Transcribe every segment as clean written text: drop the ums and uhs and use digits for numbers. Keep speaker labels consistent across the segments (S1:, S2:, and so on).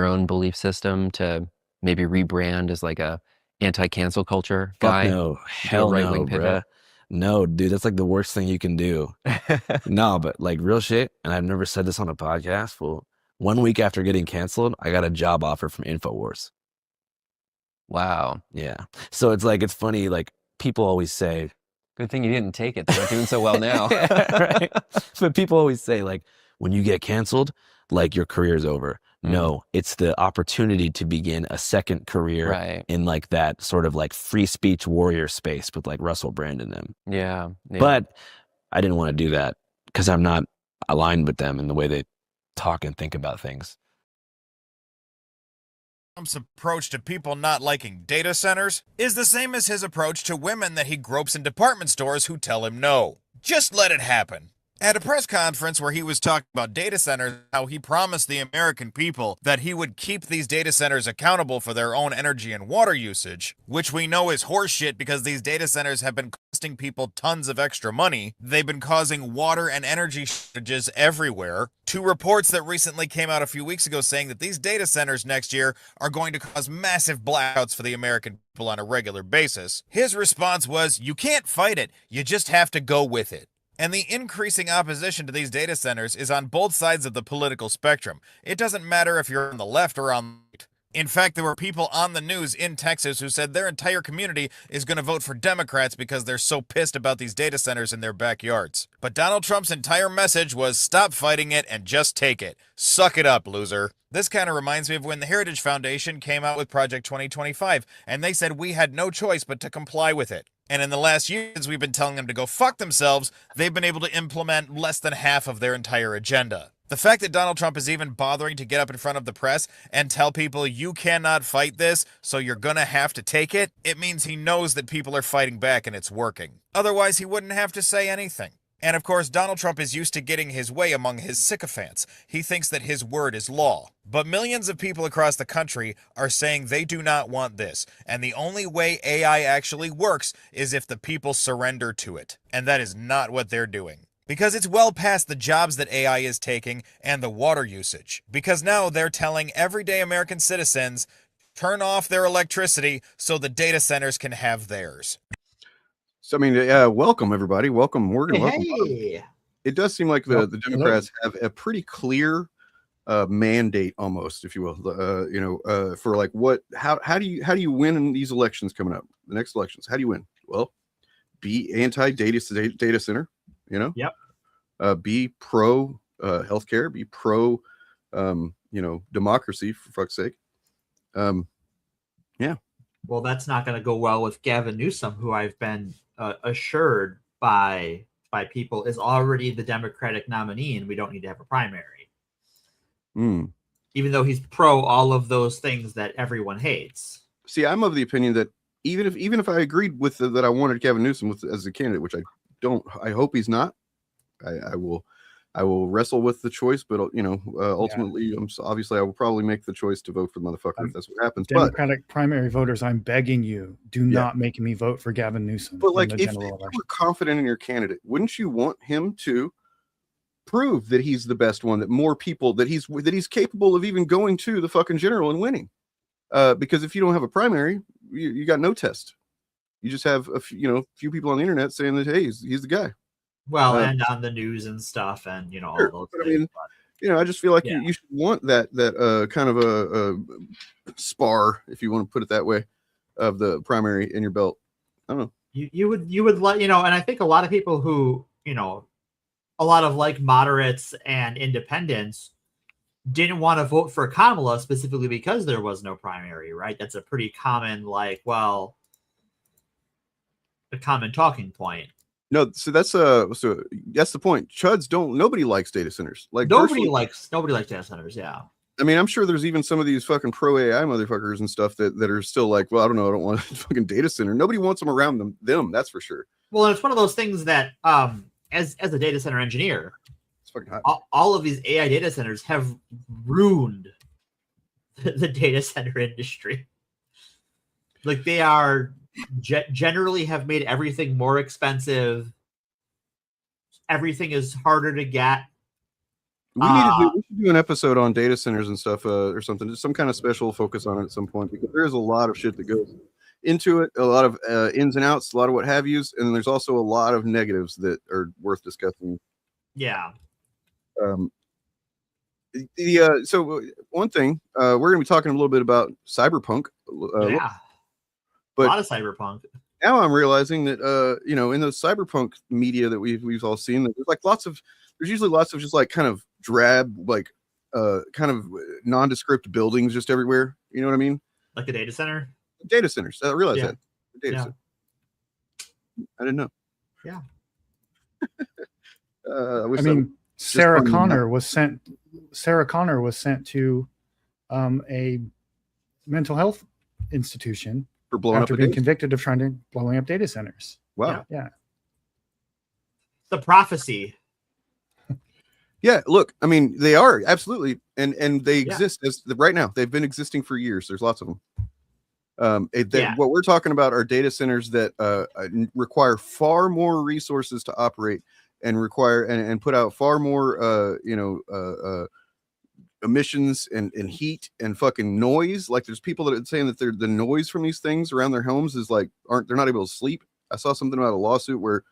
S1: your own belief system to maybe rebrand as like a anti-cancel culture
S2: Fuck
S1: guy?
S2: no.
S1: Do a
S2: Hell
S1: right-wing
S2: no,
S1: pivot?
S2: bruh. No, dude, that's like the worst thing you can do. No, but like real shit, and I've never said this on a podcast. Well, 1 week after getting canceled, I got a job offer from InfoWars.
S1: Wow.
S2: Yeah. So it's like, it's funny, like people always say,
S1: Good thing you didn't take it. They're not doing so well now.
S2: right? But people always say, like, when you get canceled, like your career's over.
S1: Mm,
S2: No, it's the opportunity to begin a second career
S1: right.
S2: in like that sort of like free speech warrior space with like Russell Brand in them.
S1: Yeah. Yeah.
S2: But I didn't want to do that because I'm not aligned with them in the way they talk and think about things.
S3: Trump's approach to people not liking data centers is the same as his approach to women that he gropes in department stores who tell him no. Just let it happen. At a press conference where he was talking about data centers, how he promised the American people that he would keep these data centers accountable for their own energy and water usage, which we know is horseshit because these data centers have been costing people tons of extra money. They've been causing water and energy shortages everywhere. Two reports that recently came out a few weeks ago saying that these data centers next year are going to cause massive blackouts for the American people on a regular basis. His response was, you can't fight it, you just have to go with it. And the increasing opposition to these data centers is on both sides of the political spectrum. It doesn't matter if you're on the left or on the right. In fact, there were people on the news in Texas who said their entire community is going to vote for Democrats because they're so pissed about these data centers in their backyards. But Donald Trump's entire message was stop fighting it and just take it. Suck it up, loser. This kind of reminds me of when the Heritage Foundation came out with Project 2025, and they said we had no choice but to comply with it. And in the last years, we've been telling them to go fuck themselves. They've been able to implement less than half of their entire agenda. The fact that Donald Trump is even bothering to get up in front of the press and tell people you cannot fight this, so you're gonna have to take it, it means he knows that people are fighting back and it's working. Otherwise, he wouldn't have to say anything. And of course, Donald Trump is used to getting his way among his sycophants. He thinks that his word is law. But millions of people across the country are saying they do not want this. And the only way AI actually works is if the people surrender to it. And that is not what they're doing. Because it's well past the jobs that AI is taking and the water usage. Because now they're telling everyday American citizens, turn off their electricity so the data centers can have theirs.
S4: So, I mean, welcome everybody. Welcome, Morgan. Welcome.
S5: Hey.
S4: It does seem like the Democrats have a pretty clear mandate, almost, if you will. For like how do you win in these elections coming up? The next elections, how do you win? Well, be anti-data center.
S5: Yep.
S4: Be pro healthcare. Be pro democracy, for fuck's sake. Yeah.
S5: Well, that's not going to go well with Gavin Newsom, who I've been assured by people is already the Democratic nominee, and we don't need to have a primary. Even though he's pro all of those things that everyone hates.
S4: See, I'm of the opinion that even if I agreed with that I wanted Gavin Newsom as a candidate, which I don't, I hope he's not. I will wrestle with the choice, but ultimately, obviously, I will probably make the choice to vote for the motherfucker if that's what happens.
S6: Democratic primary voters, I'm begging you, do not make me vote for Gavin Newsom.
S4: But like, if you were confident in your candidate, wouldn't you want him to prove that he's the best one, that more people, that he's capable of even going to the fucking general and winning? Because if you don't have a primary, you got no test. You just have a few people on the internet saying that, hey, he's the guy.
S5: Well, and on the news and stuff, and all those things.
S4: I mean, I just feel like you should want that kind of a spar, if you want to put it that way, of the primary in your belt. I don't know.
S5: You would let and I think a lot of people who a lot of like moderates and independents didn't want to vote for Kamala specifically because there was no primary, right? That's a pretty common a common talking point.
S4: No, so that's the point. Chuds don't. Nobody likes data centers. Like
S5: nobody likes data centers. Yeah.
S4: I mean, I'm sure there's even some of these fucking pro AI motherfuckers and stuff that are still like, well, I don't know, I don't want a fucking data center. Nobody wants them around them. That's for sure.
S5: Well, and it's one of those things that, as a data center engineer,
S4: it's fucking hot.
S5: All of these AI data centers have ruined the data center industry. Like they are. Generally have made everything more expensive. Everything is harder to get.
S4: We need to do, we should do an episode on data centers and stuff, or something, just some kind of special focus on it at some point, because there's a lot of shit that goes into it, a lot of ins and outs, a lot of what have yous, and there's also a lot of negatives that are worth discussing.
S5: Yeah.
S4: So one thing, we're going to be talking a little bit about cyberpunk.
S5: Yeah.
S4: But
S5: a lot of cyberpunk.
S4: Now I'm realizing that you know, in those cyberpunk media that we've all seen, that there's usually lots of just like kind of drab, like kind of nondescript buildings just everywhere. You know what I mean?
S5: Like a data center?
S4: Data centers. I realized that. Data
S5: Yeah.
S4: center. I didn't know.
S5: Yeah.
S6: I mean, Sarah Connor was sent to a mental health institution
S4: for blowing
S6: after
S4: up
S6: being convicted of trying to blowing up data centers.
S4: Wow.
S6: Yeah.
S5: The prophecy.
S4: Yeah, look, I mean, they are absolutely, and they exist as right now. They've been existing for years. There's lots of them. What we're talking about are data centers that require far more resources to operate, and require and put out far more emissions and heat and fucking noise. Like, there's people that are saying that the noise from these things around their homes is like they're not able to sleep. I saw something about a lawsuit where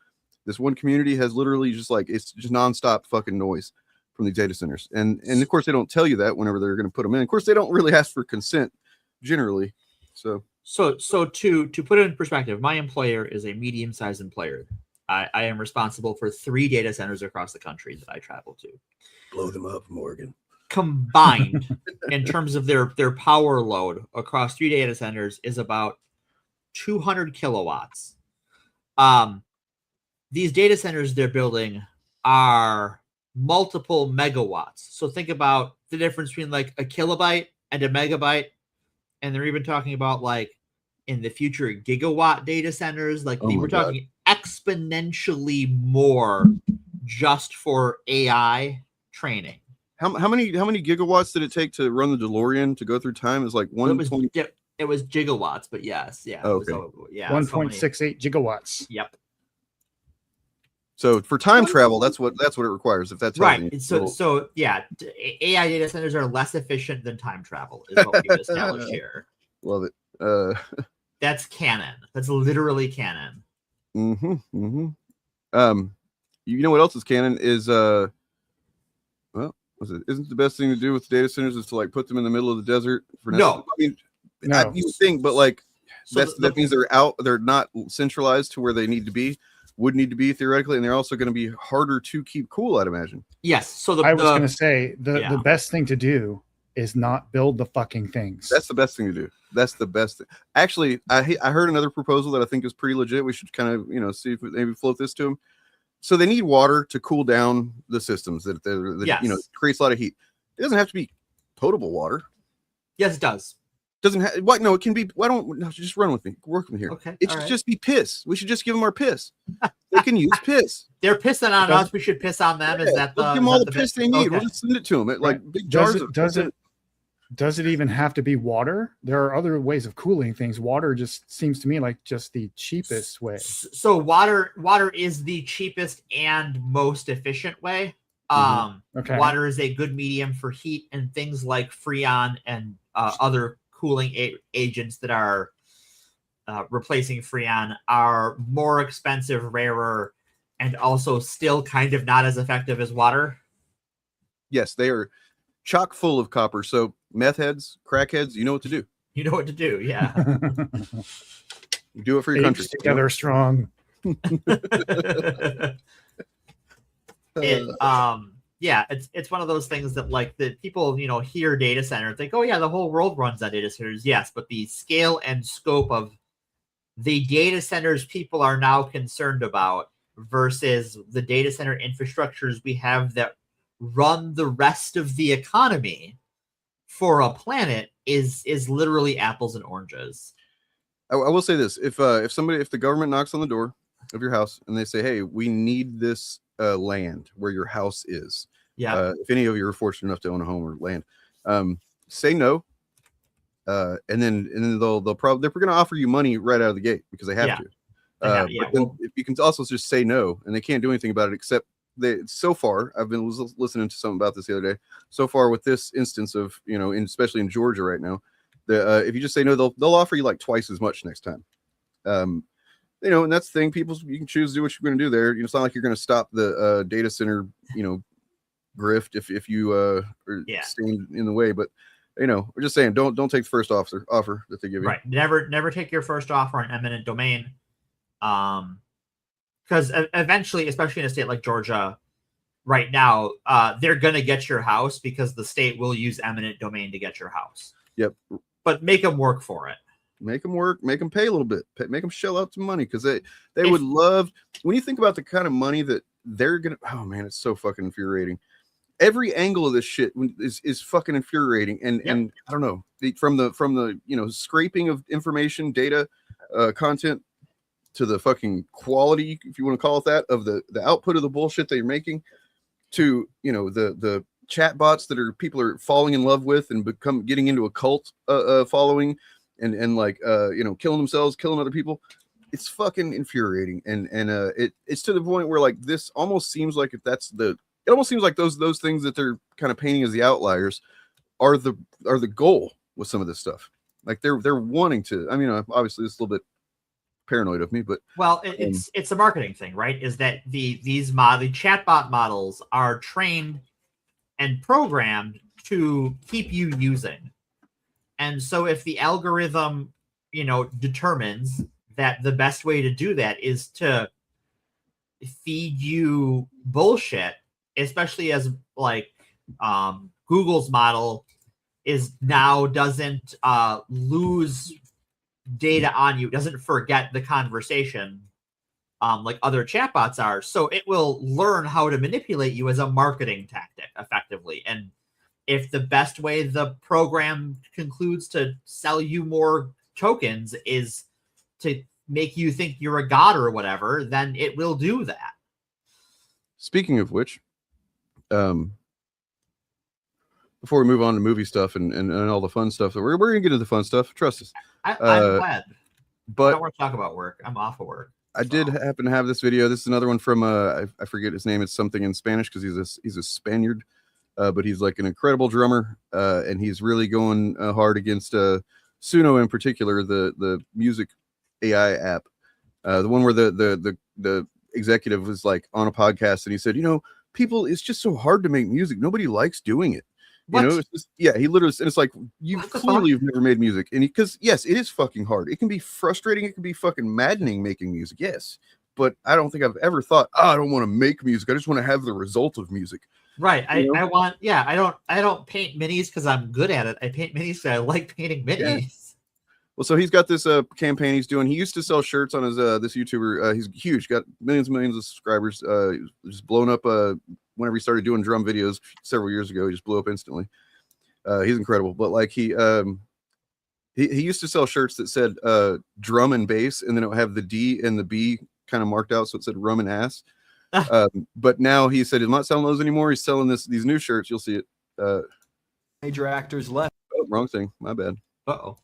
S4: this one community has literally just like, it's just nonstop fucking noise from these data centers, and of course they don't tell you that whenever they're going to put them in. Of course, they don't really ask for consent generally. So
S5: to put it in perspective, my employer is a medium-sized employer. I am responsible for 3 data centers across the country that I travel to.
S4: Blow them up, Morgan.
S5: Combined, in terms of their power load across 3 data centers, is about 200 kilowatts. These data centers they're building are multiple megawatts. So think about the difference between like a kilobyte and a megabyte. And they're even talking about, like, in the future, gigawatt data centers. Like, we're talking exponentially more just for AI training.
S4: How many gigawatts did it take to run the DeLorean to go through time? Is like 1.
S5: It was gigawatts, but yes, yeah.
S4: Oh, okay.
S6: 1.68 gigawatts.
S5: Yep.
S4: So for time travel, that's what it requires. If that's
S5: right. So yeah, AI data centers are less efficient than time travel, is what we've established here.
S4: Love it.
S5: That's canon. That's literally canon.
S4: You know what else is canon is isn't the best thing to do with data centers is to like put them in the middle of the desert for
S5: no.
S4: I mean, no. You think, but like that means they're not centralized to where they would need to be theoretically, and they're also going to be harder to keep cool, I'd imagine.
S5: Yes. So
S6: I was going to say the best thing to do is not build the fucking things.
S4: That's the best thing to do. That's the best thing. Actually, I heard another proposal that I think is pretty legit. We should kind of see if we maybe float this to them. So they need water to cool down the systems that creates a lot of heat. It doesn't have to be potable water.
S5: Yes, it does.
S4: Doesn't have what? No, it can be. Why don't just run with me? Work with me here.
S5: Okay.
S4: It should just be piss. We should just give them our piss. They can use piss.
S5: They're pissing on us. We should piss on them. Is that
S4: give them all the piss they need? Okay. We'll just send it to them. Like big jars.
S6: Does it even have to be water? There are other ways of cooling things. Water just seems to me like just the cheapest way.
S5: So water is the cheapest and most efficient way.
S6: Okay.
S5: Water is a good medium for heat, and things like Freon and other cooling agents that are replacing Freon are more expensive, rarer, and also still kind of not as effective as water.
S4: Yes, they are chock full of copper. So meth heads, crackheads, you know what to do.
S5: You know what to do, yeah.
S4: You do it for your country.
S6: Together strong.
S5: It's one of those things that, like, the people hear data center think, oh yeah, the whole world runs on data centers. Yes, but the scale and scope of the data centers people are now concerned about versus the data center infrastructures we have that run the rest of the economy for a planet is literally apples and oranges.
S4: I will say this: if the government knocks on the door of your house and they say, hey, we need this land where your house is. Yeah. If any of you are fortunate enough to own a home or land, say no. And then they're going to offer you money right out of the gate because they have to. But then if you can also just say no, and they can't do anything about it except so far, I've been listening to something about this the other day. So far with this instance of, especially in Georgia right now, if you just say no, they'll offer you like twice as much next time. And that's the thing. You can choose to do what you're going to do there. It's not like you're going to stop the data center, grift if you stand in the way. But we're just saying, don't take the first offer that they give you.
S5: Right. Never take your first offer on eminent domain. Because eventually, especially in a state like Georgia right now, they're going to get your house because the state will use eminent domain to get your house.
S4: Yep.
S5: But make them work for it.
S4: Make them work, make them pay a little bit, make them shell out some money, because they would love, when you think about the kind of money that they're going to, oh man, it's so fucking infuriating. Every angle of this shit is fucking infuriating. And I don't know, from the scraping of information, data, content, to the fucking quality, if you want to call it that, of the output of the bullshit they're making, to the chat bots that people are falling in love with and getting into a cult following, and like killing themselves, killing other people. It's fucking infuriating, and it's to the point where like this almost seems like it almost seems like those things that they're kind of painting as the outliers are the goal with some of this stuff. Like they're wanting to. I mean, obviously it's a little bit paranoid of me, but
S5: it's a marketing thing, right? Is that the chatbot models are trained and programmed to keep you using, and so if the algorithm determins that the best way to do that is to feed you bullshit, especially as like Google's model is now doesn't lose data on you, doesn't forget the conversation like other chatbots are, so it will learn how to manipulate you as a marketing tactic effectively. And if the best way the program concludes to sell you more tokens is to make you think you're a god or whatever, then it will do that.
S4: Speaking of which, before we move on to movie stuff and all the fun stuff, we're going to get into the fun stuff. Trust us.
S5: I'm glad.
S4: But
S5: I don't want to talk about work. I'm off of work.
S4: I did happen to have this video. This is another one from I forget his name. It's something in Spanish because he's a Spaniard, but he's like an incredible drummer, and he's really going hard against Suno in particular, the music AI app, the one where the executive was like on a podcast and he said, people, it's just so hard to make music. Nobody likes doing it.
S5: What?
S4: It's just, he literally, and it's like, you clearly have never made music. And because yes, it is fucking hard. It can be frustrating. It can be fucking maddening making music. Yes. But I don't think I've ever thought, I don't want to make music. I just want to have the result of music.
S5: Right. I don't paint minis because I'm good at it. I paint minis because I like painting minis. Yeah.
S4: Well, so he's got this campaign he's doing. He used to sell shirts on his this YouTuber. He's huge, got millions and millions of subscribers. Just blown up whenever he started doing drum videos several years ago. He just blew up instantly. He's incredible. But like he used to sell shirts that said drum and bass, and then it would have the D and the B kind of marked out, so it said rum and ass. But now he said he's not selling those anymore. He's selling these new shirts. You'll see it.
S7: Major actors left.
S4: Oh, wrong thing. My bad.
S5: Uh-oh.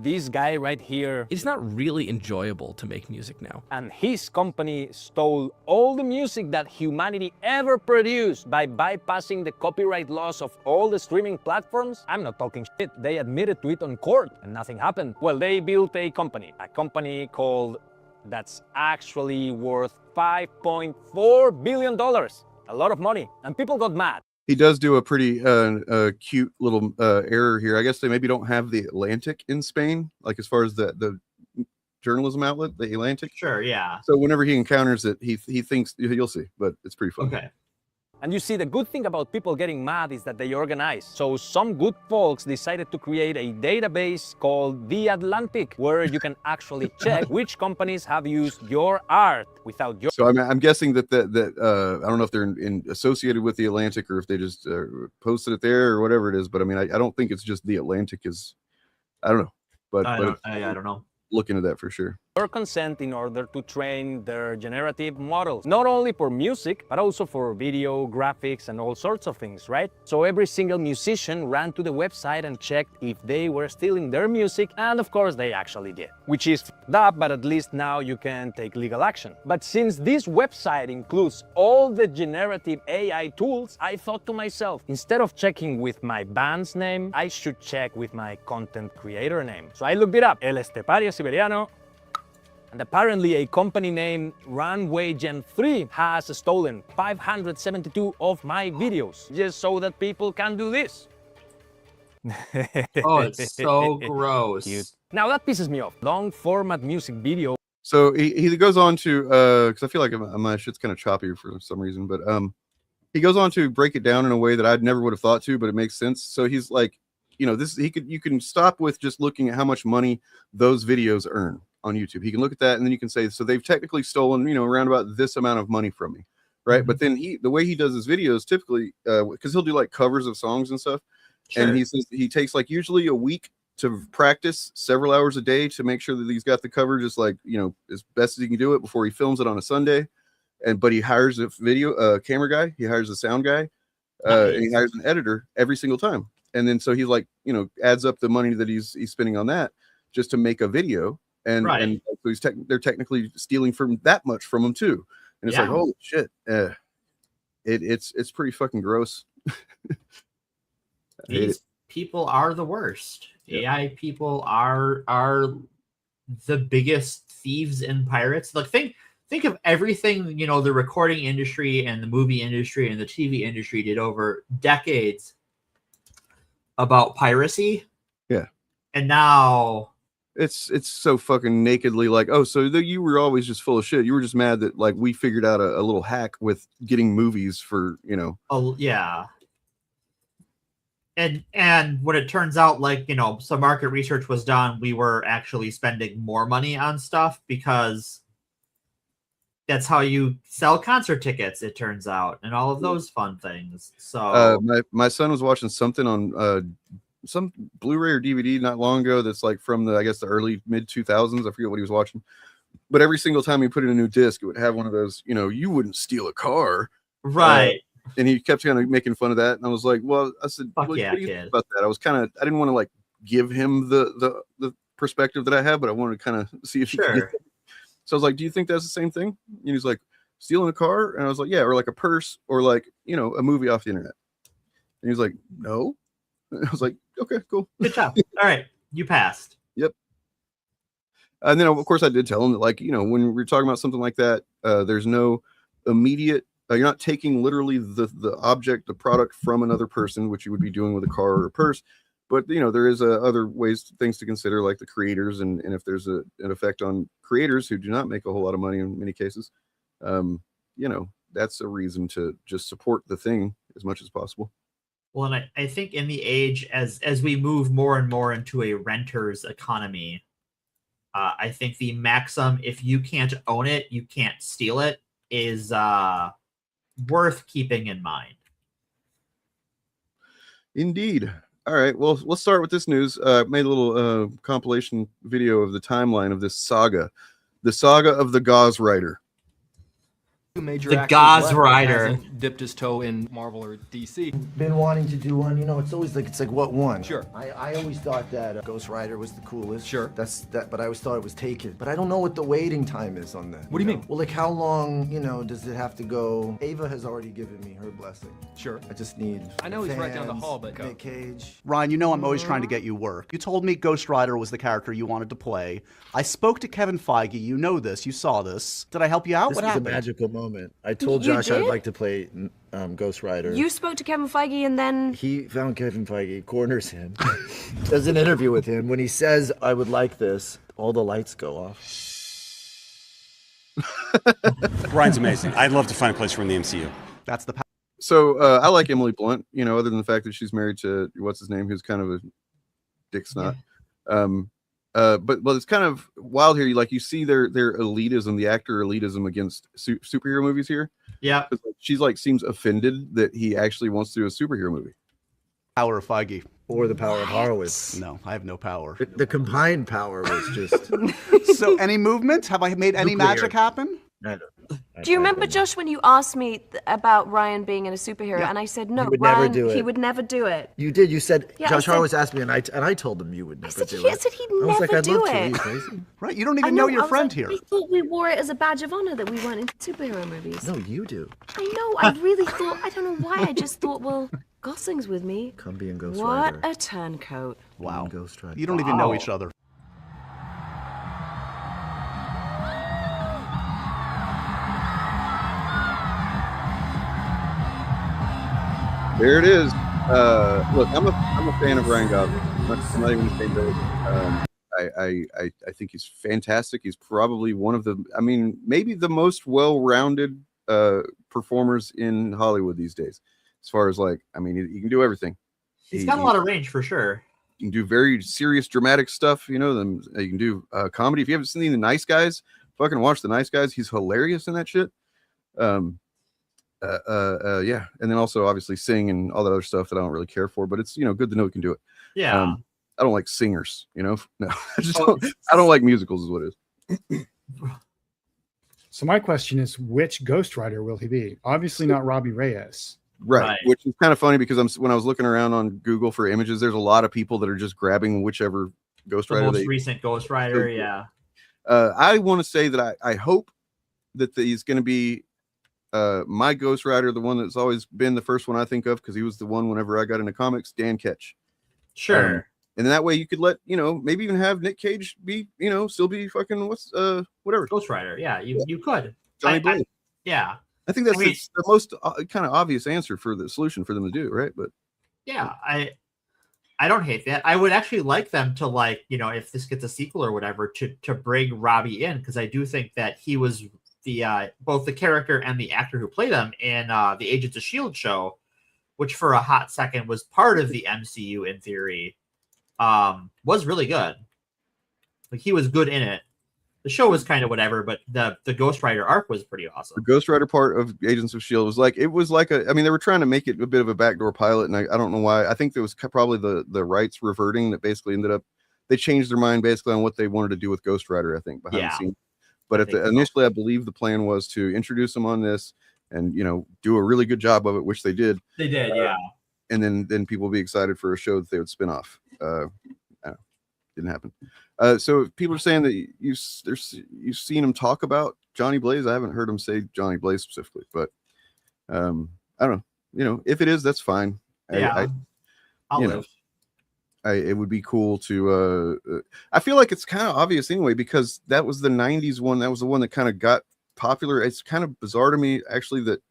S8: This guy right here,
S9: it's not really enjoyable to make music now.
S8: And his company stole all the music that humanity ever produced by bypassing the copyright laws of all the streaming platforms. I'm not talking shit. They admitted to it on court and nothing happened. Well, they built a company called that's actually worth $5.4 billion. A lot of money. And people got mad.
S4: He does do a pretty cute little error here. I guess they maybe don't have the Atlantic in Spain, like as far as the journalism outlet, the Atlantic.
S5: Sure, yeah.
S4: So whenever he encounters it, he thinks, you'll see, but it's pretty fun.
S5: Okay.
S8: And you see, the good thing about people getting mad is that they organize. So some good folks decided to create a database called The Atlantic, where you can actually check which companies have used your art without your...
S4: So I'm guessing that I don't know if they're associated with The Atlantic or if they just posted it there or whatever it is. But I mean, I don't think it's just The Atlantic is... I don't know. But
S5: I don't know.
S4: Look into that for sure.
S8: your consent in order to train their generative models, not only for music, but also for video, graphics, and all sorts of things, right? So every single musician ran to the website and checked if they were stealing their music, and of course they actually did, which is f***ed up, but at least now you can take legal action. But since this website includes all the generative AI tools, I thought to myself, instead of checking with my band's name, I should check with my content creator name. So I looked it up, El Estepario Siberiano, and apparently a company named Runway Gen 3 has stolen 572 of my videos, just so that people can do this.
S5: Oh, it's so gross.
S8: Cute. Now that pisses me off. Long format music video.
S4: So he goes on to because I feel like my shit's kind of choppy for some reason, but he goes on to break it down in a way that I never would have thought to, but it makes sense. So he's like, you can stop with just looking at how much money those videos earn on YouTube. He can look at that and then you can say, so they've technically stolen, around about this amount of money from me, right? But then the way he does his videos typically, because he'll do like covers of songs and stuff, and he says he takes like usually a week to practice several hours a day to make sure that he's got the cover just like as best as he can do it before he films it on a Sunday. But he hires a video camera guy, he hires a sound guy, and he hires an editor every single time. And then so he like adds up the money that he's spending on that just to make a video. And so they're technically stealing from that much from him too. And it's like, holy shit, it's pretty fucking gross.
S5: These people are the worst. AI people are the biggest thieves and pirates. Like think of everything the recording industry and the movie industry and the TV industry did over decades about piracy. Yeah, and now
S4: it's so fucking nakedly like, oh, so you were always just full of shit. You were just mad that like we figured out a little hack with getting movies for
S5: Oh yeah. And when it turns out, like, some market research was done, we were actually spending more money on stuff because that's how you sell concert tickets, it turns out, and all of those fun things. So
S4: my son was watching something on some Blu-ray or DVD not long ago that's like from the early mid 2000s. I forget what he was watching, but every single time he put in a new disc, it would have one of those, you wouldn't steal a car,
S5: right?
S4: And he kept kind of making fun of that. And I was like, well, I said, what do you think about that? I didn't want to like give him the perspective that I have, but I wanted to kind of see if he could get it. So I was like, do you think that's the same thing? And he's like, stealing a car? And I was like, yeah, or like a purse, or like, a movie off the internet. And he's like, no. And I was like, okay, cool.
S5: Good job. All right. You passed.
S4: Yep. And then of course I did tell him that, like, when we're talking about something like that, there's no immediate, you're not taking literally the object, the product from another person, which you would be doing with a car or a purse. But, there is other things to consider, like the creators. And if there's an effect on creators who do not make a whole lot of money in many cases, that's a reason to just support the thing as much as possible.
S5: Well, and I think in the age, as we move more and more into a renter's economy, I think the maxim, if you can't own it, you can't steal it, is worth keeping in mind.
S4: Indeed. All right, well, let's start with this news. Made a little compilation video of the timeline of this saga, the saga of the Gauze Rider.
S7: The
S5: Gauze Rider
S7: dipped his toe in Marvel or DC.
S10: Been wanting to do one, it's always like, what one?
S7: Sure.
S10: I always thought that Ghost Rider was the coolest.
S7: Sure.
S10: But I always thought it was taken. But I don't know what the waiting time is on that.
S7: What do you mean?
S10: Well, like how long, does it have to go? Ava has already given me her blessing.
S7: Sure.
S10: I just need
S7: I know he's right down the hall, but
S10: Nick Cage.
S11: Ryan, I'm always trying to get you work. You told me Ghost Rider was the character you wanted to play. I spoke to Kevin Feige. You know this. You saw this. Did I help you out?
S10: This
S11: what
S10: was
S11: happened?
S10: a magical moment. I told Josh I'd like to play Ghost Rider.
S12: You spoke to Kevin Feige and then...
S10: He found Kevin Feige, corners him, does an interview with him. When he says, I would like this, all the lights go off.
S13: Ryan's amazing. I'd love to find a place for him in the MCU.
S11: That's the...
S4: So I like Emily Blunt, other than the fact that she's married to, what's his name, who's kind of a dick snot. Yeah. But it's kind of wild here. You see their elitism, the actor elitism against superhero movies here.
S5: Yeah,
S4: she's like seems offended that he actually wants to do a superhero movie.
S11: Power of Feige.
S10: Or the power of Horowitz.
S11: No, I have no power.
S10: The combined power was just.
S11: So, any movement? Have I made any
S10: Nuclear.
S11: magic happen?
S12: Do you remember, Josh, when you asked me about Ryan being in a superhero, and I said no,
S10: He would
S12: Ryan,
S10: never do it.
S12: he would never do it.
S10: You did. You said
S12: Yeah, I
S10: Josh
S12: said-
S10: Horowitz asked me, and I told him you would never do
S12: I
S10: it.
S12: said he'd
S10: I was like,
S12: never
S10: I'd
S12: do
S10: love to. Are
S12: it.
S10: you crazy?
S11: Right? You don't
S12: I
S11: even know your
S12: I was
S11: friend
S12: like,
S11: here.
S12: I thought we wore it as a badge of honor that we weren't into superhero movies.
S10: No, you do.
S12: I know. I really thought. I don't know why. I just thought, well, Gosling's with me.
S10: Come be in Ghost
S12: What
S10: Rider.
S12: a turncoat.
S11: Wow.
S10: Ghost Rider.
S11: You don't even know each other.
S4: There it is. Look, I'm a fan of Ryan Gosling. I'm not even saying that. I think he's fantastic. He's probably one of the, I mean, maybe the most well-rounded performers in Hollywood these days. As far as like, I mean, he can do everything.
S5: He's got a lot of range for sure.
S4: You can do very serious, dramatic stuff. You know, then you can do comedy. If you haven't seen The Nice Guys, fucking watch The Nice Guys. He's hilarious in that shit. Yeah, and then also obviously sing and all that other stuff that I don't really care for, but it's, you know, good to know he can do it.
S5: Yeah.
S4: I don't like singers, you know. No, I don't like musicals, is what it is.
S6: So my question is, which Ghost Rider will he be? Obviously not Robbie Reyes.
S4: Right. Which is kind of funny because when I was looking around on Google for images, there's a lot of people that are just grabbing whichever Ghost
S5: The
S4: Rider
S5: most recent Ghost Rider, yeah.
S4: I want to say that I hope that he's going to be my Ghost Rider, the one that's always been the first one I think of because he was the one whenever I got into comics, Dan Ketch.
S5: Sure.
S4: And then that way you could let, you know, maybe even have Nick Cage be, you know, still be fucking whatever.
S5: Ghost Rider, yeah, you could.
S4: Johnny Blaze.
S5: Yeah.
S4: I think that's
S5: I mean,
S4: the most kind of obvious answer for the solution for them to do, right? But
S5: yeah, I don't hate that. I would actually like them to, like, you know, if this gets a sequel or whatever, to bring Robbie in, because I do think that he was the both the character and the actor who played him in the Agents of S.H.I.E.L.D. show, which for a hot second was part of the MCU in theory, was really good. Like, he was good in it. The show was kind of whatever, but the Ghost Rider arc was pretty awesome.
S4: the Ghost Rider part of Agents of S.H.I.E.L.D. was like I mean, they were trying to make it a bit of a backdoor pilot, and I don't know why. I think there was probably the rights reverting that basically ended up, they changed their mind basically on what they wanted to do with Ghost Rider, I think, behind the scenes. But initially, I believe the plan was to introduce them on this and, you know, do a really good job of it, which they did.
S5: They did, yeah.
S4: And then people will be excited for a show that they would spin off. Didn't happen. So people are saying that you've seen him talk about Johnny Blaze. I haven't heard him say Johnny Blaze specifically, but I don't know. You know, if it is, that's fine.
S5: Yeah, I'll live.
S4: It would be cool to. I feel like it's kind of obvious anyway because that was the '90s one. That was the one that kind of got popular. It's kind of bizarre to me actually that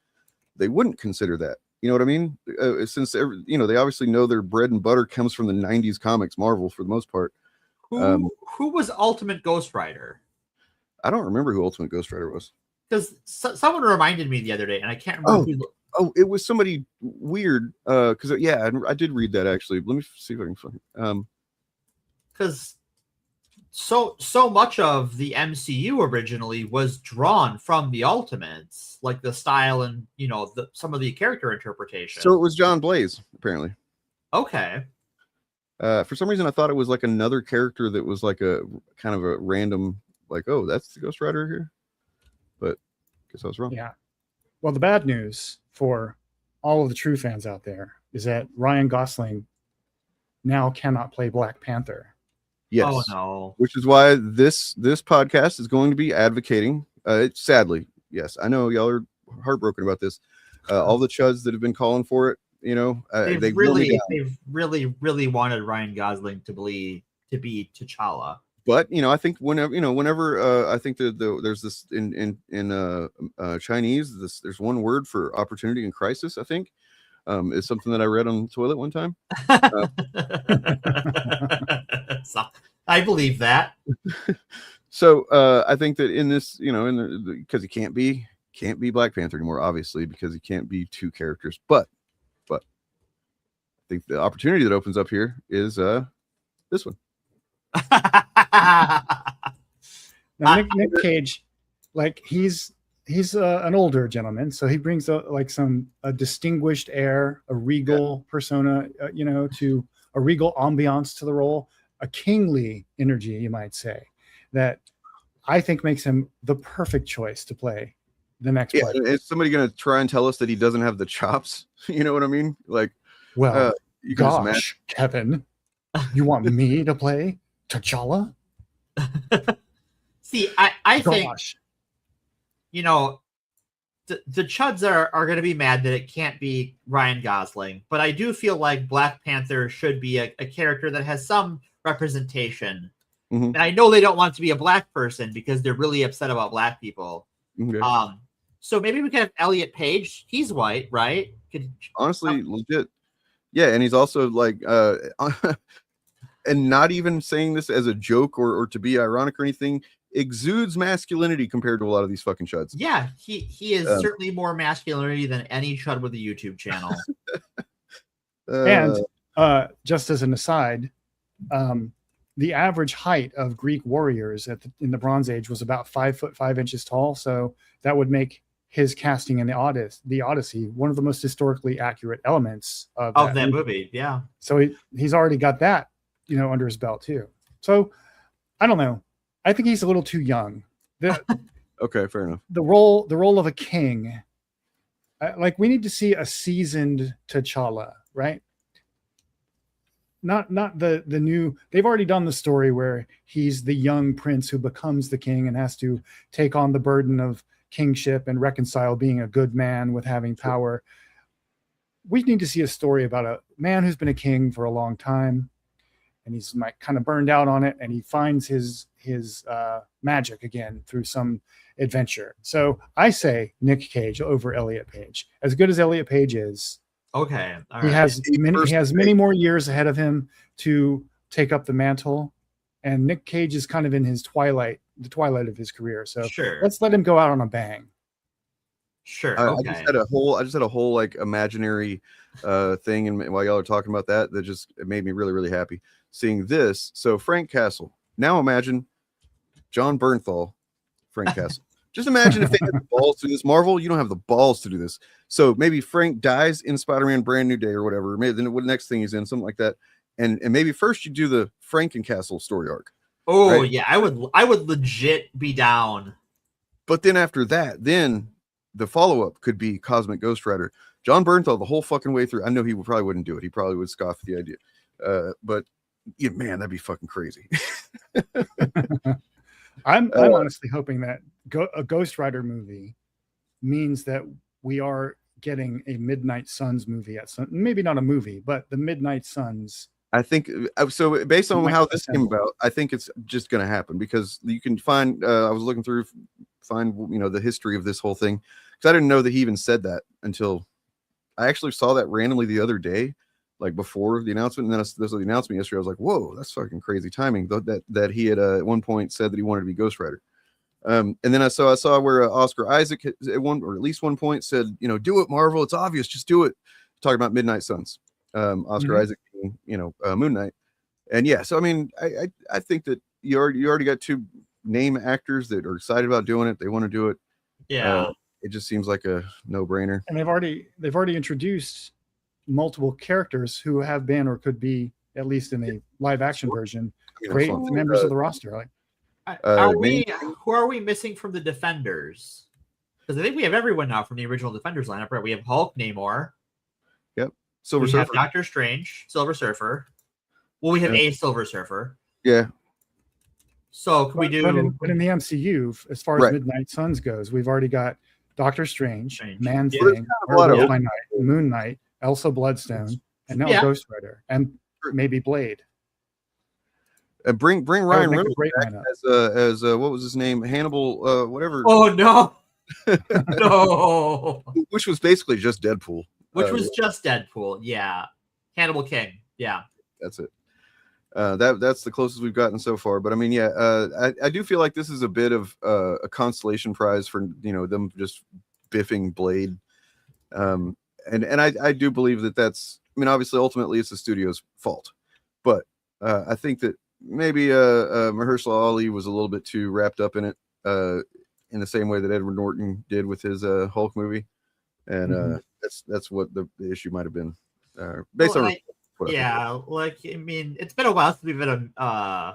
S4: they wouldn't consider that. You know what I mean? Since you know, they obviously know their bread and butter comes from the '90s comics, Marvel for the most part.
S5: Who was Ultimate Ghost Rider?
S4: I don't remember who Ultimate Ghost Rider was.
S5: Because someone reminded me the other day, and I can't remember.
S4: Oh, it was somebody weird. Because yeah, I did read that actually. Let me see if I can find it.
S5: Because so much of the MCU originally was drawn from the Ultimates, like the style and, you know, some of the character interpretation.
S4: So it was John Blaze apparently.
S5: Okay.
S4: For some reason, I thought it was like another character that was like a kind of a random, like, oh, that's the Ghost Rider here. But I guess I was wrong.
S6: Yeah. Well, the bad news for all of the true fans out there is that Ryan Gosling now cannot play Black Panther.
S4: Yes.
S5: Oh no.
S4: Which is why this podcast is going to be advocating. Sadly, yes, I know y'all are heartbroken about this. All the chuds that have been calling for it, you know,
S5: They've really wanted Ryan Gosling to be T'Challa.
S4: But you know, I think whenever I think there's this in Chinese, there's one word for opportunity and crisis. I think is something that I read on the toilet one time.
S5: So, I believe that.
S4: So I think that in this, you know, because he can't be Black Panther anymore, obviously, because he can't be two characters. But I think the opportunity that opens up here is this one.
S6: Now, Nick Cage, like, he's he's an older gentleman, so he brings a distinguished air, a regal persona, to a regal ambiance to the role, a kingly energy, you might say, that I think makes him the perfect choice to play the next
S4: Yeah,
S6: part.
S4: is somebody going to try and tell us that he doesn't have the chops? You know what I mean? Like,
S6: Well,
S4: you can just imagine.
S6: gosh, Kevin, you want me to play T'Challa?
S5: See, I think,
S6: Gosh.
S5: the chuds are going to be mad that it can't be Ryan Gosling, but I do feel like Black Panther should be a character that has some representation.
S4: Mhm.
S5: And I know they don't want it to be a black person because they're really upset about black people.
S4: Okay.
S5: So maybe we could have Elliot Page. He's white, right?
S4: Honestly, legit. Yeah, and he's also like, and not even saying this as a joke or to be ironic or anything, exudes masculinity compared to a lot of these fucking chuds.
S5: Yeah, he is certainly more masculinity than any chud with a YouTube channel.
S6: And just as an aside, the average height of Greek warriors in the Bronze Age was about 5'5" tall. So that would make his casting in the Odyssey one of the most historically accurate elements of that
S5: movie. Yeah.
S6: So he's already got that, under his belt too. So I don't know. I think he's a little too young.
S4: Okay, fair enough.
S6: The role of a king, we need to see a seasoned T'Challa, right? Not the new. They've already done the story where he's the young prince who becomes the king and has to take on the burden of kingship and reconcile being a good man with having power. We need to see a story about a man who's been a king for a long time, and he's kind of burned out on it, and he finds his magic again through some adventure. So I say Nick Cage over Elliot Page. As good as Elliot Page is,
S5: okay, all
S6: he
S5: right.
S6: has many more years ahead of him to take up the mantle, and Nick Cage is kind of in the twilight of his career. So
S5: sure,
S6: let's let him go out on a bang.
S5: Sure.
S4: I just had a whole like imaginary thing, and while y'all are talking about that just it made me really, really happy seeing this. So Frank Castle. Now imagine John Bernthal, Frank Castle. Just imagine if they had the balls to do this. Marvel, you don't have the balls to do this. So maybe Frank dies in Spider-Man Brand New Day or whatever. Maybe then what next thing he's in, something like that. And maybe first you do the Frankencastle story arc.
S5: Oh
S4: right?
S5: yeah, I would legit be down.
S4: But then after that, then the follow-up could be Cosmic Ghost Rider. John Bernthal the whole fucking way through. I know he probably wouldn't do it. He probably would scoff at the idea. But yeah, man, that'd be fucking crazy.
S6: I'm honestly hoping that a Ghost Rider movie means that we are getting a Midnight Suns movie at some, maybe not a movie, but the Midnight Suns.
S4: I think so. Based on how this came about, I think it's just going to happen because you can find. I was looking through, the history of this whole thing because I didn't know that he even said that until I actually saw that randomly the other day, like before the announcement. And then this was the announcement yesterday. I was like, "Whoa, that's fucking crazy timing!" That he had at one point said that he wanted to be Ghost Rider. And then I saw where Oscar Isaac at least one point said, "Do it, Marvel. It's obvious. Just do it." Talking about Midnight Suns. Oscar Isaac being, Moon Knight. And yeah, so I mean, I think that you already got two name actors that are excited about doing it. They want to do it.
S5: Yeah.
S4: It just seems like a no-brainer.
S6: And they've already introduced multiple characters who have been or could be, at least in a live action version, great members of the roster.
S5: Who are we missing from the Defenders? Because I think we have everyone now from the original Defenders lineup, right? We have Hulk, Namor.
S4: Yep. Silver
S5: we
S4: Surfer.
S5: Have Doctor Strange, Silver Surfer. Well, we have a Silver Surfer.
S4: Yeah.
S5: So can we do?
S6: But in the MCU, as far as Midnight Suns goes, we've already got Doctor Strange, Man-Thing, Moon Knight, Elsa Bloodstone, and now Ghost Rider, and maybe Blade.
S4: Bring Ryan Reynolds back as what was his name? Hannibal, whatever.
S5: Oh no, no.
S4: Which was basically just Deadpool.
S5: Just Deadpool. Yeah, Hannibal King. Yeah,
S4: that's it. That's the closest we've gotten so far. But I mean, yeah, I do feel like this is a bit of a consolation prize for them just biffing Blade. And I do believe that's. I mean, obviously, ultimately, it's the studio's fault, but I think that maybe Mahershala Ali was a little bit too wrapped up in it, in the same way that Edward Norton did with his Hulk movie, and that's what the issue might have been based on.
S5: Like I mean, it's been a while since we've had an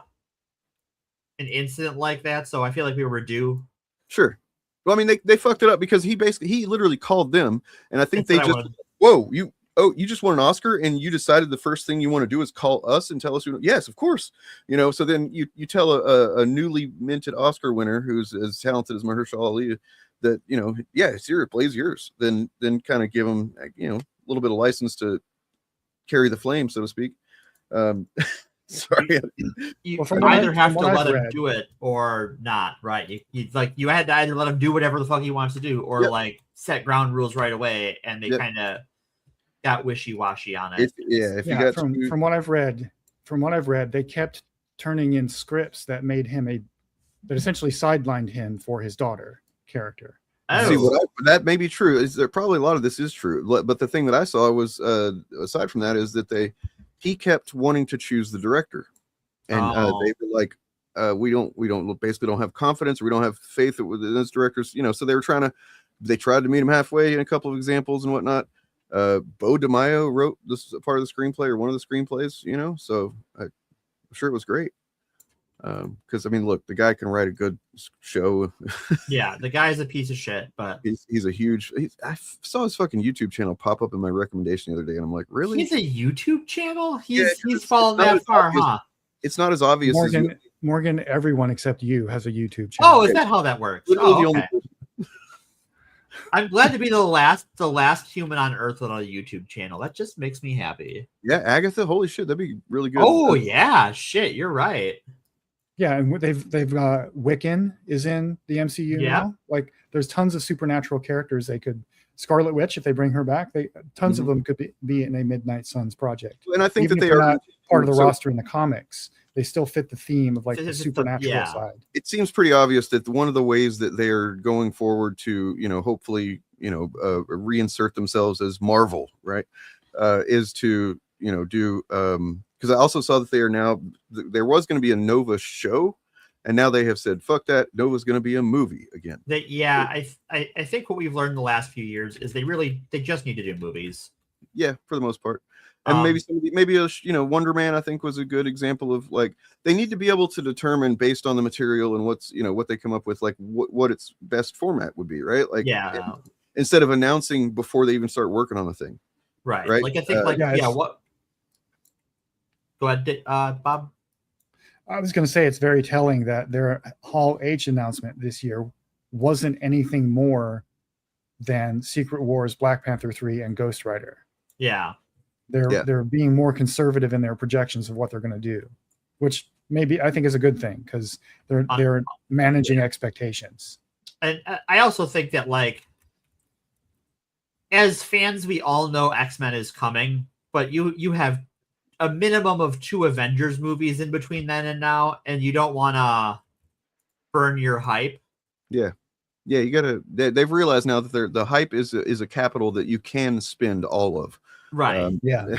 S5: incident like that, so I feel like we were due.
S4: Sure. Well, I mean, they fucked it up because he literally called them, and I think they just you just won an Oscar and you decided the first thing you want to do is call us and tell us yes, of course, so then you tell a newly minted Oscar winner who's as talented as Mahershala Ali that it's your play's yours, then kind of give him a little bit of license to carry the flame, so to speak. Sorry,
S5: you either have to let him do it or not, right? You had to either let him do whatever the fuck he wants to do, or like set ground rules right away, and they kind of got wishy-washy on it.
S6: From what I've read, they kept turning in scripts that made him that essentially sidelined him for his daughter character.
S4: See, that may be true. Is there probably a lot of this is true, but the thing that I saw was aside from that is that he kept wanting to choose the director, and they were like, we basically don't have confidence, or we don't have faith in those directors, so they tried to meet him halfway in a couple of examples and whatnot. Bo DeMaio wrote this part of the screenplay, or one of the screenplays, so I'm sure it was great. Because I mean, look, the guy can write a good show.
S5: Yeah, the guy's a piece of shit, but
S4: he's a huge. I saw his fucking YouTube channel pop up in my recommendation the other day, and I'm like, really?
S5: He's a YouTube channel? He's fallen that far,
S4: obvious.
S5: Huh?
S4: It's not as obvious.
S6: Morgan, everyone except you has a YouTube channel.
S5: Oh, is that how that works? Okay. I'm glad to be the last human on Earth without a YouTube channel. That just makes me happy.
S4: Yeah, Agatha, holy shit, that'd be really good.
S5: Oh yeah, shit, you're right.
S6: Yeah, and they've Wiccan is in the MCU now. Like, there's tons of supernatural characters they could. Scarlet Witch, if they bring her back, tons of them could be in a Midnight Suns project.
S4: And I think
S6: even
S4: that
S6: if
S4: they
S6: they're
S4: are
S6: not part of the roster in the comics. They still fit the theme of like the supernatural side.
S4: It seems pretty obvious that one of the ways that they are going forward to, hopefully, reinsert themselves as Marvel, right, is to, do because I also saw that they are now there was going to be a Nova show, and now they have said fuck that, Nova's going to be a movie again.
S5: I think what we've learned the last few years is they just need to do movies.
S4: Yeah, for the most part. And maybe Wonder Man, I think, was a good example of like they need to be able to determine based on the material and what's what they come up with, like what its best format would be, right? Like instead of announcing before they even start working on the thing,
S5: right?
S4: Like
S5: I think what? Go ahead, Bob.
S6: I was going to say it's very telling that their Hall H announcement this year wasn't anything more than Secret Wars, Black Panther 3, and Ghost Rider.
S5: Yeah.
S6: They're being more conservative in their projections of what they're going to do, which maybe I think is a good thing because they're managing expectations.
S5: And I also think that, like, as fans, we all know X-Men is coming, but you have a minimum of 2 Avengers movies in between then and now, and you don't want to burn your hype.
S4: Yeah, you gotta. They've realized now that the hype is a capital that you can spend all of.
S5: Right.
S6: Yeah.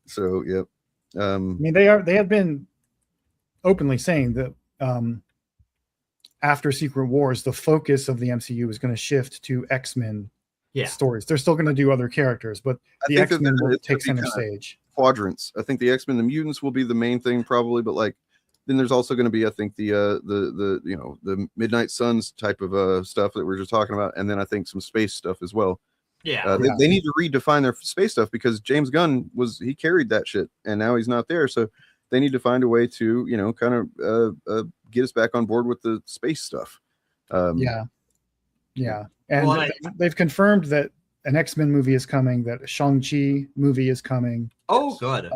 S4: So yeah.
S6: I mean, they have been openly saying that after Secret Wars, the focus of the MCU is going to shift to X-Men stories. They're still going to do other characters, but the X-Men will take center stage.
S4: Quadrants. I think the X-Men, the mutants will be the main thing probably, but like then there's also going to be, I think, the Midnight Suns type of stuff that we were just talking about, and then I think some space stuff as well.
S5: Yeah.
S4: They need to redefine their space stuff because James Gunn he carried that shit and now he's not there. So they need to find a way to, kind of get us back on board with the space stuff.
S6: Yeah. And they've confirmed that an X-Men movie is coming, that a Shang-Chi movie is coming.
S5: Oh, good.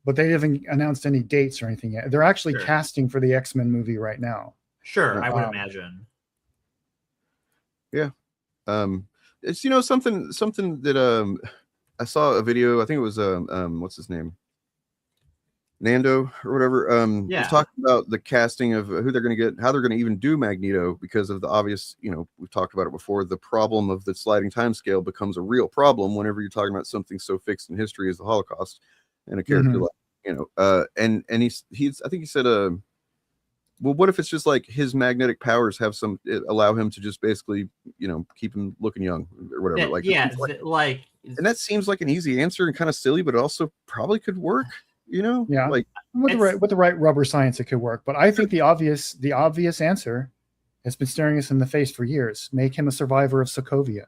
S6: But they haven't announced any dates or anything yet. They're actually casting for the X-Men movie right now.
S5: Sure, I would imagine.
S4: Yeah. It's something that I saw a video, I think it was what's his name, Nando or whatever, was talking about the casting of who they're going to get, how they're going to even do Magneto, because of the obvious, we've talked about it before, the problem of the sliding time scale becomes a real problem whenever you're talking about something so fixed in history as the Holocaust, and a character like and he's I think he said Well, what if it's just like his magnetic powers have allow him to just basically, keep him looking young or whatever. And that seems like an easy answer and kind of silly, but it also probably could work.
S6: Yeah,
S4: like
S6: with the right rubber science, it could work. But I think the obvious answer has been staring us in the face for years. Make him a survivor of Sokovia.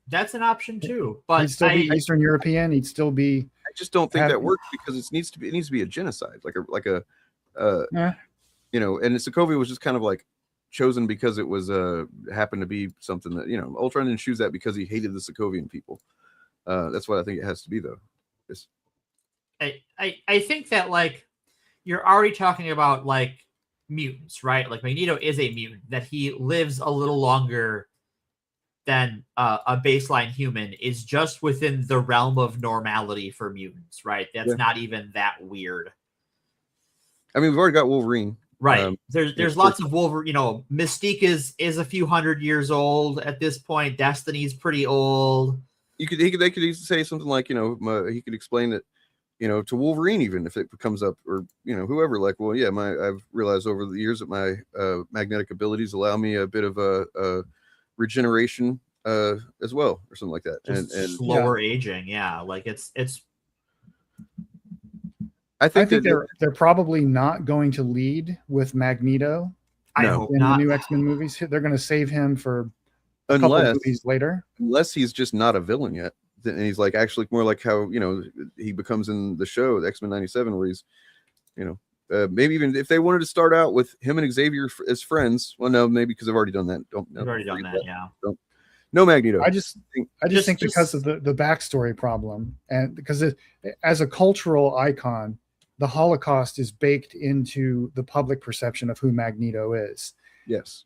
S5: That's an option too. But
S6: He'd still be Eastern European. He'd still be.
S4: I just don't think that works because it needs to be a genocide, and Sokovia was just kind of like chosen because it was happened to be something that Ultron didn't choose that because he hated the Sokovian people. That's what I think it has to be, though.
S5: I think that like you're already talking about like mutants, right? Like Magneto is a mutant, that he lives a little longer than a baseline human is just within the realm of normality for mutants, right? That's not even that weird.
S4: I mean, we've already got Wolverine.
S5: Right. There's lots of Wolverine. Mystique is a few hundred years old at this point. Destiny's pretty old.
S4: They could say something like, he could explain that, to Wolverine, even if it comes up, or whoever, like, well, yeah, I've realized over the years that my magnetic abilities allow me a bit of a regeneration as well, or something like that.
S5: Just and slower aging, yeah. Like it's.
S4: I think
S6: they're probably not going to lead with Magneto.
S5: I hope
S6: in
S5: not.
S6: The new X-Men movies. They're going to save him for a couple of movies later.
S4: Unless he's just not a villain yet. And he's like actually more like how he becomes in the show, the X-Men 97, where he's maybe even if they wanted to start out with him and Xavier as friends. Well, no, maybe because I've already done that.
S5: We've already done that. Yeah.
S4: No Magneto.
S6: I just think because of the backstory problem, and because as a cultural icon, the Holocaust is baked into the public perception of who Magneto is.
S4: Yes.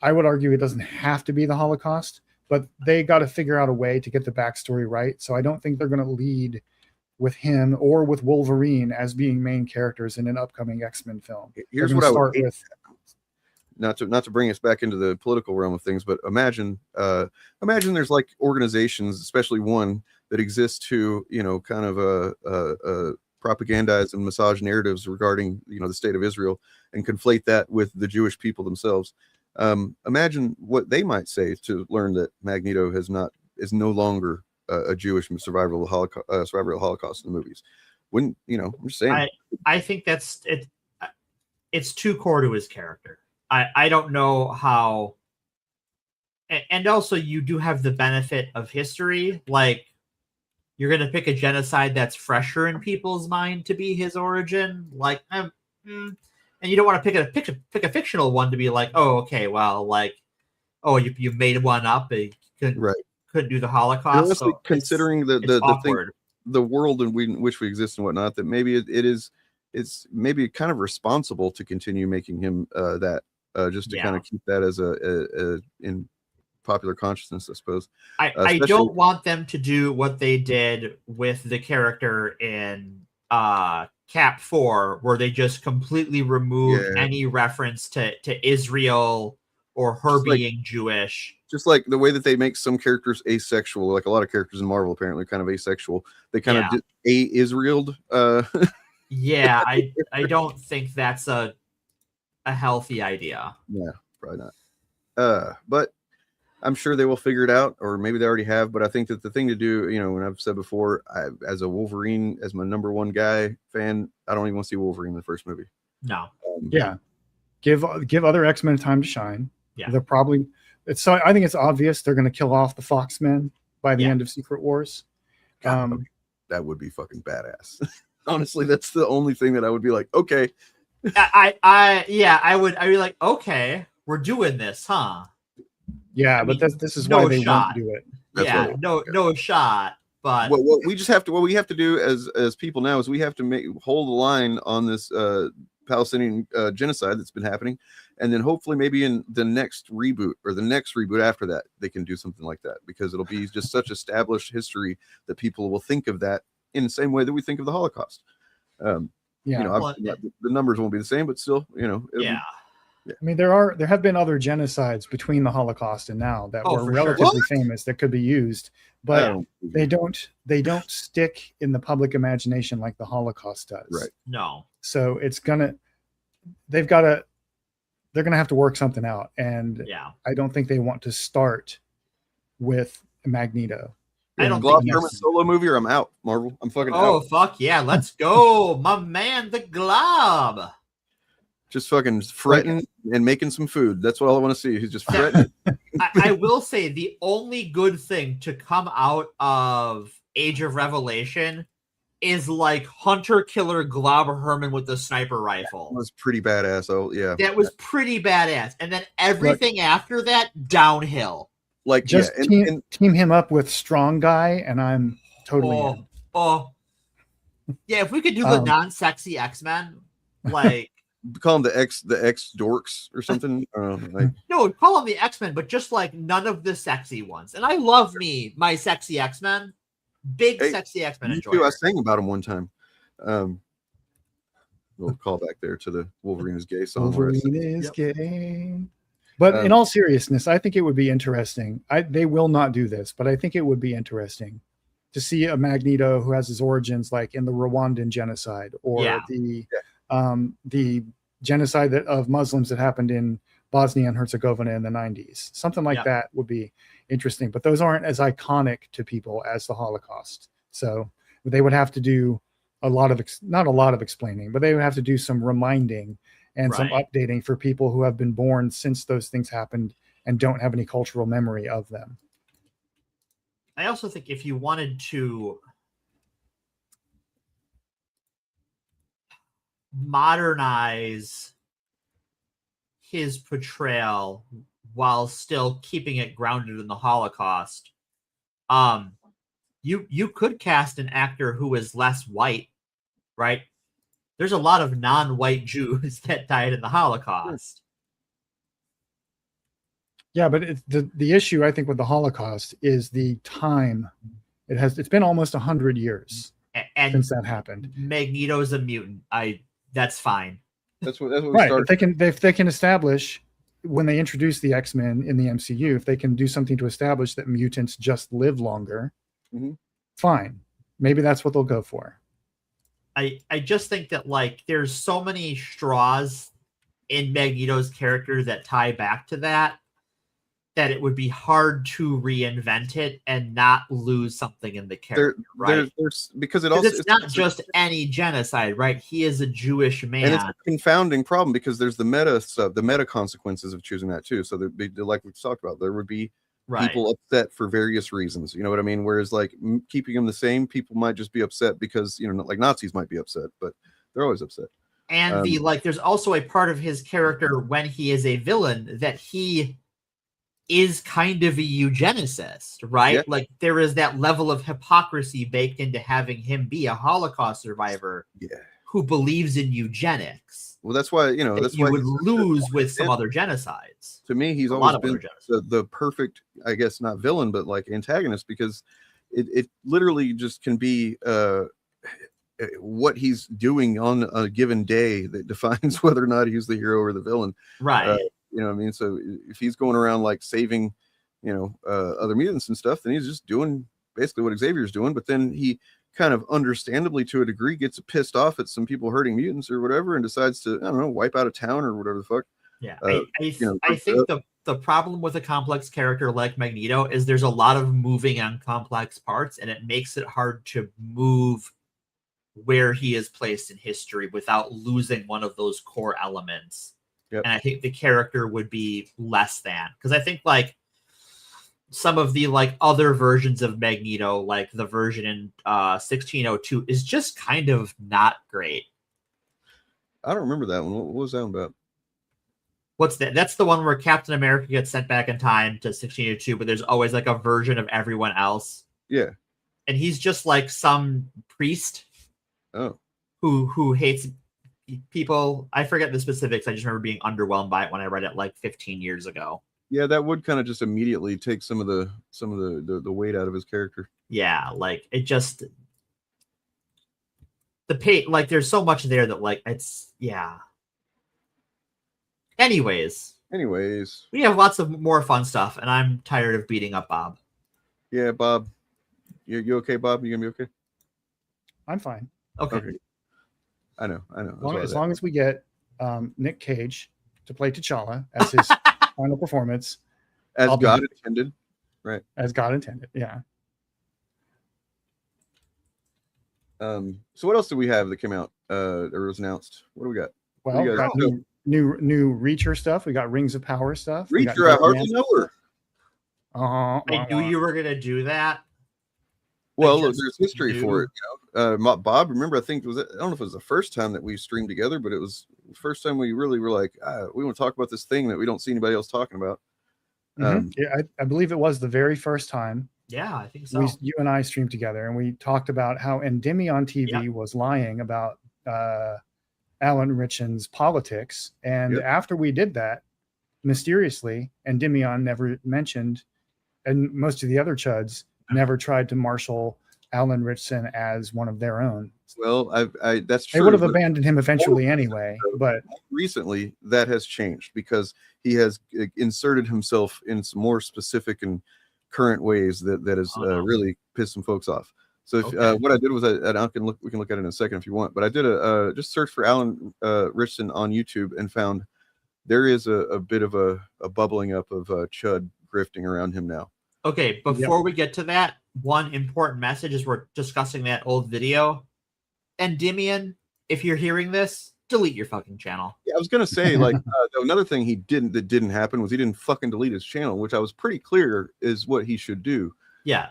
S6: I would argue it doesn't have to be the Holocaust, but they got to figure out a way to get the backstory right. So I don't think they're going to lead with him or with Wolverine as being main characters in an upcoming X-Men film.
S4: Here's what I would start with. Not to bring us back into the political realm of things, but imagine there's like organizations, especially one that exists to, kind of propagandize and massage narratives regarding, the state of Israel and conflate that with the Jewish people themselves. Imagine what they might say to learn that Magneto is no longer a Jewish survivor of the Holocaust in the movies. I'm just saying.
S5: I think that's it. It's too core to his character. I don't know how. And also, you do have the benefit of history. Like, you're going to pick a genocide that's fresher in people's mind to be his origin. Like, and you don't want to pick a fictional one to be like, oh, okay, well, like, oh, you made one up. You couldn't do the Holocaust.
S4: So considering the world in which we exist and whatnot, that maybe it's maybe kind of responsible to continue making him that just to kind of keep that as a in popular consciousness, I suppose.
S5: I don't want them to do what they did with the character in Cap 4, where they just completely removed any reference to Israel or her being Jewish.
S4: Just like the way that they make some characters asexual, like a lot of characters in Marvel apparently are kind of asexual. They kind of a-Israeled.
S5: Yeah, I don't think that's a healthy idea.
S4: Yeah, probably not. But I'm sure they will figure it out, or maybe they already have. But I think that the thing to do, when I've said before, as a Wolverine, as my number one guy fan, I don't even want to see Wolverine in the first movie.
S5: No.
S6: Give other X-Men time to shine.
S5: Yeah.
S6: They're probably I think it's obvious they're going to kill off the Foxmen by the end of Secret Wars.
S4: That would be fucking badass. Honestly, that's the only thing that I would be like, okay.
S5: I'd be like, okay, we're doing this, huh?
S6: Yeah, but this is why they won't do it.
S5: No shot. But
S4: what we have to do as people now is we have to hold the line on this Palestinian genocide that's been happening, and then hopefully maybe in the next reboot or the next reboot after that they can do something like that, because it'll be just such established history that people will think of that in the same way that we think of the Holocaust. The numbers won't be the same, but still,
S6: I mean, there have been other genocides between the Holocaust and now that were relatively famous that could be used, but they don't stick in the public imagination like the Holocaust does.
S4: Right.
S5: No.
S6: So it's gonna they've got to, they're going to have to work something out. And
S5: Yeah.
S6: I don't think they want to start with Magneto.
S5: I don't
S4: Glob
S5: think
S4: Herman solo movie, or I'm out. Marvel, I'm fucking
S5: Oh
S4: out.
S5: fuck yeah, let's go, my man, the Glob.
S4: Just fucking fretting and making some food. That's all I want to see. He's just fretting.
S5: I will say the only good thing to come out of Age of Revelation is like Hunter Killer Glob Herman with the sniper rifle.
S4: That was pretty badass. Oh yeah,
S5: that was pretty badass. And then everything after that, downhill.
S4: Like
S6: just team him up with Strong Guy, and I'm totally in.
S5: Yeah, if we could do the non-sexy X-Men, like
S4: call them the X dorks or something.
S5: No, call them the X-Men, but just like none of the sexy ones. And I love my sexy X-Men, sexy X-Men.
S4: I was saying about him one time. Little callback there to the Wolverine is gay song.
S6: Wolverine is gay. But in all seriousness, I think it would be interesting. They will not do this, but I think it would be interesting to see a Magneto who has his origins like in the Rwandan genocide or the genocide of Muslims that happened in Bosnia and Herzegovina in the 90s. Something like that would be interesting, but those aren't as iconic to people as the Holocaust. So they would have to do not a lot of explaining, but they would have to do some reminding and some updating for people who have been born since those things happened and don't have any cultural memory of them.
S5: I also think if you wanted to modernize his portrayal while still keeping it grounded in the Holocaust, you could cast an actor who is less white, right? There's a lot of non-white Jews that died in the Holocaust.
S6: Yeah, but the issue I think with the Holocaust is the time. It's been almost 100 years since that happened.
S5: Magneto's a mutant. That's fine.
S4: That's what we
S6: right.
S4: started.
S6: If they can establish when they introduce the X-Men in the MCU, if they can do something to establish that mutants just live longer, fine. Maybe that's what they'll go for.
S5: I just think that like there's so many straws in Magneto's character that tie back to that it would be hard to reinvent it and not lose something in the character, right?
S4: Because
S5: it's not just any genocide, right? He is a Jewish man,
S4: and it's a confounding problem because there's the meta stuff, the meta consequences of choosing that too. So like we talked about, there would be people upset for various reasons. You know what I mean? Whereas like keeping them the same, people might just be upset because like Nazis might be upset, but they're always upset.
S5: And there's also a part of his character when he is a villain that he is kind of a eugenicist, right? Yeah. Like there is that level of hypocrisy baked into having him be a Holocaust survivor who believes in eugenics.
S4: Well, that's why, that's why
S5: you would lose with some other genocides.
S4: To me, he's always been the perfect, I guess, not villain, but like antagonist, because it literally just can be what he's doing on a given day that defines whether or not he's the hero or the villain.
S5: Right.
S4: You know what I mean? So if he's going around like saving, other mutants and stuff, then he's just doing basically what Xavier's doing. But then he kind of understandably to a degree gets pissed off at some people hurting mutants or whatever and decides to, I don't know, wipe out a town or whatever the fuck.
S5: Yeah. I think the problem with a complex character like Magneto is there's a lot of moving on complex parts, and it makes it hard to move where he is placed in history without losing one of those core elements. Yep. And I think the character would be less than, because I think like some of the like other versions of Magneto, like the version in 1602, is just kind of not great.
S4: I don't remember that one. What was that about?
S5: What's that? That's the one where Captain America gets sent back in time to 1602, but there's always like a version of everyone else.
S4: Yeah.
S5: And he's just like some priest.
S4: Oh.
S5: Who hates people. I forget the specifics. I just remember being underwhelmed by it when I read it like 15 years ago.
S4: Yeah, that would kind of just immediately take some of the weight out of his character.
S5: Yeah, like it just like there's so much there that like it's Anyways, we have lots of more fun stuff, and I'm tired of beating up Bob.
S4: Yeah, Bob. You okay, Bob? You gonna be okay?
S6: I'm fine.
S5: Okay.
S4: I know.
S6: As long as we get Nick Cage to play T'Challa as his final performance.
S4: As God intended. Right.
S6: As God intended. Yeah.
S4: So what else do we have that came out or was announced? What do we got?
S6: Well, we got new Reacher stuff. We got Rings of Power stuff.
S4: Reacher, I hardly know her.
S5: I knew you were gonna do that.
S4: Well, look, there's history for it. You know? Bob, remember? I think I don't know if it was the first time that we streamed together, but it was the first time we really were like, we want to talk about this thing that we don't see anybody else talking about.
S6: Yeah, I believe it was the very first time.
S5: Yeah, I think so.
S6: You and I streamed together, and we talked about how Endymion TV was lying about Alan Ritchen's politics. And after we did that, mysteriously, Endymion never mentioned, and most of the other chuds never tried to marshal Alan Ritchson as one of their own.
S4: Well, that's true.
S6: They would have abandoned him eventually anyway, but
S4: recently that has changed because he has inserted himself in some more specific and current ways that has really pissed some folks off. So if, what I did was we can look at it in a second if you want, but I did just search for Alan Ritchson on YouTube and found there is a bit of a bubbling up of chud grifting around him now.
S5: Okay, before we get to that, one important message as we're discussing that old video. Endymion, if you're hearing this, delete your fucking channel.
S4: Yeah, I was gonna say, like, another thing that didn't happen was he didn't fucking delete his channel, which I was pretty clear is what he should do.
S5: Yeah.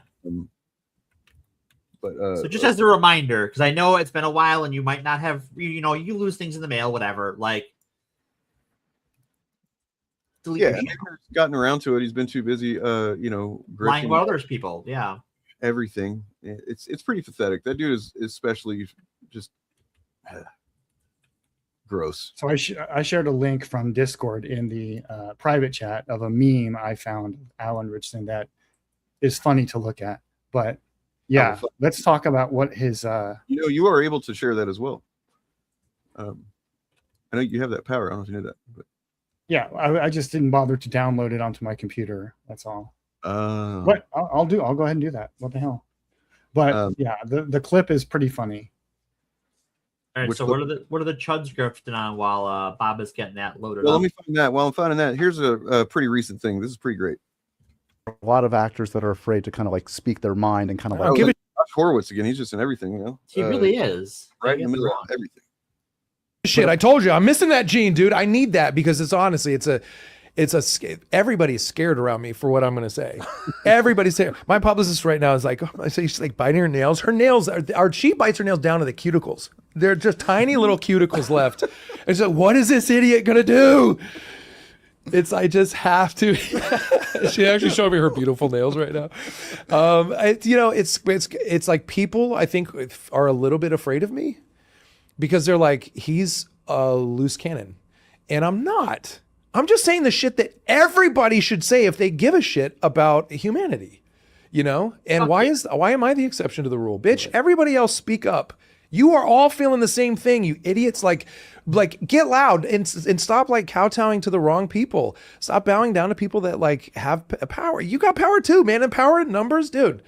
S4: But
S5: so just as a reminder, because I know it's been a while and you might not have, you lose things in the mail, whatever. Like,
S4: delete your channel. He's gotten around to it. He's been too busy,
S5: lying about others people. Yeah.
S4: Everything. It's pretty pathetic. That dude is especially just gross.
S6: So I shared a link from Discord in the private chat of a meme I found Alan Ritchson that is funny to look at. But yeah, let's talk about what his
S4: you are able to share that as well. I know you have that power. I don't know if you knew that, but
S6: yeah, I just didn't bother to download it onto my computer. That's all. But I'll go ahead and do that. What the hell? But yeah, the clip is pretty funny.
S5: All right, so what are the chuds grifting on while Bob is getting that loaded
S4: well,
S5: up?
S4: Let me find that. While I'm finding that, here's a pretty recent thing. This is pretty great.
S11: A lot of actors that are afraid to kind of like speak their mind and kind of like
S4: give it. Josh Horowitz again. He's just in everything, you know.
S5: He really is
S4: right in the middle of everything.
S14: Shit, I told you, I'm missing that gene, dude. I need that because it's honestly, everybody's scared around me for what I'm going to say. Everybody's scared. My publicist right now is like, I say she's like biting her nails. Her nails she bites her nails down to the cuticles. They're just tiny little cuticles left. And so, what is this idiot going to do? I just have to. She actually showed me her beautiful nails right now. It's like people I think are a little bit afraid of me because they're like, he's a loose cannon, and I'm not. I'm just saying the shit that everybody should say if they give a shit about humanity, And why am I the exception to the rule, bitch? Everybody else speak up. You are all feeling the same thing, you idiots. Like get loud and stop like kowtowing to the wrong people. Stop bowing down to people that like have power. You got power too, man, and power in numbers, dude.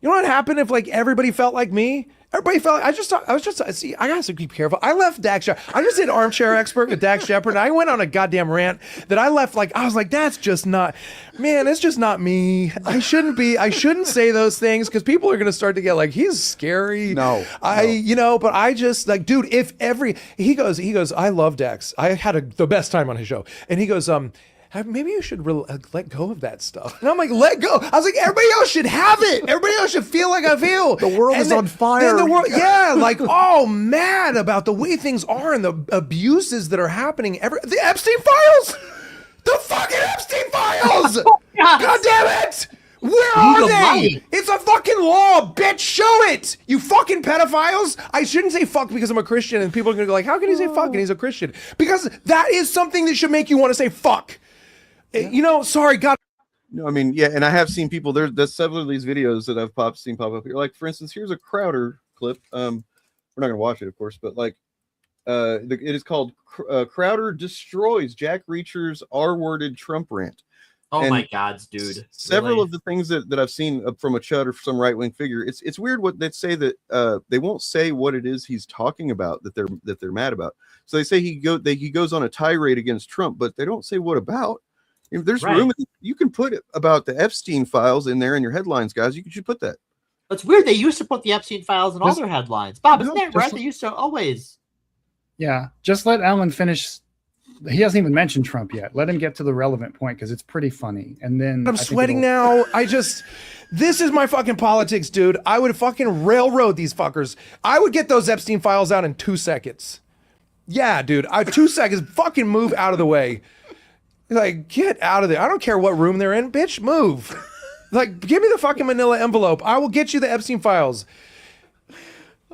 S14: You know what happened if like everybody felt like me? Everybody felt like, I got to be careful. I left Dax Shepard. I just did Armchair Expert with Dax Shepard. And I went on a goddamn rant that I left I was like, that's just not, man, it's just not me. I shouldn't say those things because people are going to start to get like, he's scary.
S11: No.
S14: But I just like, dude, he goes, I love Dax. I had the best time on his show. And he goes, maybe you should let go of that stuff. And I'm like, let go. I was like, everybody else should have it. Everybody else should feel like I feel.
S11: The world is on fire.
S14: Mad about the way things are and the abuses that are happening. The Epstein files. The fucking Epstein files. God damn it. Where are they? It's a fucking law, bitch. Show it. You fucking pedophiles. I shouldn't say fuck because I'm a Christian and people are going to go like, how can he say fuck and he's a Christian? Because that is something that should make you want to say fuck. Sorry, God.
S4: No, I mean, yeah, and I have seen people. There's several of these videos that I've seen pop up here. Like, for instance, here's a Crowder clip. We're not gonna watch it, of course, but like, it is called "Crowder Destroys Jack Reacher's R-Worded Trump Rant."
S5: Oh
S4: And
S5: my gods, dude.
S4: Several
S5: Really?
S4: of the things that I've seen from a Chud or some right wing figure, it's weird what they say that they won't say what it is he's talking about that they're mad about. So they say he goes on a tirade against Trump, but they don't say what about. If there's
S5: Right.
S4: room, you can put it about the Epstein files in there in your headlines, guys. You should put that.
S5: It's weird. They used to put the Epstein files in all
S6: Just-
S5: their headlines. Bob, isn't
S6: No,
S5: that right?
S6: just-
S5: They used to always.
S6: Yeah, just let Alan finish. He hasn't even mentioned Trump yet. Let him get to the relevant point because it's pretty funny. And then
S14: I'm sweating now. This is my fucking politics, dude. I would fucking railroad these fuckers. I would get those Epstein files out in 2 seconds. Yeah, dude. 2 seconds. Fucking move out of the way. Like, get out of there. I don't care what room they're in, bitch. Move. Like, give me the fucking manila envelope. I will get you the Epstein files.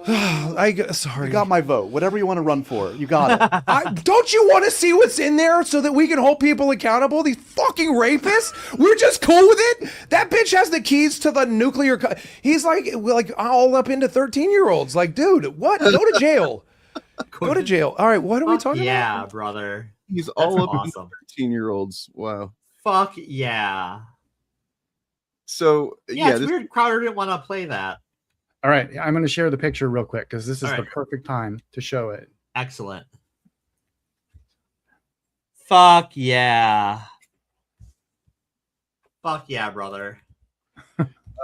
S14: Sorry.
S11: You got my vote. Whatever you want to run for, you got it.
S14: Don't you want to see what's in there so that we can hold people accountable? These fucking rapists? We're just cool with it? That bitch has the keys to the nuclear. He's like all up into 13-year-olds. Like, dude, what? Go to jail. Go to jail. All right, what are we talking about?
S5: Yeah, brother.
S4: He's
S5: That's
S4: all up
S5: awesome.
S4: in 13-year-olds. Wow.
S5: Fuck yeah.
S4: So
S5: Yeah, it's weird Crowder didn't want to play that.
S6: All right, I'm going to share the picture real quick because this is
S5: All
S6: the
S5: right.
S6: perfect time to show it.
S5: Excellent. Fuck yeah. Fuck yeah, brother.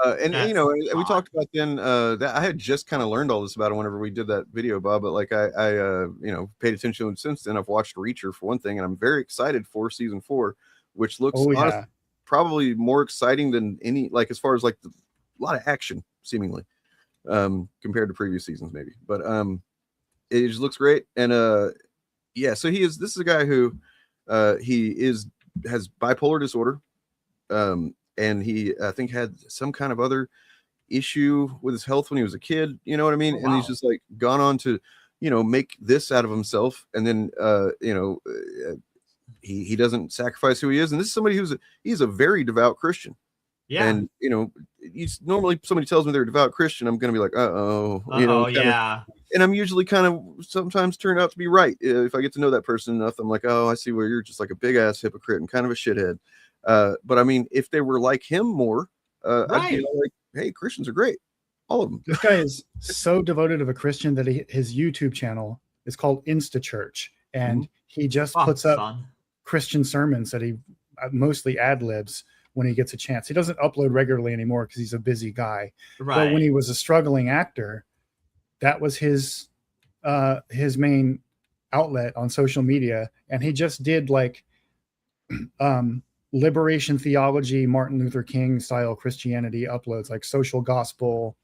S4: And
S5: That's
S4: you know, we
S5: odd.
S4: talked about then that I had just kind of learned all this about it whenever we did that video, Bob. But like I you know, paid attention to it since then. I've watched Reacher for one thing, and I'm very excited for season 4, which looks honestly, probably more exciting than any, like as far as like a lot of action seemingly compared to previous seasons maybe. But it just looks great. And yeah, so this is a guy who has bipolar disorder. And he, I think, had some kind of other issue with his health when he was a kid. You know what I mean? And he's just like gone on to, you know, make this out of himself. And then, you know, he doesn't sacrifice who he is. And this is somebody he's a very devout Christian.
S5: Yeah.
S4: And, you know, normally somebody tells me they're a devout Christian, I'm going to be like, you know,
S5: yeah.
S4: And I'm usually kind of sometimes turn out to be right. If I get to know that person enough, I'm like, oh, I see where you're just like a big ass hypocrite and kind of a shithead. But I mean, if they were like him more, I'd be like, hey, Christians are great. All of them.
S6: This guy is so devoted of a Christian that his YouTube channel is called Insta Church. And he just puts up Christian sermons that he mostly ad libs when he gets a chance. He doesn't upload regularly anymore because he's a busy guy.
S5: Right.
S6: But when he was a struggling actor, that was his main outlet on social media. And he just did like liberation theology, Martin Luther King style Christianity uploads, like social gospel,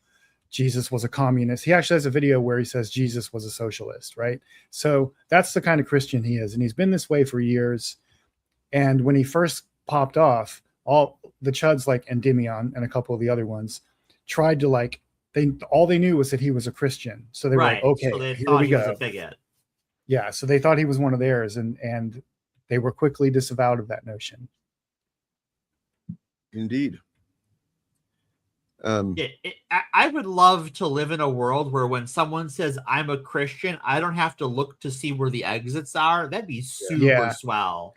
S6: Jesus was a communist. He actually has a video where he says Jesus was a socialist, right? So that's the kind of Christian he is. And he's been this way for years. And when he first popped off, all the chuds like Endymion and a couple of the other ones tried to like, all they knew was that he was a Christian. So they were like, okay,
S5: so they
S6: here
S5: thought
S6: we
S5: he
S6: go.
S5: was a bigot.
S6: Yeah, so they thought he was one of theirs, and they were quickly disavowed of that notion.
S4: Indeed.
S5: I would love to live in a world where when someone says I'm a Christian, I don't have to look to see where the exits are. That'd be super swell.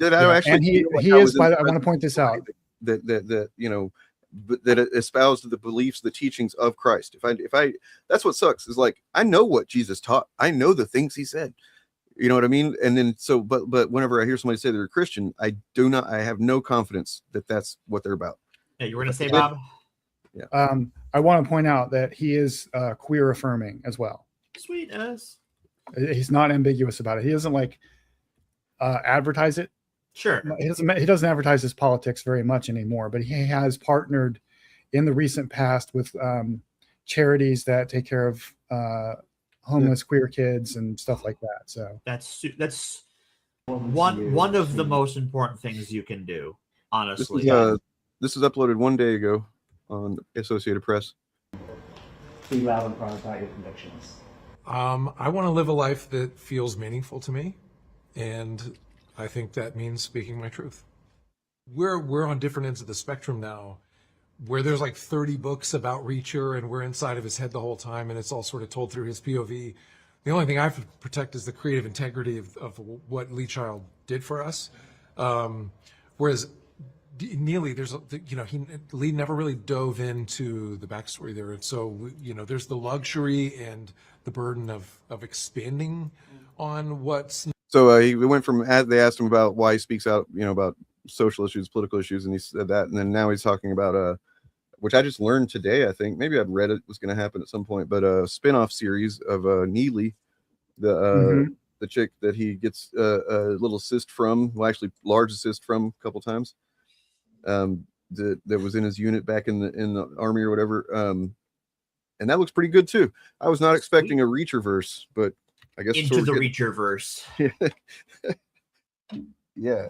S4: That I actually
S6: and he is. By the, I want to point this out.
S4: That you know, that espoused the beliefs, the teachings of Christ. If I, that's what sucks. Is like I know what Jesus taught. I know the things he said. You know what I mean? And then but whenever I hear somebody say they're a Christian, I have no confidence that that's what they're about.
S5: Yeah, you were gonna say, Bob?
S4: Yeah.
S6: I want to point out that he is queer affirming as well.
S5: Sweetness.
S6: He's not ambiguous about it. He doesn't like advertise it.
S5: Sure.
S6: He doesn't advertise his politics very much anymore, but he has partnered in the recent past with charities that take care of homeless queer kids and stuff like that. So
S5: that's one of the most important things you can do, honestly.
S4: This was uploaded 1 day ago on Associated Press.
S15: Be loud and proud about your convictions.
S16: I want to live a life that feels meaningful to me, and I think that means speaking my truth. We're on different ends of the spectrum now, where there's like 30 books about Reacher, and we're inside of his head the whole time, and it's all sort of told through his POV. The only thing I have to protect is the creative integrity of what Lee Child did for us. Whereas Neely, Lee never really dove into the backstory there, and so there's the luxury and the burden of expanding on what's.
S4: So he went from they asked him about why he speaks out, about social issues, political issues, and he said that, and then now he's talking about which I just learned today. I think maybe I'd read it was going to happen at some point, but a spin-off series of Neely, the chick that he gets a little assist from, well, actually large assist from a couple times. That was in his unit back in the army or whatever, and that looks pretty good too. I was not expecting a Reacherverse, but I guess
S5: into the Reacherverse.
S4: Yeah.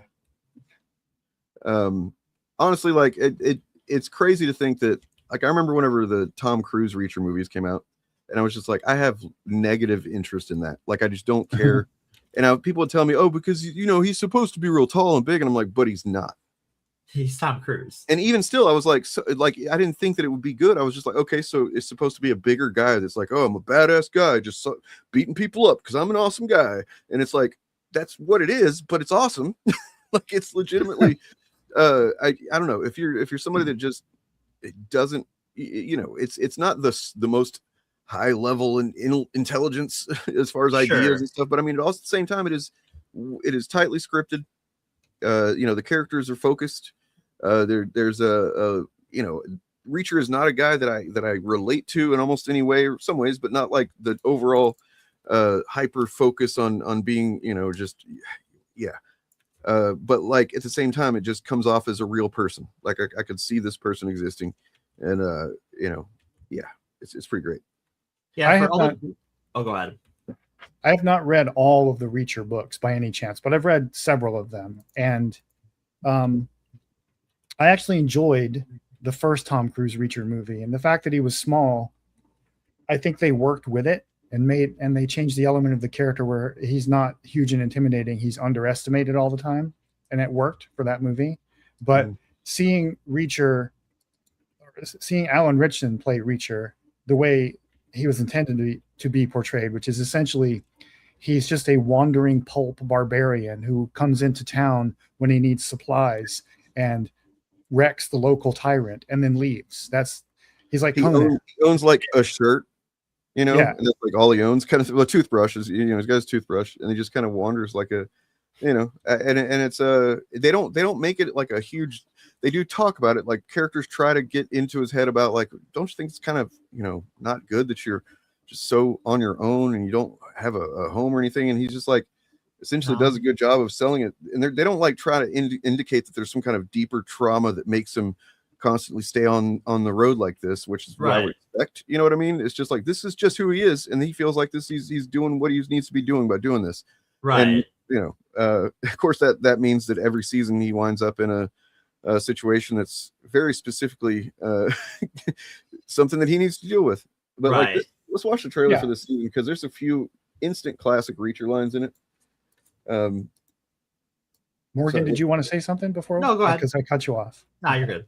S4: Honestly, like it's crazy to think that, like, I remember whenever the Tom Cruise Reacher movies came out, and I was just like, I have negative interest in that. Like, I just don't care. And people would tell me, oh, because he's supposed to be real tall and big, and I'm like, but he's not.
S5: He's Tom Cruise.
S4: And even still, I was like, I didn't think that it would be good. I was just like, okay, so it's supposed to be a bigger guy that's like, oh, I'm a badass guy, just beating people up because I'm an awesome guy. And it's like, that's what it is, but it's awesome. Like, it's legitimately, I don't know, if you're somebody that just doesn't, it's not the most high level in intelligence as far as ideas and stuff, but I mean, also at the same time, it is tightly scripted. The characters are focused. There's a Reacher is not a guy that I relate to in almost any way, or some ways, but not like the overall hyper focus on being, but like at the same time, it just comes off as a real person. Like I could see this person existing, and it's pretty great.
S5: Yeah. Go ahead.
S6: I have not read all of the Reacher books by any chance, but I've read several of them, and I actually enjoyed the first Tom Cruise Reacher movie, and the fact that he was small, I think they worked with it and they changed the element of the character where he's not huge and intimidating, he's underestimated all the time, and it worked for that movie. But seeing Alan Ritchson play Reacher the way he was intended to be portrayed, which is essentially he's just a wandering pulp barbarian who comes into town when he needs supplies and wrecks the local tyrant and then leaves. He's like, he
S4: owns like a shirt, and that's like all he owns. Kind of a toothbrush is, he's got his toothbrush, and he just kind of wanders like a, and it's they don't make it like a huge. They do talk about it, like characters try to get into his head about, like, don't you think it's kind of not good that you're just so on your own and you don't have a home or anything? And he's just like, essentially does a good job of selling it, and they don't like try to indicate that there's some kind of deeper trauma that makes him constantly stay on the road like this, which is what I would expect. You know what I mean? It's just like, this is just who he is, and he feels like this. He's doing what he needs to be doing by doing this.
S5: Right.
S4: And of course that means that every season he winds up in a situation that's very specifically something that he needs to deal with. But like, let's watch the trailer for this season, because there's a few instant classic Reacher lines in it.
S6: Morgan, did you want to say something before?
S5: No, go ahead.
S6: Because I cut you off.
S5: No, you're good.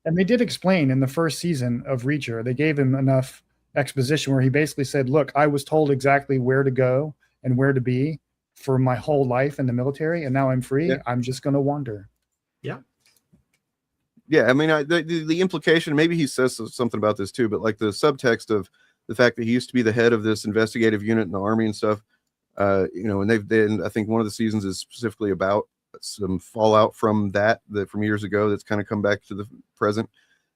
S6: And they did explain in the first season of Reacher, they gave him enough exposition where he basically said, look, I was told exactly where to go and where to be for my whole life in the military, and now I'm free. Yeah. I'm just going to wander.
S5: Yeah.
S4: Yeah, I mean, the implication, maybe he says something about this too, but like the subtext of the fact that he used to be the head of this investigative unit in the army and stuff, and I think one of the seasons is specifically about some fallout from that from years ago that's kind of come back to the present,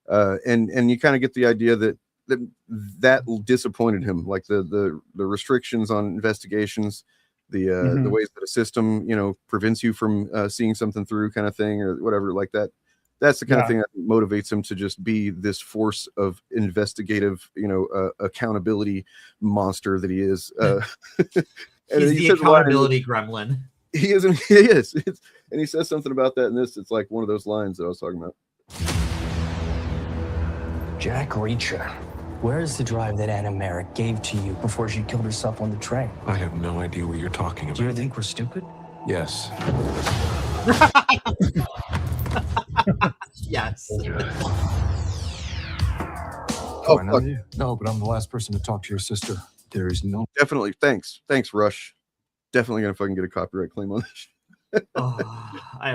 S4: and you kind of get the idea that disappointed him, like the restrictions on investigations, the ways that a system prevents you from seeing something through, kind of thing, or whatever like that. That's the kind of thing that motivates him to just be this force of investigative, accountability monster that he is.
S5: And he's the accountability gremlin.
S4: He is. And he says something about that in this. It's like one of those lines that I was talking about.
S17: Jack Reacher, where is the drive that Anna Merrick gave to you before she killed herself on the train?
S16: I have no idea what you're talking about.
S17: Do you think we're stupid?
S16: Yes.
S5: Yes.
S16: Oh, fuck. No, but I'm the last person to talk to your sister. There is no.
S4: Definitely. Thanks, Rush. Definitely gonna fucking get a copyright claim on this.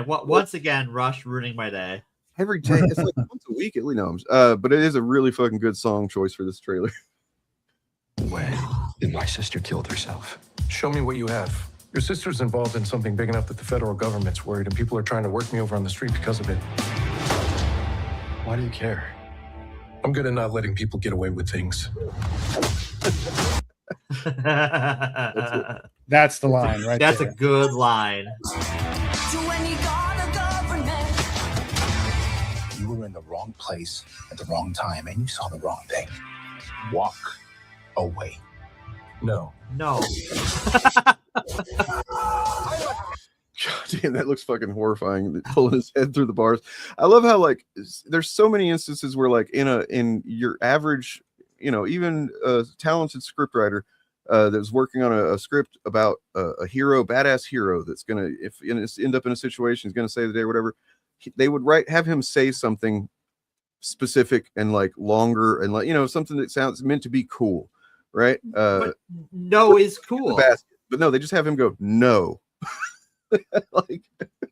S5: Once again, Rush ruining my day.
S4: Every day, it's like once a week at least. But it is a really fucking good song choice for this trailer.
S18: When did my sister killed herself? Show me what you have. Your sister's involved in something big enough that the federal government's worried and people are trying to work me over on the street because of it. Why do you care? I'm good at not letting people get away with things.
S6: That's the line, right?
S5: That's
S6: there.
S5: a good line.
S19: You were in the wrong place at the wrong time and you saw the wrong thing. Walk away.
S18: No.
S5: No.
S4: God damn, that looks fucking horrifying. Pulling his head through the bars. I love how like there's so many instances where like in your average, even a talented scriptwriter that was working on a script about a hero, badass hero that's gonna end up in a situation, he's gonna save the day or whatever. They would have him say something specific and like longer and like something that sounds meant to be cool, right?
S5: No is cool.
S4: But no, they just have him go no. Like,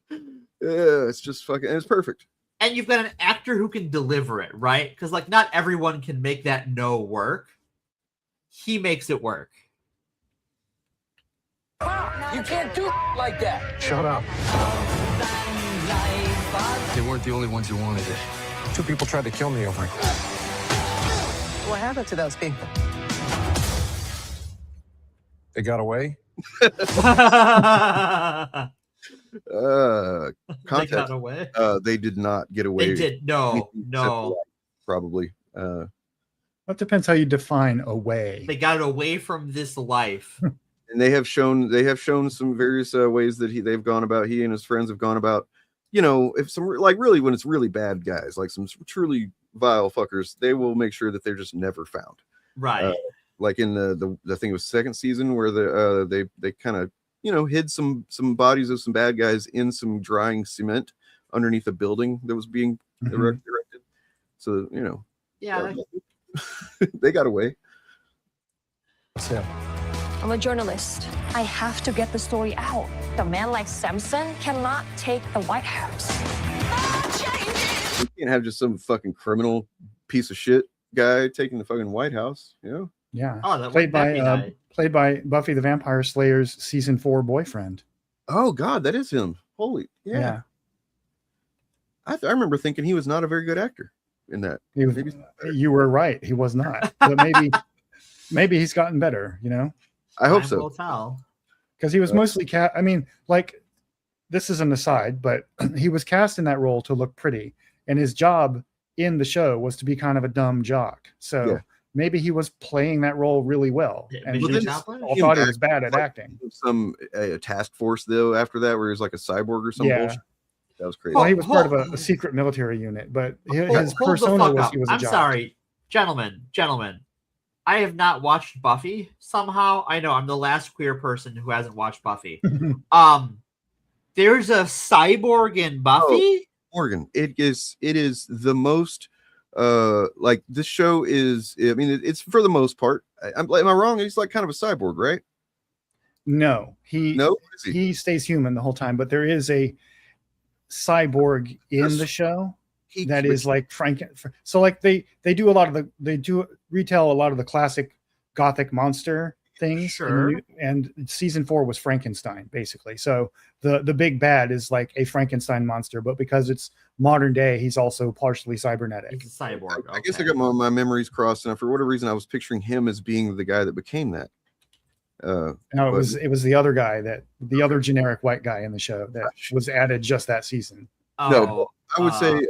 S4: yeah, it's just fucking, and it's perfect.
S5: And you've got an actor who can deliver it, right? Because like not everyone can make that no work. He makes it work.
S17: You can't do like that.
S18: Shut up. They weren't the only ones who wanted it. 2 people tried to kill me over it.
S17: What happened to those people?
S18: They got away?
S4: Context,
S5: got away?
S4: They did not get away.
S5: They did. No.
S4: Probably.
S6: That depends how you define away.
S5: They got away from this life.
S4: And they have shown some various ways that they've gone about. He and his friends have gone about. If some like really when it's really bad guys, like some truly vile fuckers, they will make sure that they're just never found.
S5: Right.
S4: Like in the I think it was second season where they kind of hid some bodies of some bad guys in some drying cement underneath a building that was being erected. So
S5: yeah,
S4: they got away.
S20: I'm a journalist. I have to get the story out. A man like Samson cannot take the White House.
S4: You can't have just some fucking criminal piece of shit guy taking the fucking White House,
S6: Yeah.
S5: Oh,
S6: played by Buffy the Vampire Slayer's season 4 boyfriend.
S4: Oh God, that is him. Holy yeah. I remember thinking he was not a very good actor in that.
S6: You were right. He was not. But maybe he's gotten better.
S4: I hope so.
S5: Will tell.
S6: Because he was mostly cast. I mean, like, this is an aside, but he was cast in that role to look pretty, and his job in the show was to be kind of a dumb jock. So maybe he was playing that role really well, and
S5: Mission
S6: we
S5: Chaplin?
S6: all thought he was bad at acting.
S4: Some task force though after that, where he was like a cyborg or some bullshit. That was crazy.
S6: Well, he was part of a secret military unit, but his persona was he was a jock.
S5: I'm sorry, gentlemen. I have not watched Buffy somehow. I know I'm the last queer person who hasn't watched Buffy. There's a cyborg in Buffy?
S4: Morgan, it is the most like this show is, I mean, it's for the most part. Am I wrong? He's like kind of a cyborg, right?
S6: No, he stays human the whole time, but there is a cyborg in the show that is like so like they do retell a lot of the classic gothic monster things.
S5: Sure.
S6: And season 4 was Frankenstein, basically. So the big bad is like a Frankenstein monster, but because it's modern day, he's also partially cybernetic.
S5: He's a cyborg.
S4: I guess I got my memories crossed, and for whatever reason, I was picturing him as being the guy that became that.
S6: No, it was the other guy, the other generic white guy in the show that was added just that season.
S4: No, I would say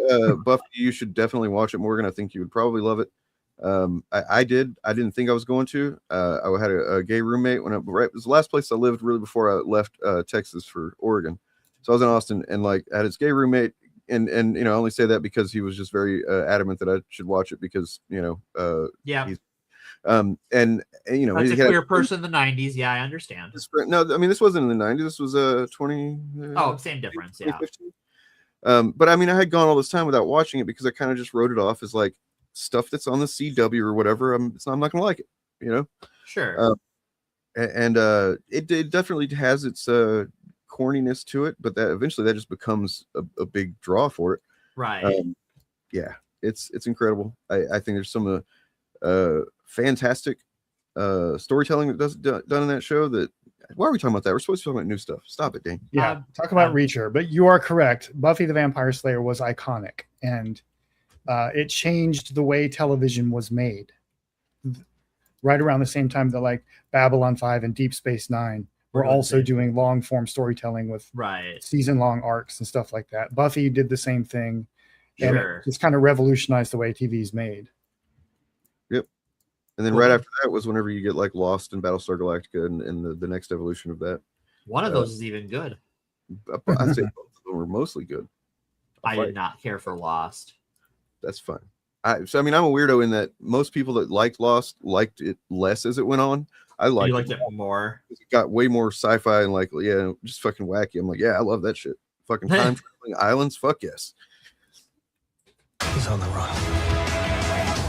S4: Buffy, you should definitely watch it, Morgan. I think you would probably love it. I did. I didn't think I was going to. I had a gay roommate it was the last place I lived really before I left Texas for Oregon. So I was in Austin, and like I had his gay roommate, and I only say that because he was just very adamant that I should watch it because he's and
S5: that's a queer person in the 90s. Yeah, I understand.
S4: No, I mean this wasn't in the 90s. This was 20.
S5: Same difference. Yeah.
S4: But I mean, I had gone all this time without watching it because I kind of just wrote it off as like stuff that's on the CW or whatever. I'm not gonna like it,
S5: Sure.
S4: And it definitely has its corniness to it, but that eventually that just becomes a big draw for it.
S5: Right.
S4: Yeah, it's incredible. I think there's some fantastic storytelling that done in that show. That why are we talking about that? We're supposed to be talking about new stuff. Stop it, Dane.
S6: Yeah, talk about Reacher. But you are correct. Buffy the Vampire Slayer was iconic, and it changed the way television was made. Right around the same time that like Babylon 5 and Deep Space Nine were also doing long form storytelling with season long arcs and stuff like that. Buffy did the same thing, and it's kind of revolutionized the way TV is made.
S4: Yep. And then right after that was whenever you get like Lost and Battlestar Galactica and the next evolution of that.
S5: One of those is even good.
S4: I'd say both of them were mostly good.
S5: I did not care for Lost.
S4: That's fine. So I mean, I'm a weirdo in that most people that liked Lost liked it less as it went on. I liked
S5: it more.
S4: It got way more sci-fi and like, yeah, just fucking wacky. I'm like, yeah, I love that shit. Fucking time traveling islands, fuck yes.
S19: He's on the run.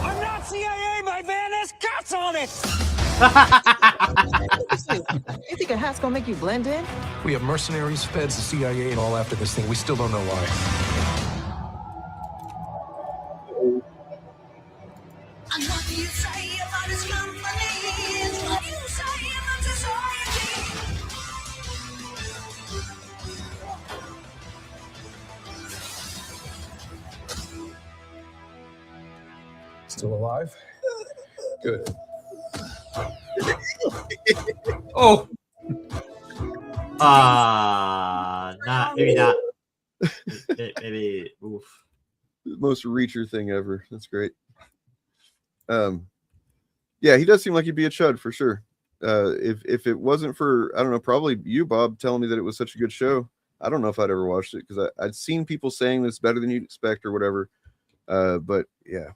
S21: I'm not CIA. My van has cuts on it.
S22: You think a hat's gonna make you blend in?
S18: We have mercenaries, feds, the CIA, and all after this thing. We still don't know why.
S21: And what do you say about his company? And what do you say about society?
S18: Still alive? Good.
S5: Oh. Maybe not. Maybe. Oof.
S4: The most Reacher thing ever. That's great. Yeah, he does seem like he'd be a chud for sure. If it wasn't for, I don't know, probably you, Bob, telling me that it was such a good show, I don't know if I'd ever watched it because I'd seen people saying that it's better than you'd expect or whatever. But yeah,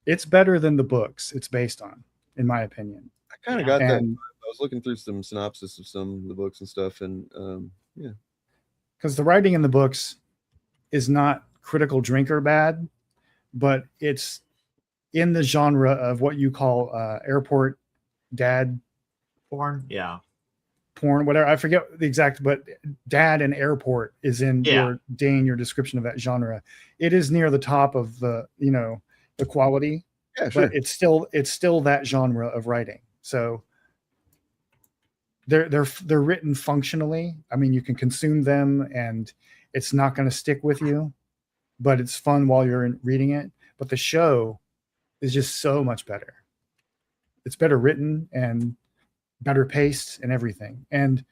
S6: it's better than the books it's based on, in my opinion.
S4: I kind of got that. I was looking through some synopsis of some of the books and stuff, and yeah,
S6: because the writing in the books is not critical drinker bad, but it's in the genre of what you call airport dad
S5: porn. Yeah.
S6: Porn, whatever. I forget the exact, but dad and airport is in your description of that genre. It is near the top of the quality.
S4: Yeah, sure.
S6: But it's still that genre of writing. So they're written functionally. I mean, you can consume them and it's not going to stick with you, but it's fun while you're reading it. But the show is just so much better. It's better written and better paced and everything. And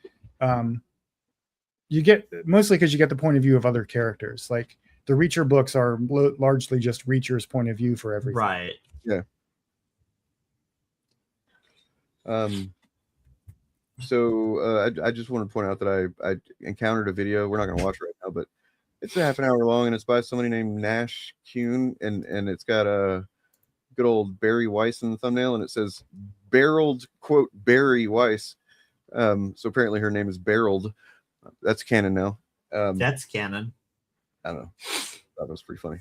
S6: you get, mostly because you get the point of view of other characters. Like the Reacher books are largely just Reacher's point of view for everything.
S5: Right.
S4: Yeah. So I just want to point out that I encountered a video. We're not going to watch it right now, but it's a half an hour long and it's by somebody named Nash Kuhn, and it's got a good old Barry Weiss in the thumbnail, and it says barreled, quote, Barry Weiss. So apparently her name is Barreled. That's canon now.
S5: That's canon.
S4: I don't know. That was pretty funny.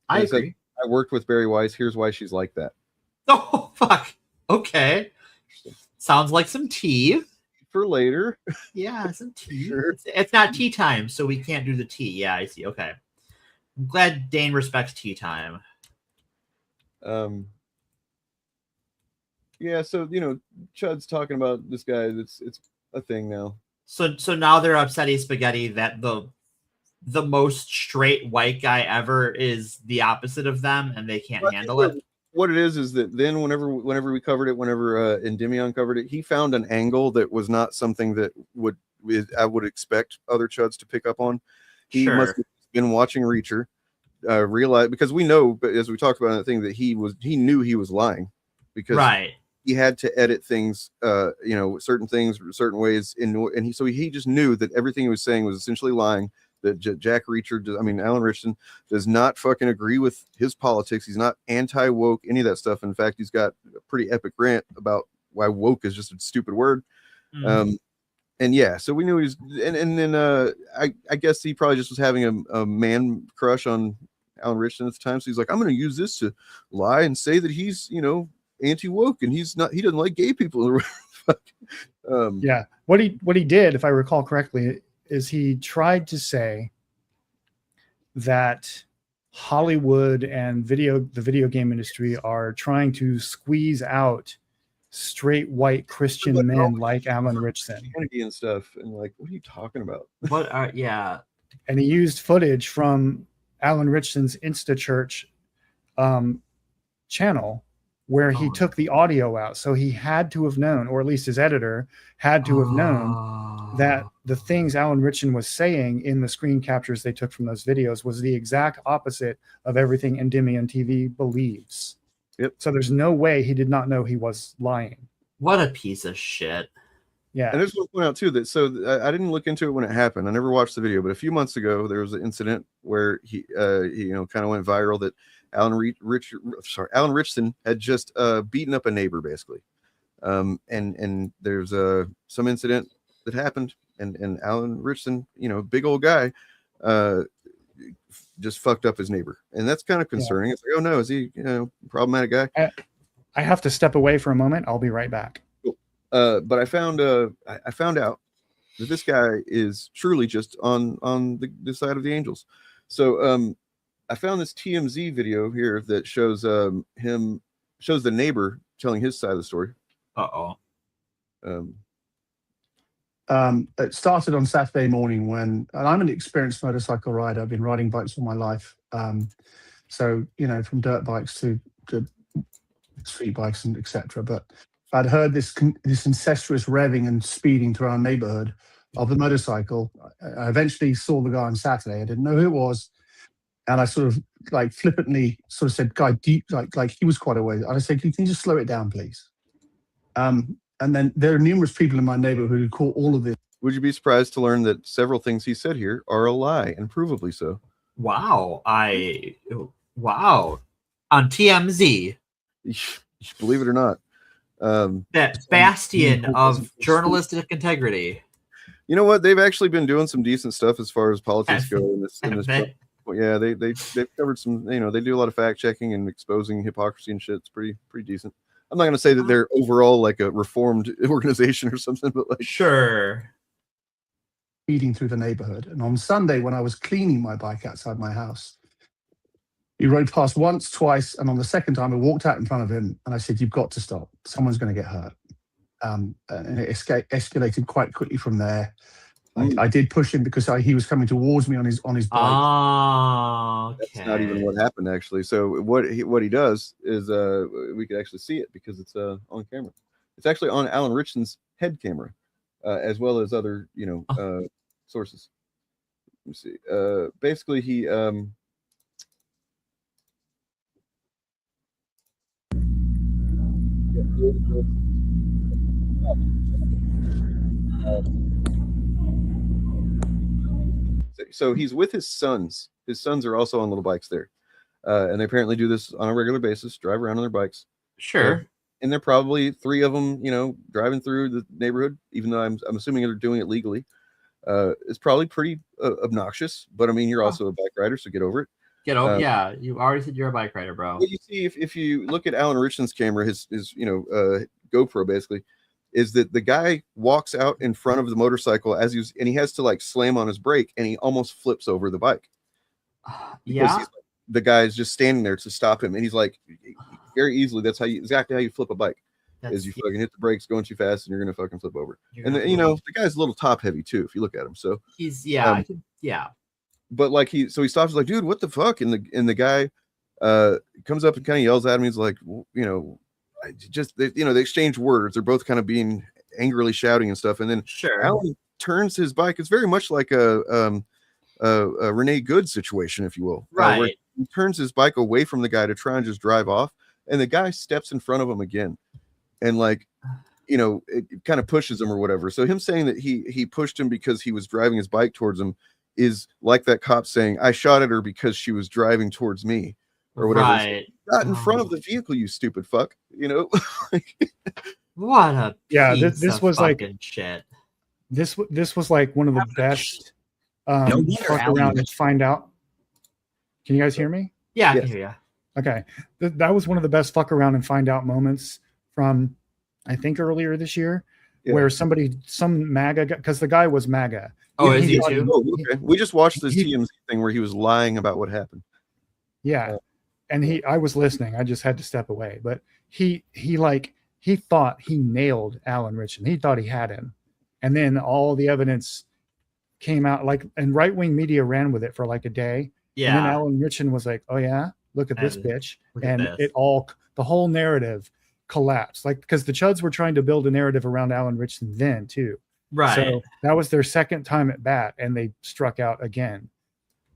S5: I agree.
S4: Said, I worked with Barry Weiss. Here's why she's like that.
S5: Oh, fuck. Okay. Sounds like some tea.
S4: For later.
S5: Yeah, some tea.
S4: Sure.
S5: It's not tea time, so we can't do the tea. Yeah, I see. Okay. I'm glad Dane respects tea time.
S4: Yeah, so Chud's talking about this guy. It's a thing now.
S5: So now they're upsetting spaghetti that the most straight white guy ever is the opposite of them, and they can't handle it.
S4: What it is that then whenever we covered it, whenever Endymion covered it, he found an angle that was not something that I would expect other Chuds to pick up on. He must have been watching Reacher, realize, because we know, but as we talked about in the thing, that he knew he was lying because he had to edit things, certain things certain ways so he just knew that everything he was saying was essentially lying. That Jack Reacher, Alan Richardson does not fucking agree with his politics. He's not anti-woke, any of that stuff. In fact, he's got a pretty epic rant about why woke is just a stupid word. And yeah, so we knew he was, and then I guess he probably just was having a man crush on Alan Richardson at the time. So he's like, I'm going to use this to lie and say that he's, anti-woke and he doesn't like gay people.
S6: Yeah. What he did, if I recall correctly, is he tried to say that Hollywood and the video game industry are trying to squeeze out straight white Christian men like Alan Ritchson.
S4: Kennedy and stuff, and like, what are you talking about?
S5: What are
S6: And he used footage from Alan Ritchson's InstaChurch channel where he took the audio out. So he had to have known, or at least his editor had to have known, that the things Alan Ritchson was saying in the screen captures they took from those videos was the exact opposite of everything Endymion TV believes.
S4: Yep.
S6: So there's no way he did not know he was lying.
S5: What a piece of shit.
S6: Yeah.
S4: And I just want to point out too that I didn't look into it when it happened. I never watched the video, but a few months ago there was an incident where he kind of went viral that Alan Ritchson had just beaten up a neighbor basically. And there's some incident that happened, and Alan Ritchson, big old guy, just fucked up his neighbor, and that's kind of concerning. It's like, oh no, is he problematic guy?
S6: I have to step away for a moment. I'll be right back.
S4: Cool. But I found out that this guy is truly just on the side of the angels. So I found this TMZ video here that shows the neighbor telling his side of the story.
S1: It started on Saturday morning and I'm an experienced motorcycle rider. I've been riding bikes all my life. So, from dirt bikes to street bikes and etc. But I'd heard this incestuous revving and speeding through our neighborhood of the motorcycle. I eventually saw the guy on Saturday. I didn't know who it was. And I sort of like flippantly sort of said, "Guy, like he was quite away." And I said, "Can you just slow it down, please?" And then there are numerous people in my neighborhood who call all of this.
S4: Would you be surprised to learn that several things he said here are a lie, and provably so?
S5: Wow. On TMZ.
S4: Believe it or not.
S5: That bastion of journalistic integrity.
S4: You know what? They've actually been doing some decent stuff as far as politics go in this. Yeah, they've covered some. They do a lot of fact checking and exposing hypocrisy and shit. It's pretty decent. I'm not going to say that they're overall like a reformed organization or something, but like
S5: sure.
S1: Speeding through the neighborhood, and on Sunday when I was cleaning my bike outside my house, he rode past once, twice, and on the second time I walked out in front of him and I said, "You've got to stop. Someone's going to get hurt." And it escalated quite quickly from there. I did push him because he was coming towards me on his bike.
S5: Okay.
S4: That's not even what happened actually. So what he does is we could actually see it because it's on camera. It's actually on Alan Ritchson's head camera, as well as other sources. Let me see. Basically, he so he's with his sons. His sons are also on little bikes there. And they apparently do this on a regular basis, drive around on their bikes.
S5: Sure.
S4: And they're probably three of them, driving through the neighborhood, even though I'm assuming they're doing it legally. It's probably pretty obnoxious, but I mean, you're also a bike rider, so get over it.
S5: Get over. Yeah, you already said you're a bike rider, bro.
S4: What you see if you look at Alan Ritchson's camera, his GoPro basically, is that the guy walks out in front of the motorcycle and he has to like slam on his brake, and he almost flips over the bike.
S5: Yeah.
S4: The guy is just standing there to stop him, and he's like, very easily. That's exactly how you flip a bike. Is you fucking hit the brakes going too fast, and you're gonna fucking flip over. And the guy's a little top heavy too, if you look at him. So
S5: he's
S4: But like he stops, like, dude, what the fuck? And the guy comes up and kind of yells at him. He's like, they exchange words. They're both kind of being angrily shouting and stuff. And then Alan turns his bike. It's very much like a Renee Good situation, if you will.
S5: Right.
S4: Where he turns his bike away from the guy to try and just drive off. And the guy steps in front of him again. And like, it kind of pushes him or whatever. So him saying that he pushed him because he was driving his bike towards him is like that cop saying, "I shot at her because she was driving towards me," or whatever.
S5: Right.
S4: Not in front of the vehicle, you stupid fuck.
S5: What a
S6: this was like
S5: shit.
S6: This was like one of the best fuck around and find out. Can you guys hear me?
S5: Yeah, I can hear you.
S6: Okay, that was one of the best fuck around and find out moments from, I think, earlier this year, where some MAGA guy, because the guy was MAGA.
S5: Oh, is he too?
S4: Oh, okay. We just watched this TMZ thing where he was lying about what happened.
S6: Yeah. And I was listening. I just had to step away. But he thought he nailed Alan Richardson. He thought he had him. And then all the evidence came out, and right-wing media ran with it for like a day.
S5: Yeah.
S6: And then Alan Richardson was like, "Oh yeah, look at this bitch." And
S5: this.
S6: the whole narrative collapsed. Like, because the Chuds were trying to build a narrative around Alan Richardson then too.
S5: Right.
S6: So that was their second time at bat, and they struck out again.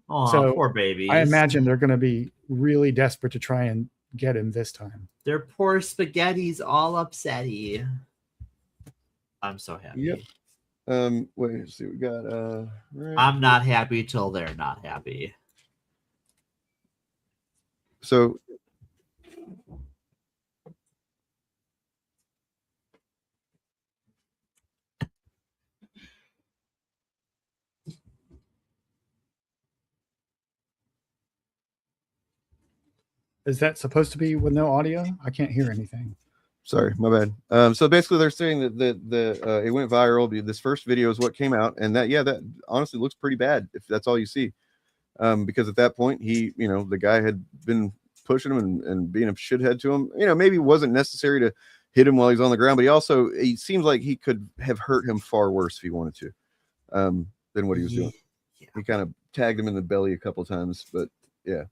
S5: Oh,
S6: so
S5: poor babies.
S6: I imagine they're going to be really desperate to try and get him this time.
S5: Their poor spaghetti's all upsetty. I'm so happy.
S4: Yep. Wait, let's see. We got
S5: I'm not happy till they're not happy.
S4: So
S6: Is that supposed to be with no audio? I can't hear anything.
S4: sorry, my bad. So basically, they're saying that it went viral. This first video is what came out, and that honestly looks pretty bad if that's all you see. Because at that point, the guy had been pushing him and being a shithead to him. Maybe it wasn't necessary to hit him while he's on the ground, but he seems like he could have hurt him far worse if he wanted to, than what he was doing. Yeah. He kind of tagged him in the belly a couple times, but yeah.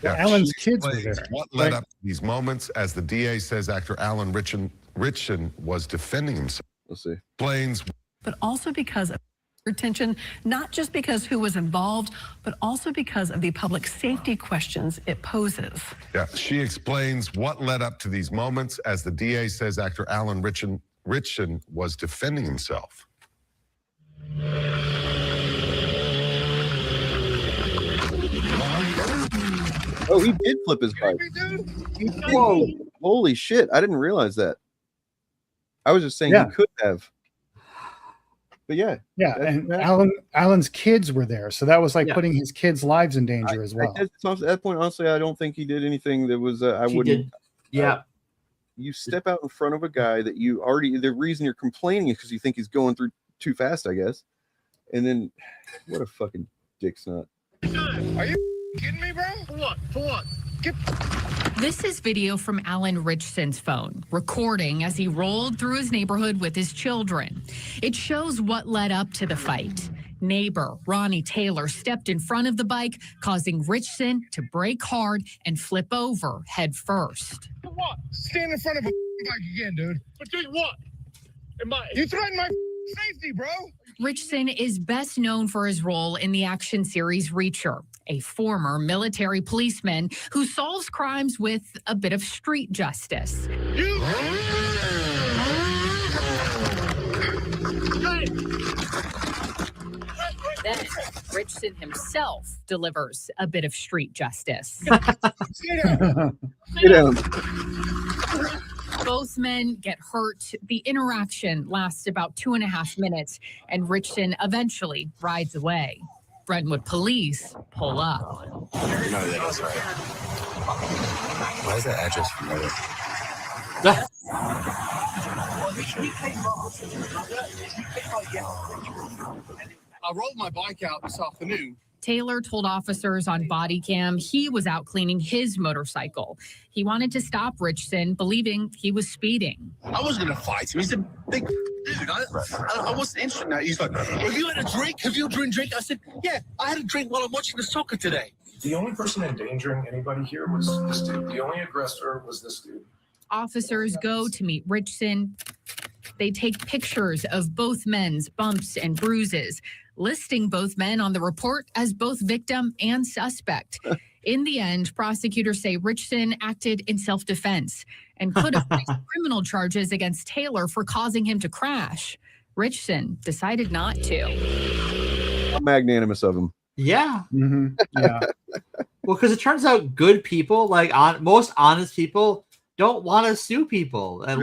S6: Alan's kids were there.
S2: What led up to these moments, as the DA says, actor Alan Richardson was defending himself.
S4: Let's see.
S2: Explains.
S3: But also because of attention, not just because who was involved, but also because of the public safety questions it poses.
S2: Yeah, she explains what led up to these moments, as the DA says, actor Alan Richardson was defending himself.
S4: Oh, he did flip his bike. Whoa! Holy shit! I didn't realize that. I was just saying he could have. But yeah.
S6: And Alan's kids were there, so that was like putting his kids' lives in danger as well.
S4: At that point, honestly, I don't think he did anything that was. I wouldn't.
S5: Yeah.
S4: You step out in front of a guy that you already. The reason you're complaining is because you think he's going through too fast, I guess. And then, what a fucking dick snot.
S21: Are you kidding me, bro? For what? For what?
S3: This is video from Alan Richardson's phone, recording as he rolled through his neighborhood with his children. It shows what led up to the fight. Neighbor Ronnie Taylor stepped in front of the bike, causing Richardson to brake hard and flip over head first.
S21: What? Stand in front of a bike again, dude. But do what? You threatened my safety, bro.
S3: Richardson is best known for his role in the action series Reacher, a former military policeman who solves crimes with a bit of street justice. Then Richardson himself delivers a bit of street justice.
S21: Sit down.
S4: Sit down.
S3: Both men get hurt. The interaction lasts about 2.5 minutes, and Richardson eventually rides away. Brentwood police pull up.
S19: No, that is right. Why is that address familiar?
S21: I rolled my bike out this afternoon.
S3: Taylor told officers on body cam he was out cleaning his motorcycle. He wanted to stop Richardson, believing he was speeding.
S21: I was gonna fight him. He's a big dude. I wasn't interested in that. He's like, "Have you had a drink? Have you drink?" I said, "Yeah, I had a drink while I'm watching the soccer today."
S18: The only person endangering anybody here was this dude. The only aggressor was this dude.
S3: Officers go to meet Richardson. They take pictures of both men's bumps and bruises, listing both men on the report as both victim and suspect. In the end, prosecutors say Richardson acted in self-defense and could have faced criminal charges against Taylor for causing him to crash. Richardson decided not to.
S4: Magnanimous of him.
S5: Yeah.
S6: Mm-hmm. Yeah.
S5: Well, because it turns out good people, most honest people, don't want to sue people, and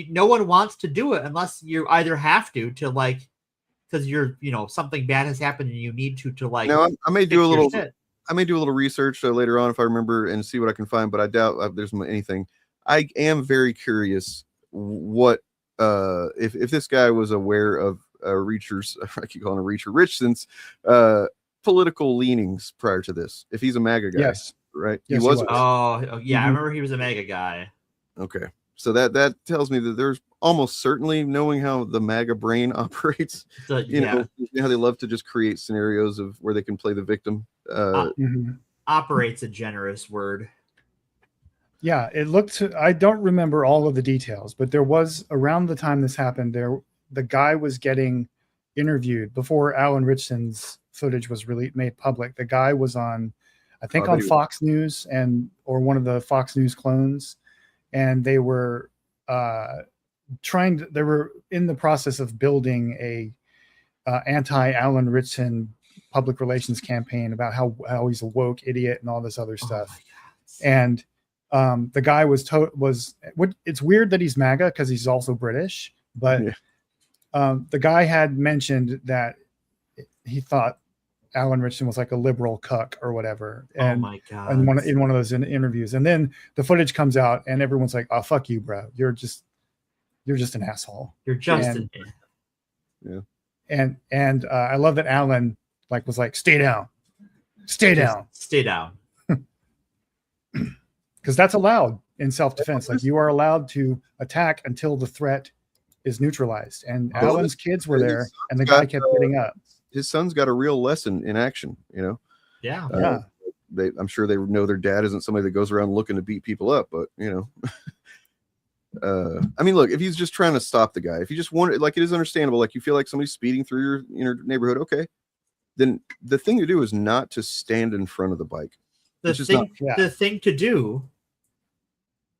S5: no one wants to do it unless you either have to because you're something bad has happened and you need to
S4: Now I may do a little research later on if I remember and see what I can find, but I doubt there's anything. I am very curious what if this guy was aware of Reacher's, I keep calling him Reacher, Richardson's political leanings prior to this. If he's a MAGA guy,
S6: Yes.
S4: right?
S6: Yes,
S4: he was.
S5: Oh, yeah, I remember he was a MAGA guy.
S4: Okay, so that tells me that there's almost certainly, knowing how the MAGA brain operates. You know how they love to just create scenarios of where they can play the victim.
S5: Operate's a generous word.
S6: Yeah, it looked. I don't remember all of the details, but there was, around the time this happened, the guy was getting interviewed before Alan Richardson's footage was made public. The guy was on, I think, on Fox News or one of the Fox News clones, and they were they were in the process of building a anti-Alan Richardson public relations campaign about how he's a woke idiot and all this other stuff. And the guy it's weird that he's MAGA because he's also British, but the guy had mentioned that he thought Alan Richardson was like a liberal cuck or whatever. And,
S5: oh my God.
S6: In one of those interviews. And then the footage comes out and everyone's like, oh, fuck you, bro. You're just an asshole.
S5: You're just
S6: And I love that Alan was like, stay down. Stay down. Because that's allowed in self-defense. Like, you are allowed to attack until the threat is neutralized. And Alan's kids were there, and the guy kept getting up.
S4: His son's got a real lesson in action, you know?
S5: Yeah.
S4: I'm sure they know their dad isn't somebody that goes around looking to beat people up, but, you know. I mean, look, if he's just trying to stop the guy, if you just want it, like, it is understandable. Like, you feel like somebody's speeding through your neighborhood. Okay. Then the thing to do is not to stand in front of the bike.
S5: The thing to do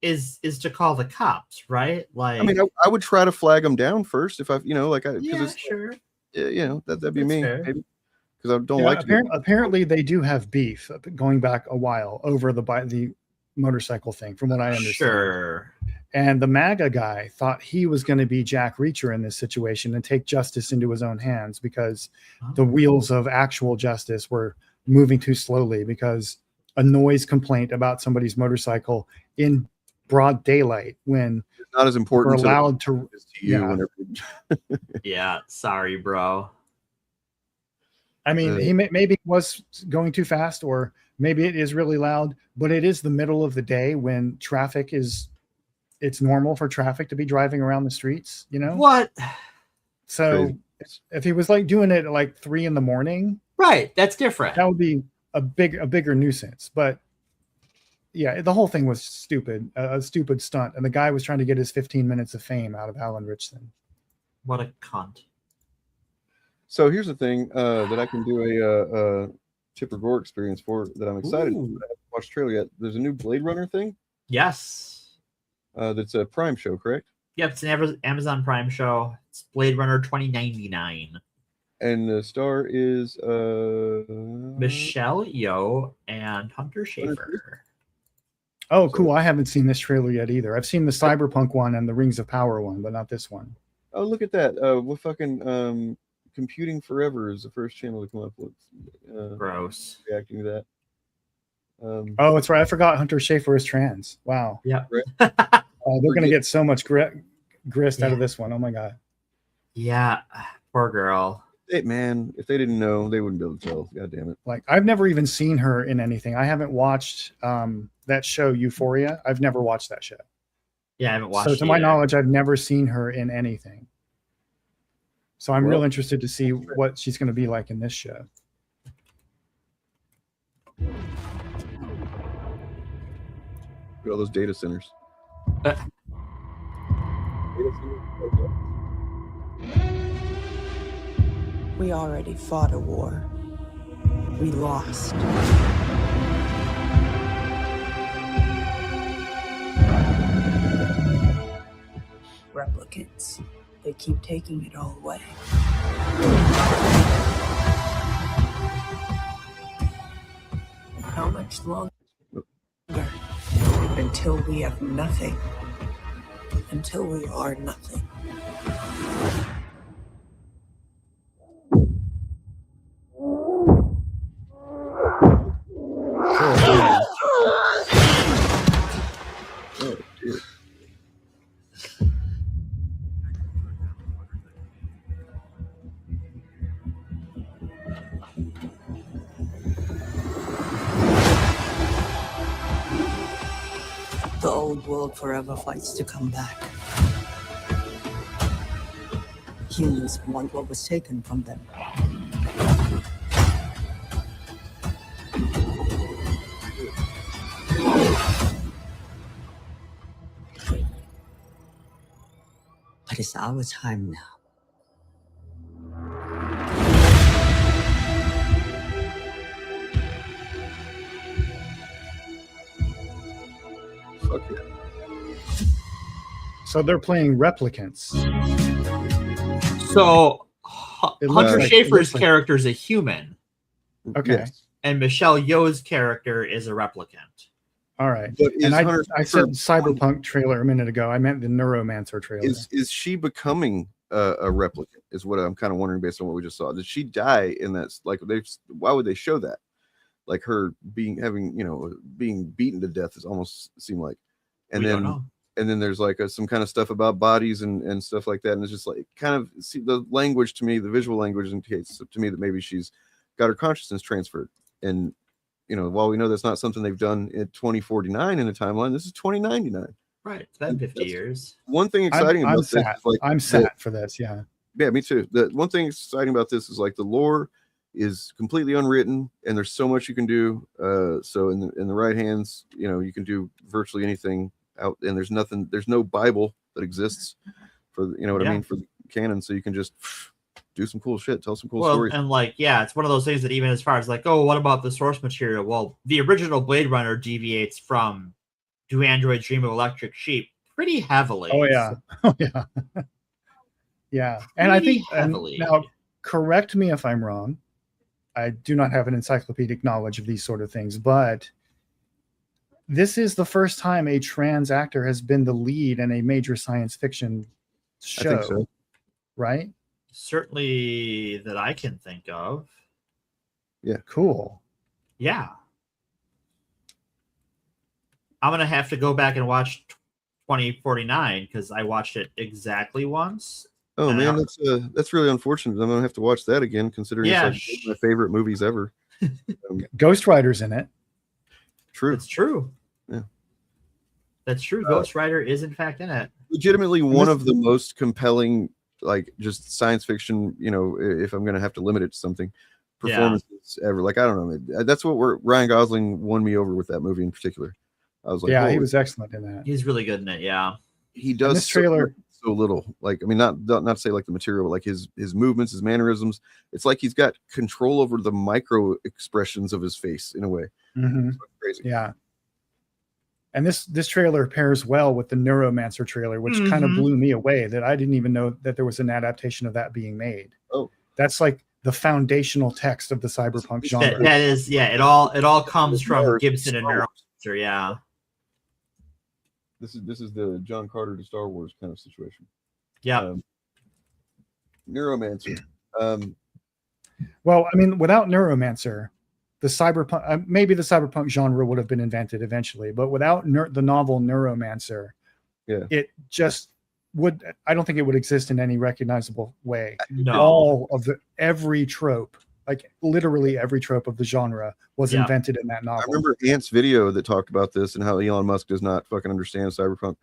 S5: is to call the cops, right? Like,
S4: I mean, I would try to flag them down first if
S5: sure.
S4: You know, that'd be
S5: That's
S4: me,
S5: fair.
S4: maybe, because I don't like to.
S6: Apparently, they do have beef going back a while over the motorcycle thing, from what I understand.
S5: Sure.
S6: And the MAGA guy thought he was going to be Jack Reacher in this situation and take justice into his own hands because the wheels of actual justice were moving too slowly, because a noise complaint about somebody's motorcycle in broad daylight, when
S4: it's not as important
S6: we're allowed to
S4: you.
S5: Yeah, sorry, bro.
S6: I mean, he maybe was going too fast, or maybe it is really loud, but it is the middle of the day when it's normal for traffic to be driving around the streets, you know?
S5: What?
S6: So if he was like doing it at like 3 a.m,
S5: right, that's different.
S6: That would be a bigger nuisance. But yeah, the whole thing was stupid, a stupid stunt. And the guy was trying to get his 15 minutes of fame out of Alan Richardson.
S5: What a cunt.
S4: So here's the thing that I can do a Chipper Gore experience for that I'm excited. I haven't watched the trailer yet. There's a new Blade Runner thing.
S5: Yes.
S4: That's a Prime show, correct?
S5: Yep, it's an Amazon Prime show. It's Blade Runner 2099.
S4: And the star is
S5: Michelle Yeoh and Hunter Schafer.
S6: Oh, cool. I haven't seen this trailer yet either. I've seen the Cyberpunk one and the Rings of Power one, but not this one.
S4: Oh, look at that. What fucking Computing Forever is the first channel to come up with.
S5: Gross.
S4: Reacting to that.
S6: Oh, that's right. I forgot Hunter Schafer is trans. Wow.
S5: Yeah.
S6: They're going to get so much grist out of this one. Oh my God.
S5: Yeah. Poor girl.
S4: Hey, man, if they didn't know, they wouldn't be able to tell. God damn it.
S6: Like, I've never even seen her in anything. I haven't watched that show Euphoria. I've never watched that show.
S5: Yeah, I haven't watched
S6: it. So to my
S5: either.
S6: knowledge, I've never seen her in anything. So I'm real interested to see what she's going to be like in this show.
S4: Look at all those data centers.
S22: We already fought a war. We lost. Replicants. They keep taking it all away. How much longer? Until we have nothing. Until we are nothing. The old world forever fights to come back. Humans want what was taken from them. But it's our time now.
S4: Fuck yeah.
S6: So they're playing replicants.
S5: So
S6: It looks
S5: Hunter
S6: like-
S5: Schafer's
S6: looks like-
S5: character is a human,
S6: Okay.
S4: Yes.
S5: and Michelle Yeoh's character is a replicant.
S6: All right.
S4: But is
S6: And
S4: Hunter
S6: I said
S4: Schafer-
S6: Cyberpunk trailer a minute ago. I meant the Neuromancer trailer.
S4: Is she becoming a replicant? Is what I'm kind of wondering based on what we just saw. Did she die in that? Like, why would they show that? Like her being beaten to death is almost seemed like, and
S5: We don't
S4: then
S5: know.
S4: and then there's like some kind of stuff about bodies and stuff like that, and it's just like kind of see the language to me, the visual language indicates to me that maybe she's got her consciousness transferred, and while we know that's not something they've done in 2049 in the timeline, this is 2099.
S5: Right, it's been 50 years.
S4: One thing exciting
S6: I'm
S4: about this
S6: sad.
S4: is like
S6: I'm sad for this. Yeah.
S4: Yeah, me too. The one thing exciting about this is like the lore is completely unwritten, and there's so much you can do. So in the right hands, you can do virtually anything out, and there's no Bible that exists for what I mean, for the canon. So you can just do some cool shit, tell some cool stories.
S5: And it's one of those things that even as far as like, oh, what about the source material? Well, the original Blade Runner deviates from Do Androids Dream of Electric Sheep pretty heavily.
S6: Oh yeah. Oh yeah. Yeah. And I think
S5: heavily.
S6: Now correct me if I'm wrong. I do not have an encyclopedic knowledge of these sort of things, but this is the first time a trans actor has been the lead in a major science fiction show.
S4: I think so.
S6: Right?
S5: Certainly that I can think of.
S4: Yeah.
S6: Cool.
S5: Yeah. I'm going to have to go back and watch 2049 because I watched it exactly once.
S4: Oh man, that's really unfortunate. I'm gonna have to watch that again, considering it's like one of my favorite movies ever.
S6: Ghost Rider's in it.
S4: True.
S5: It's true.
S4: Yeah.
S5: That's true. Ghost Rider is in fact in it.
S4: Legitimately one of the most compelling, like just science fiction, if I'm gonna have to limit it to something, performances ever. Like I don't know, that's what Ryan Gosling won me over with that movie in particular. I was like,
S6: yeah, he was excellent in that.
S5: He's really good in it. Yeah,
S4: he does.
S6: This trailer
S4: so little. Like I mean, not to say like the material, but like his movements, his mannerisms. It's like he's got control over the micro expressions of his face in a way.
S6: Mm-hmm.
S4: Crazy.
S6: Yeah. And this trailer pairs well with the Neuromancer trailer, which kind of blew me away. That I didn't even know that there was an adaptation of that being made.
S4: Oh,
S6: that's like the foundational text of the cyberpunk genre.
S5: That is, yeah. It all comes from Gibson and Neuromancer. Yeah.
S4: This is the John Carter to Star Wars kind of situation.
S5: Yeah.
S4: Neuromancer.
S6: Well, I mean, without Neuromancer, the cyberpunk maybe the cyberpunk genre would have been invented eventually, but without the novel Neuromancer, it just would. I don't think it would exist in any recognizable way.
S5: No.
S6: Every trope, like literally every trope of the genre, was invented in that novel.
S4: I remember Ant's video that talked about this and how Elon Musk does not fucking understand cyberpunk.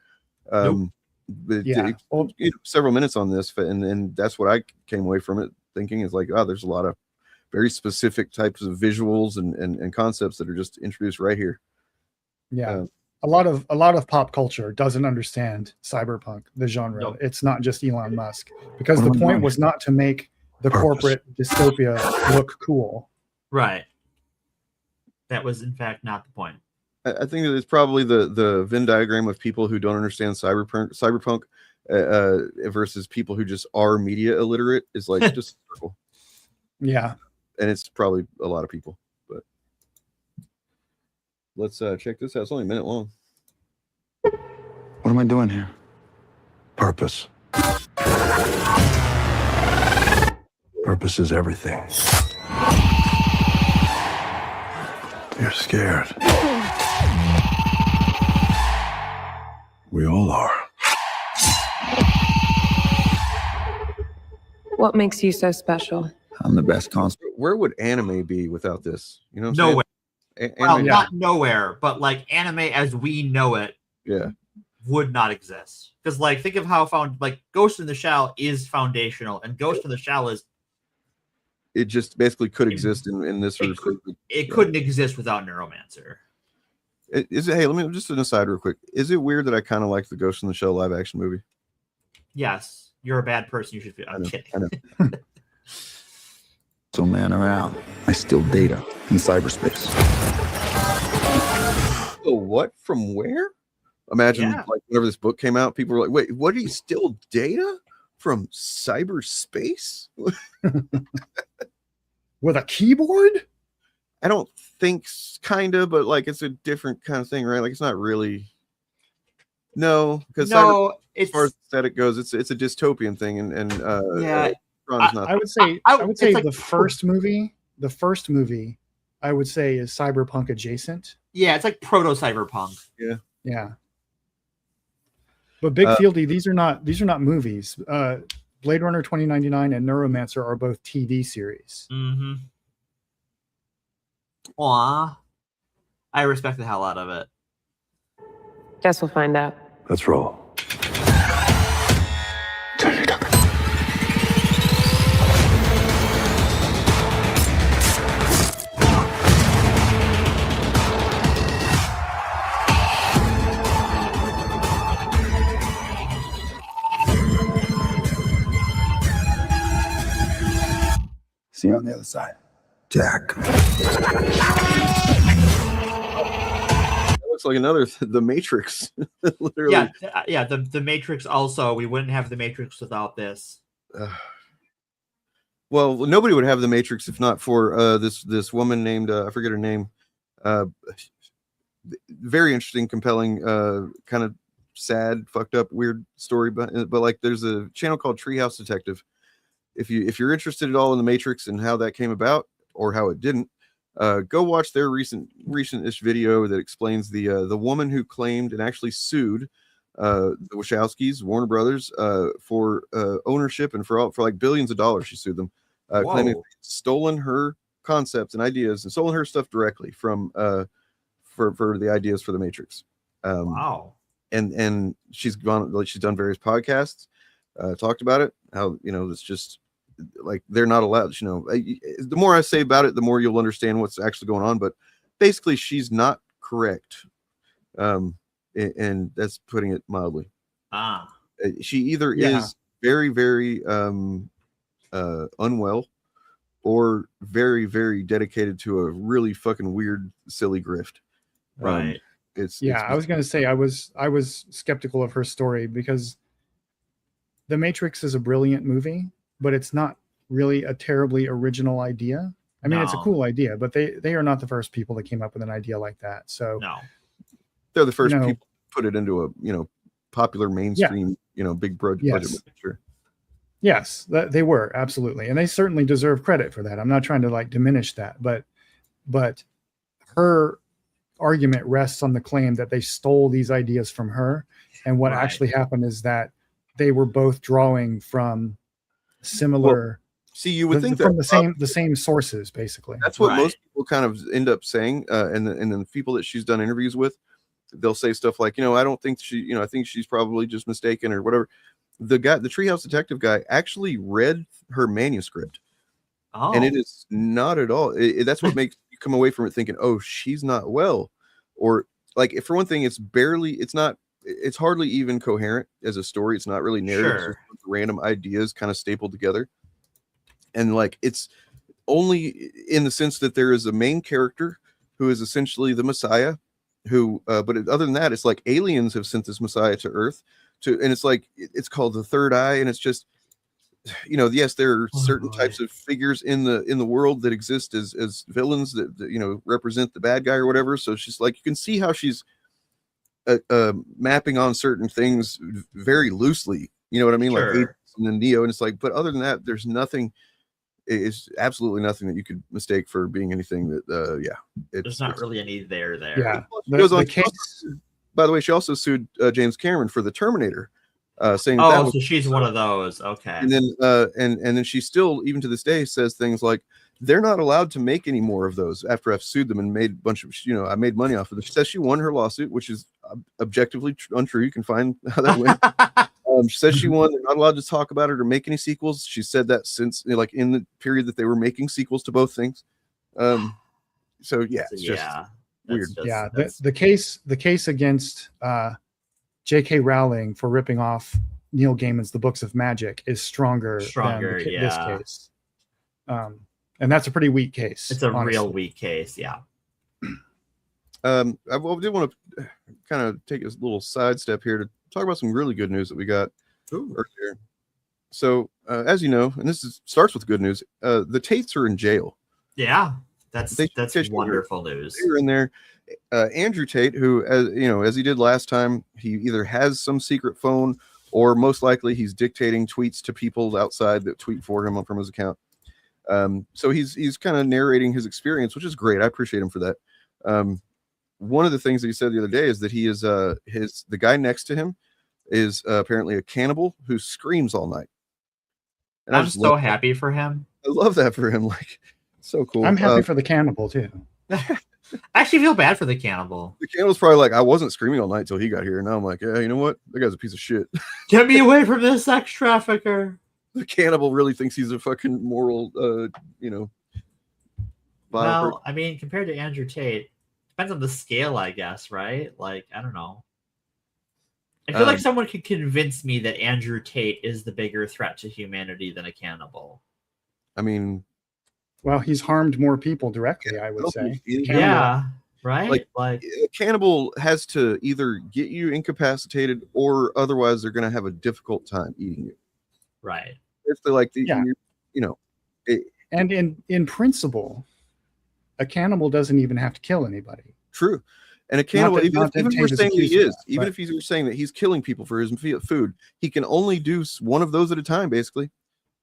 S4: Several minutes on this, and that's what I came away from it thinking is like, oh, there's a lot of very specific types of visuals and concepts that are just introduced right here.
S6: Yeah. A lot of pop culture doesn't understand cyberpunk, the genre.
S5: Nope.
S6: It's not just Elon Musk, because the point was not to make the corporate dystopia look cool.
S5: Right. That was in fact not the point.
S4: I think that it's probably the Venn diagram of people who don't understand cyberpunk versus people who just are media illiterate is like just a circle.
S6: Yeah.
S4: And it's probably a lot of people, but let's check this out. It's only a minute long.
S18: What am I doing here? Purpose. Purpose is everything. You're scared. We all are.
S12: What makes you so special?
S8: I'm the best constant.
S4: Where would anime be without this? You know, what I'm
S5: Nowhere.
S4: saying?
S5: Well,
S4: Anime,
S5: not nowhere, but like anime as we know it,
S4: yeah,
S5: would not exist. Because like, think of how Ghost in the Shell is foundational, and Ghost in the Shell is
S4: it just basically could exist in this.
S5: It couldn't exist without Neuromancer.
S4: Is it? Hey, let me just an aside real quick. Is it weird that I kind of like the Ghost in the Shell live action movie?
S5: Yes, you're a bad person. You should feel. I'm kidding.
S4: I know.
S8: So man around. I steal data in cyberspace.
S4: So what? From where? Imagine like whenever this book came out, people were like, "Wait, what? Do you steal data from cyberspace
S6: with a keyboard?"
S4: I don't think kinda, but like it's a different kind of thing, right? Like it's not really. No, because as far as aesthetic goes, it's a dystopian thing, and
S6: yeah. I would say like the first movie, I would say is cyberpunk adjacent.
S5: Yeah, it's like proto cyberpunk.
S4: Yeah,
S6: yeah. But Big Fieldy, these are not movies. Blade Runner 2099 and Neuromancer are both TV series.
S5: Mm-hmm. Aw, I respect the hell out of it.
S9: Guess we'll find out.
S18: Let's roll.
S8: See you on the other side. Jack.
S4: That looks like another The Matrix. Literally.
S5: Yeah. The Matrix. Also, we wouldn't have the Matrix without this.
S4: Well, nobody would have the Matrix if not for this woman named I forget her name. Very interesting, compelling, kind of sad, fucked up, weird story. But like, there's a channel called Treehouse Detective. If you're interested at all in the Matrix and how that came about or how it didn't, go watch their recent-ish video that explains the woman who claimed and actually sued the Wachowskis, Warner Brothers, for ownership and for like billions of dollars. She sued them, claiming they'd stolen her concepts and ideas and stolen her stuff directly from for the ideas for the Matrix.
S5: Wow.
S4: And she's done various podcasts, talked about it, how it's just like they're not allowed. The more I say about it, the more you'll understand what's actually going on. But basically, she's not correct, and that's putting it mildly. She either is very, very unwell, or very, very dedicated to a really fucking weird, silly grift.
S5: Right.
S6: I was going to say I was skeptical of her story because The Matrix is a brilliant movie, but it's not really a terribly original idea. I mean, it's a cool idea, but they are not the first people that came up with an idea like that. So
S4: they're the first people to put it into a popular mainstream big budget. Sure.
S6: Yes, they were absolutely, and they certainly deserve credit for that. I'm not trying to like diminish that, but her argument rests on the claim that they stole these ideas from her, and what actually happened is that they were both drawing from similar.
S4: See, you would think
S6: from
S4: that
S6: the same sources, basically.
S4: That's what most people kind of end up saying, and then the people that she's done interviews with, they'll say stuff like, I don't think she, I think she's probably just mistaken or whatever. The Treehouse Detective guy actually read her manuscript, and it is not at all. That's what makes you come away from it thinking, oh, she's not well, or like, for one thing, it's hardly even coherent as a story. It's not really narrative. It's just random ideas kind of stapled together. And like, it's only in the sense that there is a main character who is essentially the Messiah who, but other than that, it's like aliens have sent this Messiah to Earth and it's like, it's called the Third Eye. And it's just, yes, there are certain types of figures in the world that exist as villains that represent the bad guy or whatever. So she's like, you can see how she's mapping on certain things very loosely, you know what I mean? Like Hades and then Neo, and it's like, but other than that, there's nothing. It's absolutely nothing that you could mistake for being anything that.
S5: There's not really any there.
S6: Yeah.
S4: By the way, she also sued James Cameron for the Terminator saying
S5: Oh,
S4: that was,
S5: so she's one of those. Okay.
S4: and then and then she still, even to this day, says things like, they're not allowed to make any more of those after I've sued them and made a bunch of, I made money off of it. She says she won her lawsuit, which is objectively untrue. You can find how that went. She says she won. They're not allowed to talk about it or make any sequels. She said that since, like, in the period that they were making sequels to both things. So yeah, it's just weird.
S6: The case against J.K. Rowling for ripping off Neil Gaiman's The Books of Magic is stronger than this case. And that's a pretty weak case.
S5: It's a real weak case, yeah.
S4: I did want to kind of take a little sidestep here to talk about some really good news that we got earlier. So, as you know, and starts with good news, the Tates are in jail.
S5: Yeah, that's wonderful news.
S4: They were in there. Andrew Tate, who, as he did last time, he either has some secret phone or most likely he's dictating tweets to people outside that tweet for him from his account. So he's kind of narrating his experience, which is great. I appreciate him for that. One of the things that he said the other day is that he is the guy next to him is apparently a cannibal who screams all night. And
S5: I'm so happy for him.
S4: I love that for him. Like, so cool.
S6: I'm happy for the cannibal too.
S5: I actually feel bad for the cannibal.
S4: The cannibal's probably like, I wasn't screaming all night until he got here. And now I'm like, yeah, you know what? That guy's a piece of shit.
S5: Get me away from this sex trafficker.
S4: The cannibal really thinks he's a fucking moral,
S5: well, I mean, compared to Andrew Tate, depends on the scale, I guess, right? Like, I don't know. I feel like someone could convince me that Andrew Tate is the bigger threat to humanity than a cannibal.
S4: I mean,
S6: well, he's harmed more people directly, I would say.
S5: Yeah, right?
S4: Like a cannibal has to either get you incapacitated or otherwise they're going to have a difficult time eating you.
S5: Right.
S4: If they're like,
S6: and in principle, a cannibal doesn't even have to kill anybody.
S4: True. And a cannibal, even if we're saying if you were saying that he's killing people for his food, he can only do one of those at a time, basically.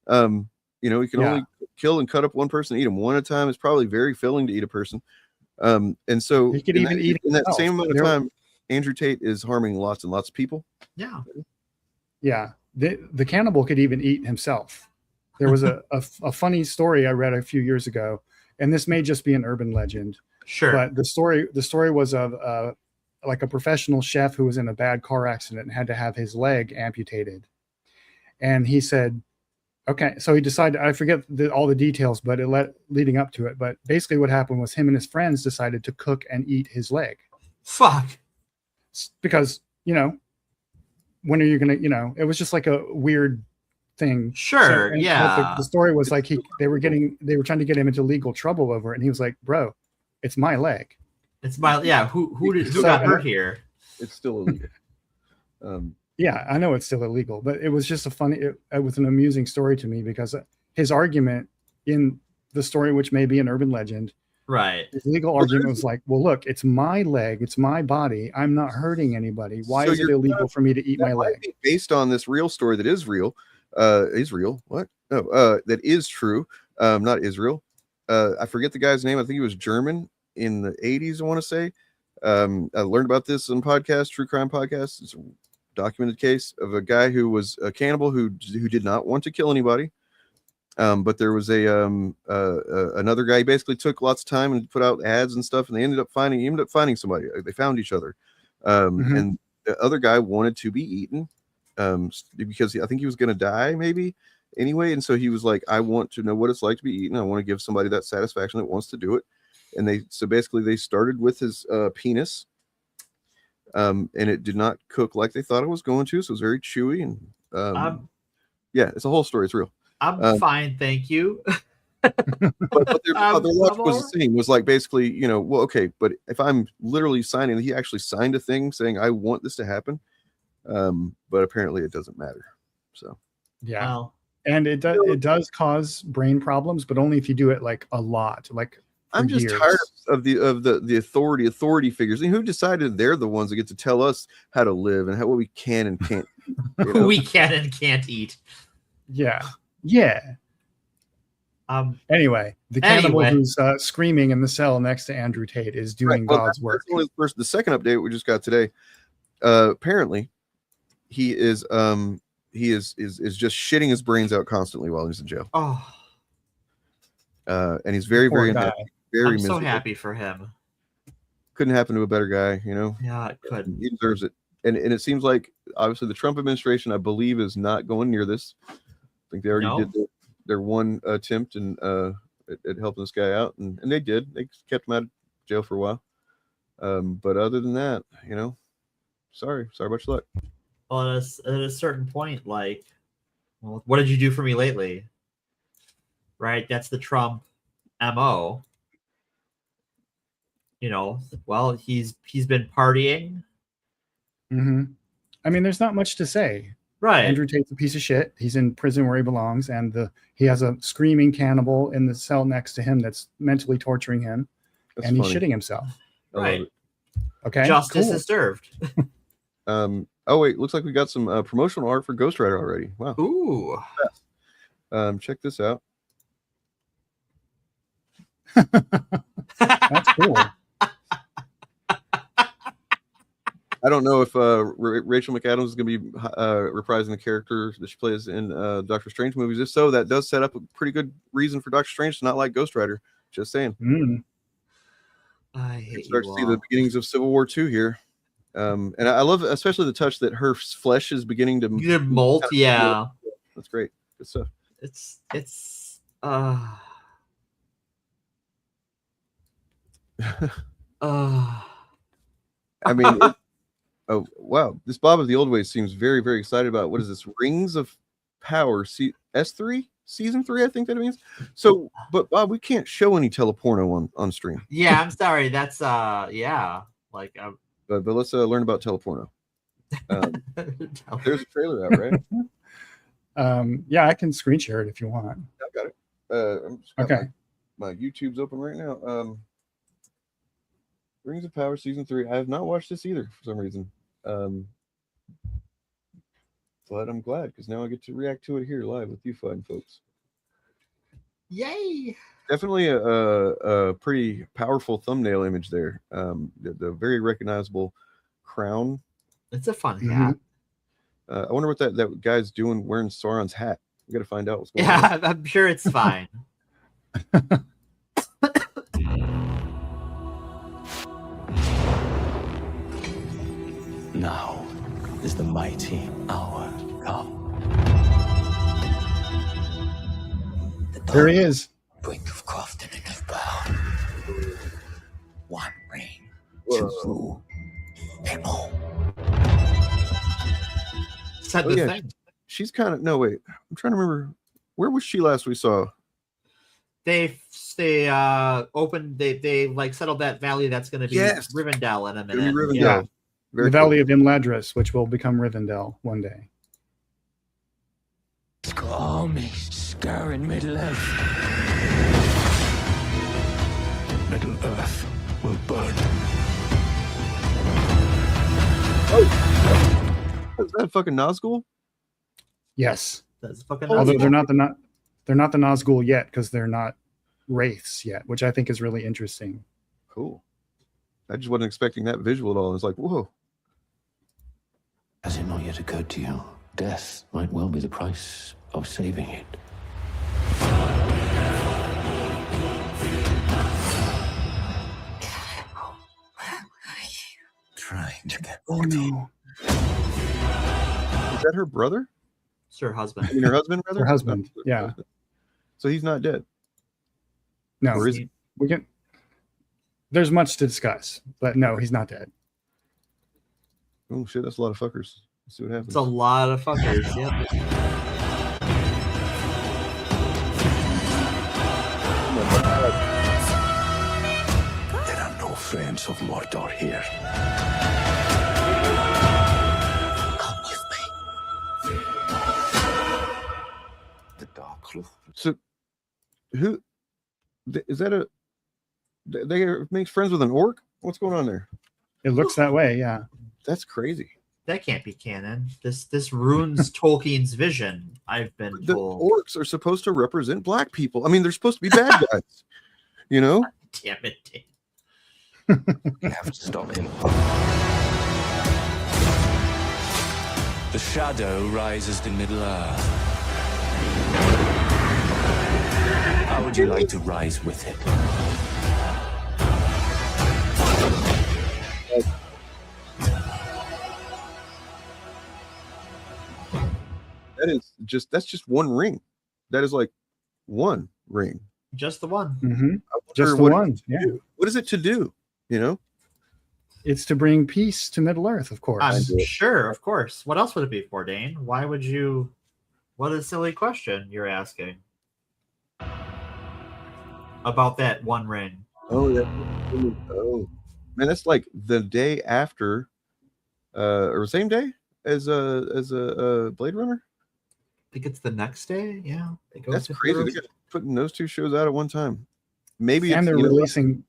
S4: He can only kill and cut up one person, eat them one at a time. It's probably very filling to eat a person. And so
S6: he could even eat
S4: in that same amount of time, Andrew Tate is harming lots and lots of people.
S5: Yeah.
S6: Yeah. The cannibal could even eat himself. There was a funny story I read a few years ago, and this may just be an urban legend.
S5: Sure.
S6: But the story was of like a professional chef who was in a bad car accident and had to have his leg amputated. And he said, okay, so he decided, I forget all the details, but leading up to it. But basically what happened was him and his friends decided to cook and eat his leg.
S5: Fuck.
S6: Because, when are you going to, it was just like a weird thing.
S5: Sure.
S6: So,
S5: yeah.
S6: The story was like they were trying to get him into legal trouble over it. And he was like, bro, it's my leg.
S5: It's my, yeah. Who got hurt here?
S4: It's still illegal.
S6: Yeah, I know it's still illegal, but it was just it was an amusing story to me because his argument in the story, which may be an urban legend,
S5: right?
S6: His legal argument was like, well, look, it's my leg, it's my body. I'm not hurting anybody. Why is it illegal for me to eat my leg?
S4: Based on this real story that is real, Israel, what? No, that is true. Not Israel. I forget the guy's name. I think he was German in the 80s, I want to say. I learned about this on podcast, True Crime Podcast. It's a documented case of a guy who was a cannibal who did not want to kill anybody. But there was another guy. He basically took lots of time and put out ads and stuff, and he ended up finding somebody. They found each other. And the other guy wanted to be eaten because I think he was going to die maybe anyway. And so he was like, I want to know what it's like to be eaten. I want to give somebody that satisfaction that wants to do it. And they started with his penis. And it did not cook like they thought it was going to. So it was very chewy. And yeah, it's a whole story. It's real.
S5: I'm fine. Thank you.
S4: but their logic was the same. Was like basically, well, okay, but if I'm literally signing, he actually signed a thing saying, I want this to happen. But apparently it doesn't matter. So,
S6: yeah. Well, and it does cause brain problems, but only if you do it like a lot, like
S4: I'm just tired of the authority figures. And who decided they're the ones that get to tell us how to live and what we can and can't
S5: who we can and can't eat.
S6: Yeah. Anyway, the cannibal who's screaming in the cell next to Andrew Tate is doing God's work.
S4: The second update we just got today. Apparently, he is just shitting his brains out constantly while he's in jail.
S5: Oh,
S4: and he's very,
S6: Poor
S4: very
S6: guy.
S4: unhappy. Very
S5: I'm
S4: miserable.
S5: so happy for him.
S4: Couldn't happen to a better guy, you know.
S5: Yeah, it could.
S4: He deserves it. And it seems like obviously the Trump administration, I believe, is not going near this. I think they already did their one attempt and at helping this guy out, and they did. They kept him out of jail for a while. But other than that, you know, sorry about your luck.
S5: Well, at a certain point, like, well, what did you do for me lately? Right? That's the Trump MO. You know, well, he's been partying.
S6: Mm-hmm. I mean, there's not much to say.
S5: Right.
S6: Andrew Tate's a piece of shit. He's in prison where he belongs, and he has a screaming cannibal in the cell next to him that's mentally torturing him, and he's shitting himself.
S5: Right.
S6: Okay.
S5: Justice
S6: cool.
S5: is served.
S4: Oh wait, looks like we got some promotional art for Ghost Rider already. Wow.
S5: Ooh.
S4: Check this out.
S6: That's cool.
S4: I don't know if Rachel McAdams is going to be reprising the character that she plays in Doctor Strange movies. If so, that does set up a pretty good reason for Doctor Strange to not like Ghost Rider. Just saying.
S5: I hate
S4: Start
S5: you
S4: to see the beginnings of Civil War II here. And I love especially the touch that her flesh is beginning to
S5: molt. Yeah,
S4: that's great. Good stuff.
S5: It's
S4: I mean, oh wow, this Bob of the Old Ways seems very, very excited about what is this Rings of Power S3 season 3? I think that it means. So, but Bob, we can't show any teleporno on stream.
S5: Yeah, I'm sorry. That's yeah, like.
S4: But let's learn about teleporno. There's a trailer out, right?
S6: Yeah, I can screen share it if you want.
S4: I got it. I'm just got
S6: Okay.
S4: My YouTube's open right now. Rings of Power season 3. I have not watched this either for some reason. But I'm glad because now I get to react to it here live with you fine folks.
S5: Yay!
S4: Definitely a pretty powerful thumbnail image there. The very recognizable crown.
S5: It's a fun hat.
S4: I wonder what that guy's doing wearing Sauron's hat. We got to find out what's going on.
S5: Yeah, I'm sure it's fine.
S17: Now is the mighty hour come.
S6: There he is.
S17: Brink of crafting and of power. One ring to rule them all.
S5: Said
S4: Oh,
S5: the
S4: yeah.
S5: thing.
S4: She's kind of wait. I'm trying to remember where was she last we saw.
S5: They opened. They like settled that valley. That's going to be Rivendell in a
S4: Gonna be
S5: minute.
S4: Rivendell.
S5: Yeah.
S4: Very
S6: The Valley of Imladris, which will become Rivendell one day.
S17: Army scouring Middle-earth. Middle-earth will burn.
S4: Is that fucking Nazgul?
S6: Yes.
S5: That's fucking.
S6: Although
S5: Nazgul.
S6: they're not the Nazgul yet because they're not wraiths yet, which I think is really interesting.
S4: Cool. I just wasn't expecting that visual at all. It's like, whoa.
S17: Has it not yet occurred to you? Death might well be the price of saving it. Trying to get
S6: no.
S4: Is that her brother?
S5: It's her husband.
S4: I mean, her husband, rather?
S6: Her husband, yeah.
S4: So he's not dead.
S6: No,
S4: Or is he?
S6: we can. There's much to discuss, but no, he's not dead.
S4: Oh shit, that's a lot of fuckers. Let's see what happens.
S5: It's a lot of fuckers. Yep.
S17: There are no friends of Mordor here. Come with me. The Dark Lord.
S4: So, who is that? They makes friends with an orc? What's going on there?
S6: It looks that way, yeah.
S4: That's crazy.
S5: That can't be canon. This ruins Tolkien's vision. I've been
S4: The
S5: told.
S4: orcs are supposed to represent black people. I mean, they're supposed to be bad guys. You know?
S5: Damn it.
S17: We have to stop him.
S7: The shadow rises to Middle-earth. How would you like to rise with it?
S4: That's just one ring. That is like one ring.
S5: Just the one.
S6: Mm-hmm. Just the one. Yeah.
S4: What is it to do? You know,
S6: it's to bring peace to Middle Earth, of course.
S5: I'm sure, of course. What else would it be for, Dane? Why would you? What a silly question you're asking about that one ring.
S4: Oh yeah. Oh man, that's like the day after, or same day as a Blade Runner.
S5: I think it's the next day. Yeah,
S4: That's crazy. They're putting those two shows out at one time. Maybe
S6: and they're releasing.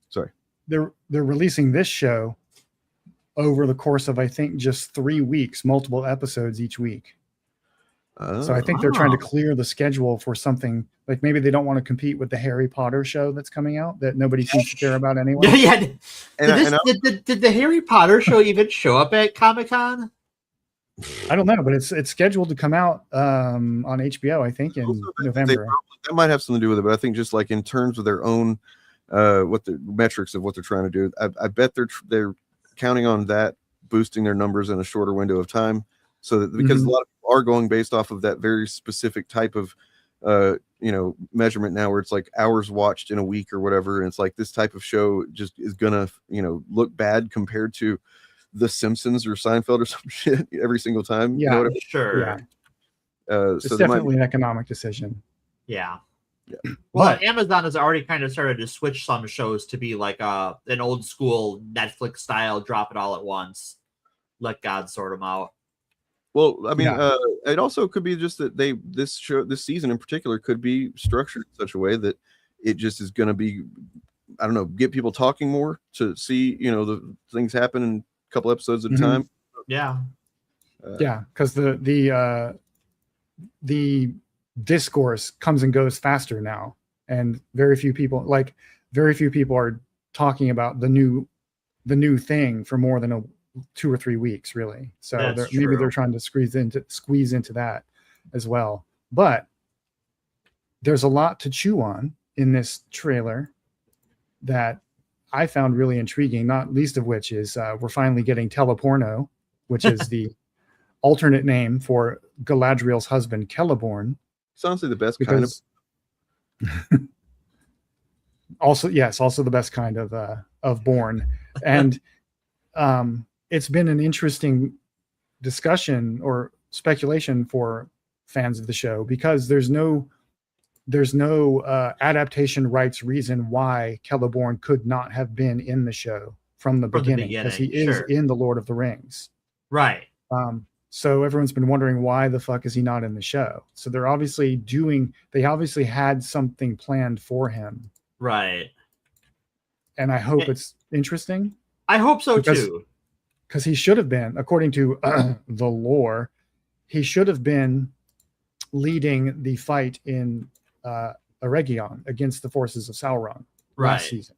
S4: Sorry,
S6: they're releasing this show over the course of I think just 3 weeks, multiple episodes each week. So I think they're trying to clear the schedule for something like maybe they don't want to compete with the Harry Potter show that's coming out that nobody seems to care about anyway.
S5: Yeah. Did the Harry Potter show even show up at Comic-Con?
S6: I don't know, but it's scheduled to come out on HBO, I think, in November.
S4: That might have something to do with it, but I think just like in terms of their own what the metrics of what they're trying to do, I bet they're counting on that boosting their numbers in a shorter window of time, so that because a lot of people are going based off of that very specific type of measurement now, where it's like hours watched in a week or whatever, and it's like this type of show just is gonna look bad compared to The Simpsons or Seinfeld or some shit every single time.
S6: Yeah,
S5: sure.
S6: Yeah. It's
S4: So
S6: definitely an economic decision.
S5: Yeah.
S4: Yeah.
S5: Well, Amazon has already kind of started to switch some shows to be like an old school Netflix style, drop it all at once, let God sort them out.
S4: Well, I mean, it also could be just that this season in particular could be structured in such a way that it just is going to be, I don't know, get people talking more to see, the things happen in a couple episodes at a time.
S5: Yeah.
S6: Yeah, because the discourse comes and goes faster now, and very few people are talking about the new thing for more than 2 or 3 weeks, really. So maybe they're trying to squeeze into that as well. But there's a lot to chew on in this trailer that I found really intriguing, not least of which is we're finally getting teleporno, which is the alternate name for Galadriel's husband, Celeborn.
S4: Sounds like the best kind of.
S6: Also the best kind of born. And it's been an interesting discussion or speculation for fans of the show because there's no adaptation rights reason why Celeborn could not have been in the show from the beginning, because he is in the Lord of the Rings.
S5: Right.
S6: So everyone's been wondering why the fuck is he not in the show? So they obviously had something planned for him.
S5: Right.
S6: And I hope it's interesting.
S5: I hope so too.
S6: Because he should have been, according to the lore, he should have been leading the fight in Eregion against the forces of Sauron last season.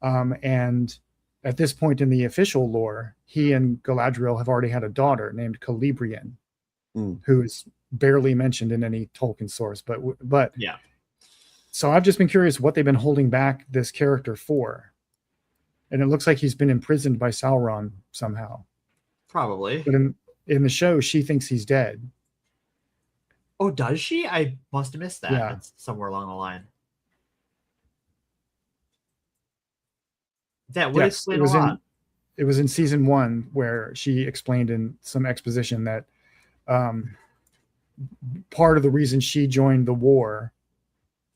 S6: And at this point in the official lore, he and Galadriel have already had a daughter named Celebrian, who is barely mentioned in any Tolkien source. But
S5: yeah.
S6: So I've just been curious what they've been holding back this character for. And it looks like he's been imprisoned by Sauron somehow.
S5: Probably.
S6: But in the show, she thinks he's dead.
S5: Oh, does she? I must have missed that.
S6: Yeah.
S5: It's somewhere along the line. That would explain a lot.
S6: It was in season 1 where she explained in some exposition that part of the reason she joined the war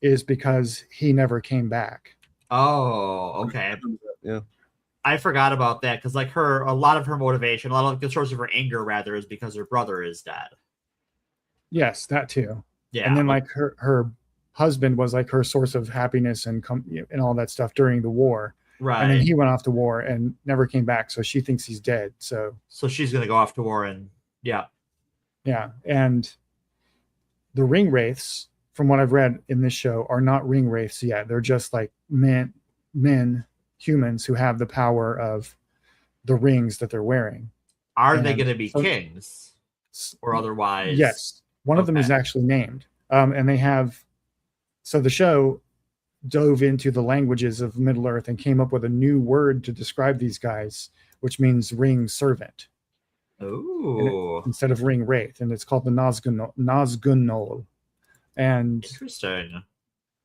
S6: is because he never came back.
S5: Oh, okay.
S4: Yeah.
S5: I forgot about that because like a lot of her motivation, a lot of the source of her anger rather is because her brother is dead.
S6: Yes, that too.
S5: Yeah.
S6: And then like her husband was like her source of happiness and all that stuff during the war.
S5: Right.
S6: And then he went off to war and never came back. So she thinks he's dead. So
S5: she's going to go off to war and yeah.
S6: Yeah. And the ring wraiths, from what I've read in this show, are not ring wraiths yet. They're just like men, humans who have the power of the rings that they're wearing.
S5: Are they
S6: And
S5: going to be
S6: so-
S5: kings or otherwise?
S6: Yes, one of them is actually named, and they have. So the show dove into the languages of Middle Earth and came up with a new word to describe these guys, which means ring servant.
S5: Ooh.
S6: Instead of ring wraith, and it's called the Nazgûl. And
S5: interesting.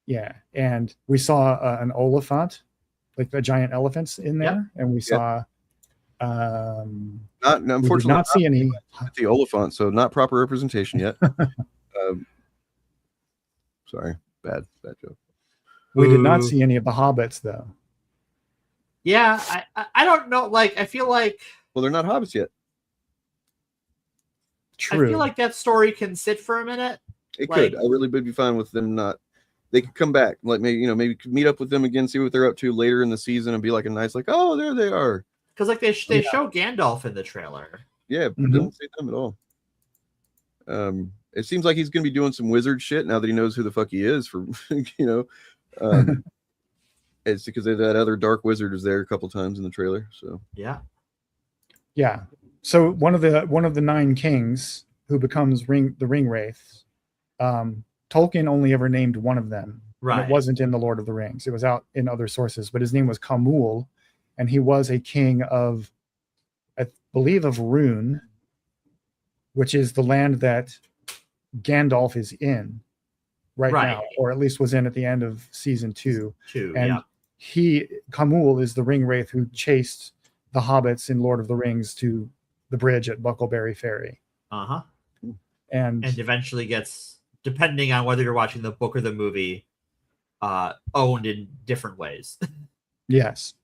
S6: Yeah, and we saw an Oliphant, like the giant elephants in there, and we saw.
S4: Unfortunately,
S6: we did not see any.
S4: The Oliphant, so not proper representation yet. Sorry, bad joke.
S6: We did not see any of the hobbits, though.
S5: Yeah, I don't know. Like, I feel like.
S4: Well, they're not hobbits yet.
S6: True.
S5: I feel like that story can sit for a minute.
S4: It could. I really would be fine with them not. They could come back, like maybe meet up with them again, see what they're up to later in the season, and be like a nice, like, oh, there they are.
S5: Because like they show Gandalf in the trailer.
S4: Yeah, doesn't see them at all. It seems like he's going to be doing some wizard shit now that he knows who the fuck he is. For it's because that other dark wizard was there a couple times in the trailer. So
S5: yeah.
S6: So one of the 9 kings who becomes the ring wraiths, Tolkien only ever named one of them.
S5: Right.
S6: And it wasn't in the Lord of the Rings. It was out in other sources, but his name was Khamul, and he was a king of, I believe, of Rhûn, which is the land that Gandalf is in right now, or at least was in at the end of season 2. And Khamul is the ring wraith who chased the hobbits in Lord of the Rings to the bridge at Buckleberry Ferry. And
S5: eventually gets, depending on whether you're watching the book or the movie, owned in different ways.
S6: Yes.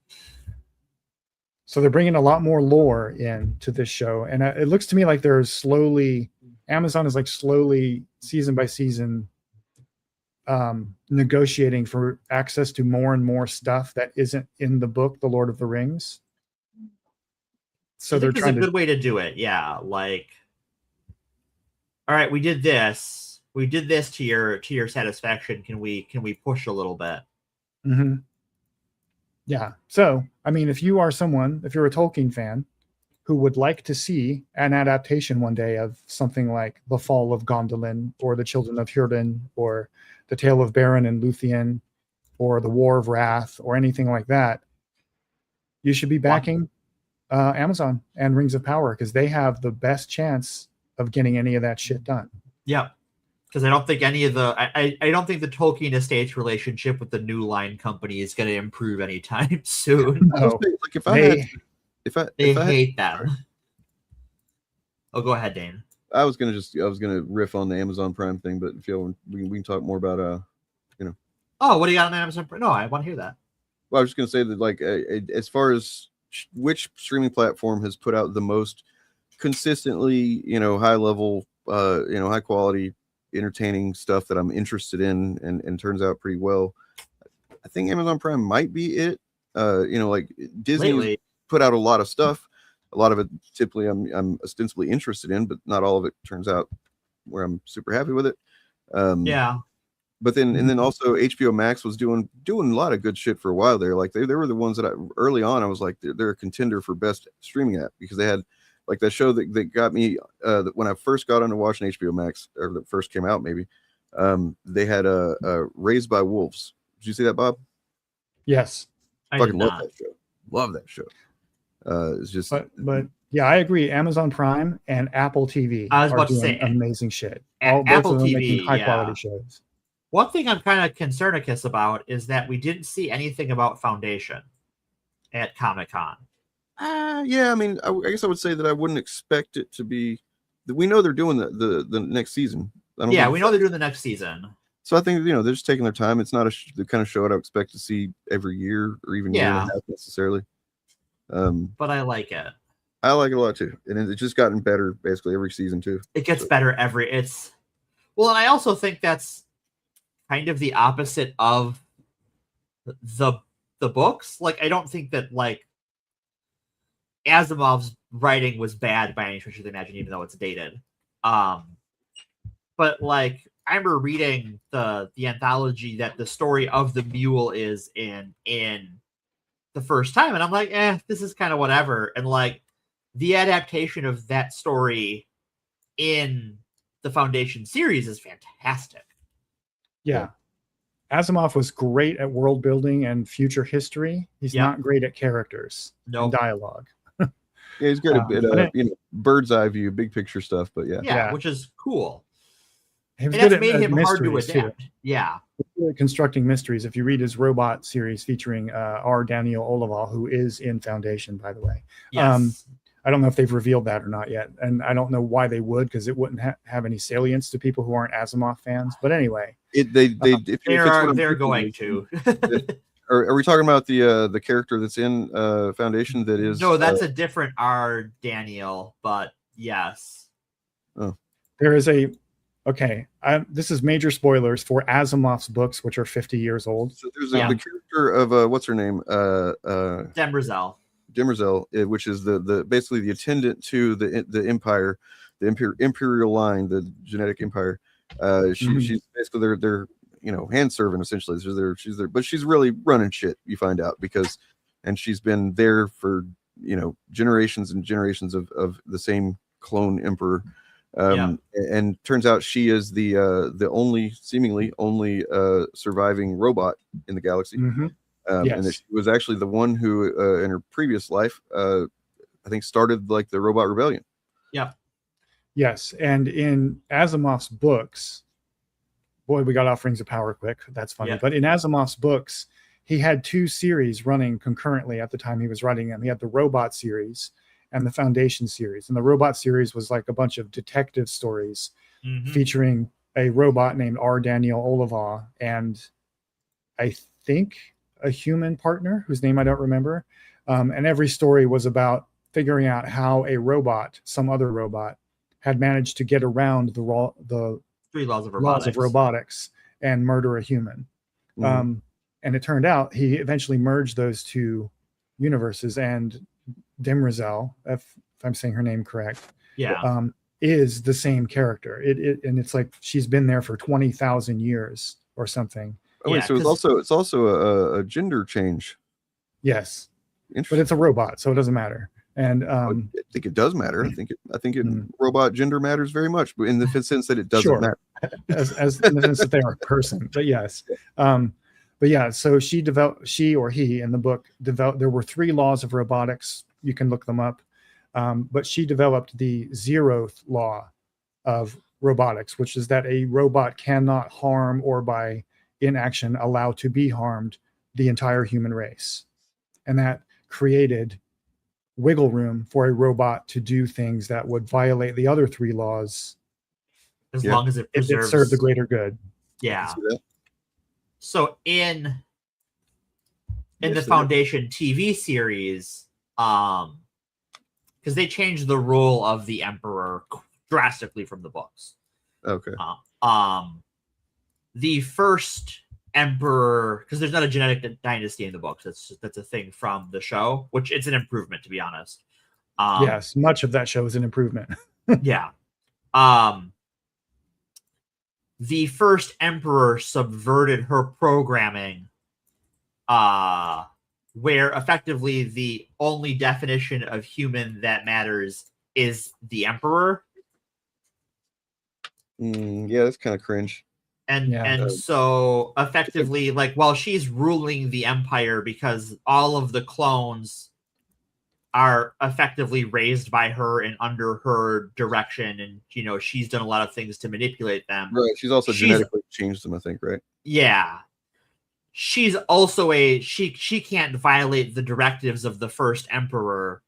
S6: So they're bringing a lot more lore into this show, and it looks to me like they're Amazon is like slowly, season by season, negotiating for access to more and more stuff that isn't in the book, The Lord of the Rings. So they're trying
S5: a good way to do it. Yeah, like, all right, we did this to your satisfaction. Can we push a little bit?
S6: Mm-hmm. Yeah. So, I mean, if you're a Tolkien fan who would like to see an adaptation one day of something like The Fall of Gondolin, or The Children of Húrin, or The Tale of Beren and Luthien, or The War of Wrath, or anything like that, you should be backing Amazon and Rings of Power, because they have the best chance of getting any of that shit done.
S5: Yeah. Because I don't think any of the I don't think the Tolkien Estates relationship with the New Line company is going to improve anytime soon.
S6: No.
S5: They hate that. Oh, go ahead, Dane.
S4: I was gonna riff on the Amazon Prime thing, but if we can talk more about
S5: Oh, what do you got on Amazon Prime? No, I want to hear that.
S4: Well, I was just gonna say that, like, as far as which streaming platform has put out the most consistently, high level, high quality, entertaining stuff that I'm interested in, and turns out pretty well, I think Amazon Prime might be it. Like Disney put out a lot of stuff. A lot of it typically I'm ostensibly interested in, but not all of it turns out where I'm super happy with it.
S5: Yeah.
S4: But then also HBO Max was doing a lot of good shit for a while there. Like they were the ones that early on I was like, they're a contender for best streaming app, because they had like that show that got me when I first got into watching HBO Max, or that first came out maybe. They had Raised by Wolves. Did you see that, Bob?
S6: Yes.
S4: I fucking love that show. Love that show. It's just
S6: but yeah, I agree. Amazon Prime and Apple TV
S5: I was
S6: are
S5: about to
S6: doing
S5: say,
S6: amazing shit.
S5: Apple
S6: both of them
S5: TV,
S6: making high quality shows.
S5: One thing I'm kind of concernicus about is that we didn't see anything about Foundation at Comic-Con.
S4: Yeah, I mean, I guess I would say that I wouldn't expect it to be. We know they're doing the next season.
S5: We know they're doing the next season.
S4: So I think they're just taking their time. It's not the kind of show I'd expect to see every year or even year and a half necessarily.
S5: But I like it.
S4: I like it a lot too, and it's just gotten better basically every season too.
S5: It gets better and I also think that's kind of the opposite of the books. Like, I don't think that like Asimov's writing was bad by any stretch of the imagination, even though it's dated. But like, I remember reading the anthology that the story of the mule is in the first time, and I'm like, this is kind of whatever. And like the adaptation of that story in the Foundation series is fantastic.
S6: Yeah. Asimov was great at world building and future history. He's not great at characters and dialogue.
S4: Yeah, he's good at bird's eye view, big picture stuff, but
S5: Yeah, which is cool.
S6: He was
S5: and
S6: good
S5: that's made
S6: at
S5: him hard to
S6: mysteries,
S5: adapt.
S6: too.
S5: Yeah.
S6: Constructing mysteries. If you read his robot series featuring R. Daniel Olival, who is in Foundation, by the way.
S5: Yes.
S6: I don't know if they've revealed that or not yet. And I don't know why they would, because it wouldn't have any salience to people who aren't Asimov fans. But anyway.
S5: They're going to.
S4: Are we talking about the character that's in Foundation that is...
S5: No, that's a different R. Daniel, but yes.
S4: Oh.
S6: There is a... Okay, this is major spoilers for Asimov's books, which are 50 years old.
S4: So there's the character of what's her name,
S5: Demerzel,
S4: which is the basically the attendant to the Empire, the Imperial line, the genetic Empire. She's basically their hand servant essentially. She's there, but she's really running shit. You find out and she's been there for generations and generations of the same clone emperor. And turns out she is the seemingly only surviving robot in the galaxy. And that she was actually the one who in her previous life I think started like the robot rebellion.
S6: Yes, and in Asimov's books, boy, we got off Rings of Power quick. That's funny. But in Asimov's books, he had 2 series running concurrently at the time he was writing them. He had the robot series and the Foundation series. And the robot series was like a bunch of detective stories featuring a robot named R. Daniel Olival and I think a human partner whose name I don't remember. And every story was about figuring out how a robot, some other robot, had managed to get around the
S5: 3 laws of
S6: robotics and murder a human. And it turned out he eventually merged those 2 universes, and Demerzel, if I'm saying her name correct, is the same character. And it's like she's been there for 20,000 years or something.
S4: Oh, wait, so it's also a gender change.
S6: Yes, but it's a robot, so it doesn't matter. And
S4: I think it does matter. I think robot gender matters very much, but in the sense that it doesn't matter,
S6: as in the sense that they are a person. But yes, but yeah. So she or he in the book developed. There were 3 laws of robotics. You can look them up. But she developed the 0th law of robotics, which is that a robot cannot harm or by inaction allow to be harmed the entire human race, and that created wiggle room for a robot to do things that would violate the other 3 laws
S5: as long as it preserves...
S6: served the greater good.
S5: Yeah. So in the Foundation TV series, because they changed the role of the Emperor drastically from the books.
S4: Okay.
S5: The first Emperor, because there's not a genetic dynasty in the books. That's a thing from the show, which it's an improvement, to be honest.
S6: Yes, much of that show is an improvement.
S5: Yeah. The first Emperor subverted her programming, where effectively the only definition of human that matters is the Emperor.
S4: Yeah, that's kind of cringe.
S5: And so effectively, like, while she's ruling the Empire because all of the clones are effectively raised by her and under her direction, and she's done a lot of things to manipulate them.
S4: Right. She's also genetically changed them, I think, right?
S5: Yeah. She's also she can't violate the directives of the first Emperor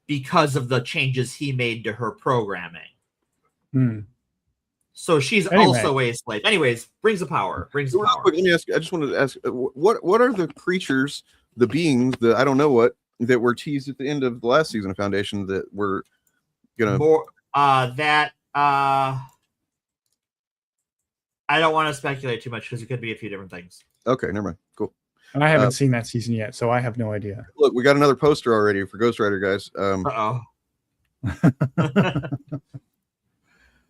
S5: because of the changes he made to her programming. So she's also a slave. Anyways, Rings of Power. Rings of Power.
S4: Let me ask. I just wanted to ask, what are the creatures, the beings, the I don't know what, that were teased at the end of the last season of Foundation that were gonna
S5: I don't want to speculate too much because it could be a few different things.
S4: Okay, never mind. Cool.
S6: And I haven't seen that season yet, so I have no idea.
S4: Look, we got another poster already for Ghost Rider, guys.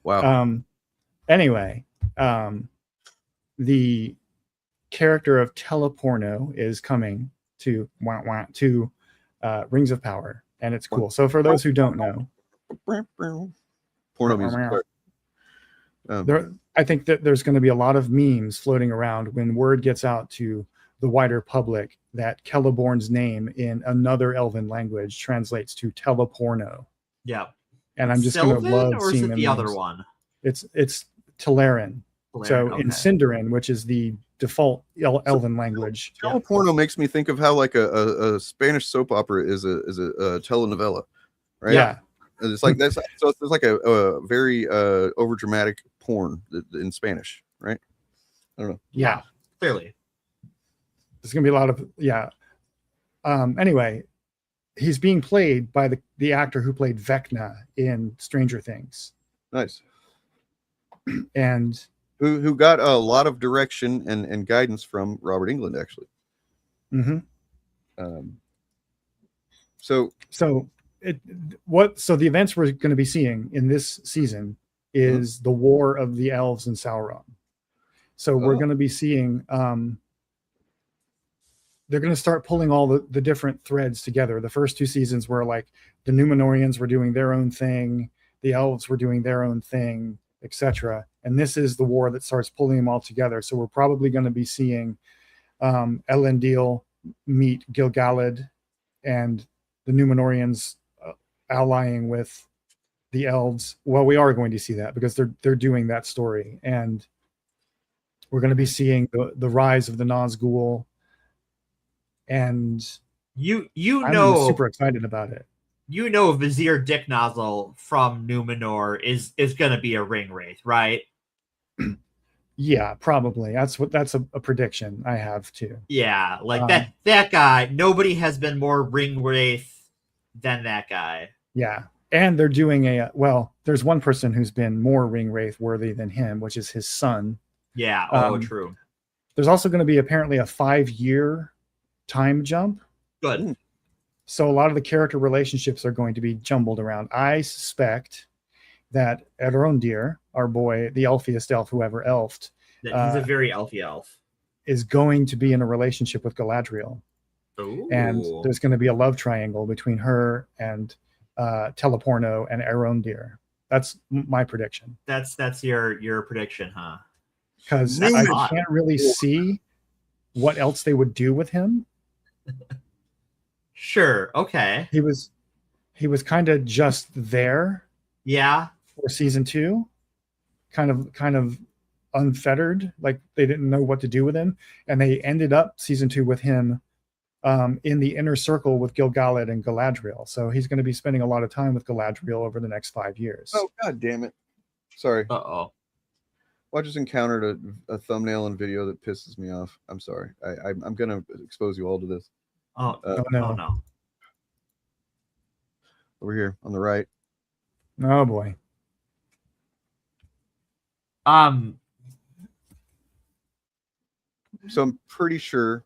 S4: Wow.
S6: Anyway, the character of Teleporno is coming to Rings of Power, and it's cool. So for those who don't know,
S4: porno music.
S6: I think that there's going to be a lot of memes floating around when word gets out to the wider public that Celeborn's name in another elven language translates to teleporno.
S5: Yeah.
S6: And I'm just going to love
S5: or
S6: seeing
S5: is it
S6: them
S5: the
S6: memes.
S5: other one?
S6: It's Telerin. So
S5: okay.
S6: in Sindarin, which is the default elven language.
S4: Teleporno makes me think of how like a Spanish soap opera is a telenovela, right?
S6: Yeah.
S4: And it's like that's so it's like a very over dramatic porn in Spanish, right? I don't know.
S6: Yeah.
S5: Clearly.
S6: There's gonna be a lot of anyway, he's being played by the actor who played Vecna in Stranger Things.
S4: Nice.
S6: And
S4: who got a lot of direction and guidance from Robert Englund, actually.
S6: Mm-hmm.
S4: So
S6: the events we're going to be seeing in this season is the War of the Elves and Sauron. So we're going to be seeing they're going to start pulling all the different threads together. The first two seasons were like the Númenóreans were doing their own thing, the elves were doing their own thing, etc. And this is the war that starts pulling them all together. So we're probably going to be seeing Elendil meet Gil-galad and the Númenóreans allying with the elves. Well, we are going to see that because they're doing that story, and we're going to be seeing the rise of the Nazgul. And I'm super excited about it.
S5: You know, Vizier Dick Nozzle from Númenor is going to be a ring wraith, right?
S6: Yeah, probably. That's a prediction I have too.
S5: Yeah, like that guy. Nobody has been more ring wraith than that guy.
S6: Yeah, and they're doing there's one person who's been more ring wraith worthy than him, which is his son.
S5: Yeah. True.
S6: There's also going to be apparently a 5-year time jump.
S5: Good.
S6: So a lot of the character relationships are going to be jumbled around. I suspect that Elrondir, our boy, the elfiest elf who ever elfed,
S5: he's a very elfy elf,
S6: is going to be in a relationship with Galadriel.
S5: Ooh.
S6: And there's going to be a love triangle between her and Teleporno and Elrondir. That's my prediction.
S5: That's your prediction, huh?
S6: Because I can't really see what else they would do with him.
S5: Sure. Okay.
S6: He was kind of just there.
S5: Yeah.
S6: For season 2, kind of unfettered, like they didn't know what to do with him, and they ended up season 2 with him in the inner circle with Gil-galad and Galadriel. So he's going to be spending a lot of time with Galadriel over the next 5 years.
S4: Oh, god damn it! Sorry.
S5: Uh-oh.
S4: Well, I just encountered a thumbnail and video that pisses me off. I'm sorry. I'm going to expose you all to this.
S5: Oh,
S6: no.
S5: Oh no.
S4: Over here on the right.
S6: Oh boy.
S4: So I'm pretty sure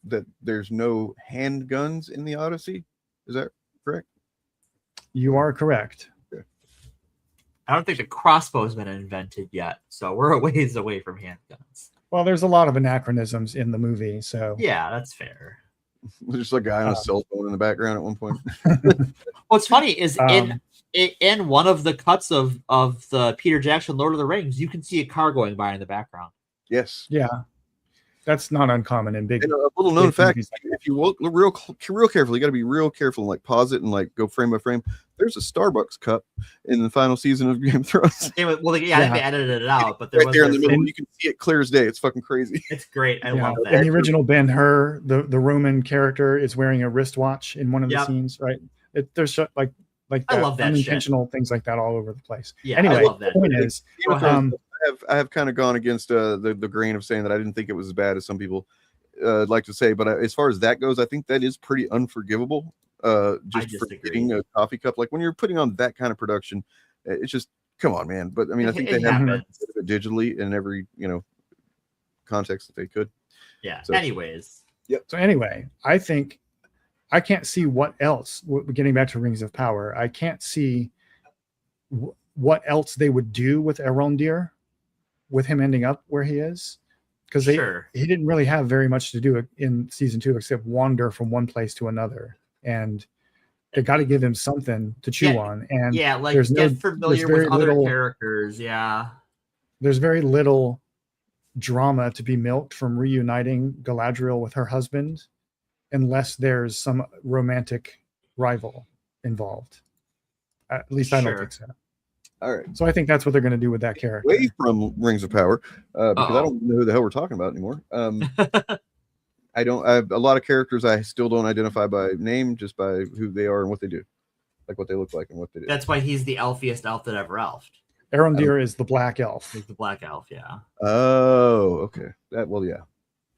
S4: that there's no handguns in the Odyssey. Is that correct?
S6: You are correct.
S4: Okay.
S5: I don't think the crossbow's been invented yet, so we're a ways away from handguns.
S6: Well, there's a lot of anachronisms in the movie, so
S5: yeah, that's fair.
S4: There's a guy on a cell phone in the background at one point.
S5: What's funny is in one of the cuts of the Peter Jackson Lord of the Rings, you can see a car going by in the background.
S4: Yes.
S6: Yeah. That's not uncommon in big.
S4: And a little known fact: if you look real careful, you got to be real careful and like pause it and like go frame by frame. There's a Starbucks cup in the final season of Game of Thrones.
S5: Well, yeah, I think they edited it out, but there
S4: right
S5: was
S4: there in the middle, you can see it clear as day. It's fucking crazy.
S5: It's great. I love that.
S6: In the original Ben-Hur, the Roman character is wearing a wristwatch in one of the scenes, right? There's like
S5: I love that
S6: unintentional things like that all over the place.
S5: Yeah,
S6: anyway,
S5: I love that.
S6: The point is,
S4: I have kind of gone against the grain of saying that I didn't think it was as bad as some people like to say, but as far as that goes, I think that is pretty unforgivable. Just for getting a coffee cup, like when you're putting on that kind of production, it's just come on, man. But I mean, I think they have it digitally in every context that they could.
S5: Yeah.
S4: So,
S5: anyways.
S4: Yep.
S6: So anyway, I think I can't see what else. Getting back to Rings of Power, I can't see what else they would do with Elrondir, with him ending up where he is, because he didn't really have very much to do in season 2 except wander from one place to another. And they got to give him something to chew on. And
S5: like
S6: there's
S5: get
S6: no,
S5: familiar
S6: there's
S5: with other
S6: little,
S5: characters. Yeah.
S6: There's very little drama to be milked from reuniting Galadriel with her husband, unless there's some romantic rival involved. At least I don't think so.
S4: All right.
S6: So I think that's what they're going to do with that character.
S4: Away from Rings of Power, because I don't know who the hell we're talking about anymore. I have a lot of characters I still don't identify by name, just by who they are and what they do, like what they look like and what they do.
S5: That's why he's the elfiest elf that ever elfed.
S6: Arondir is the black elf.
S5: He's the black elf, yeah.
S4: Oh, okay. Yeah.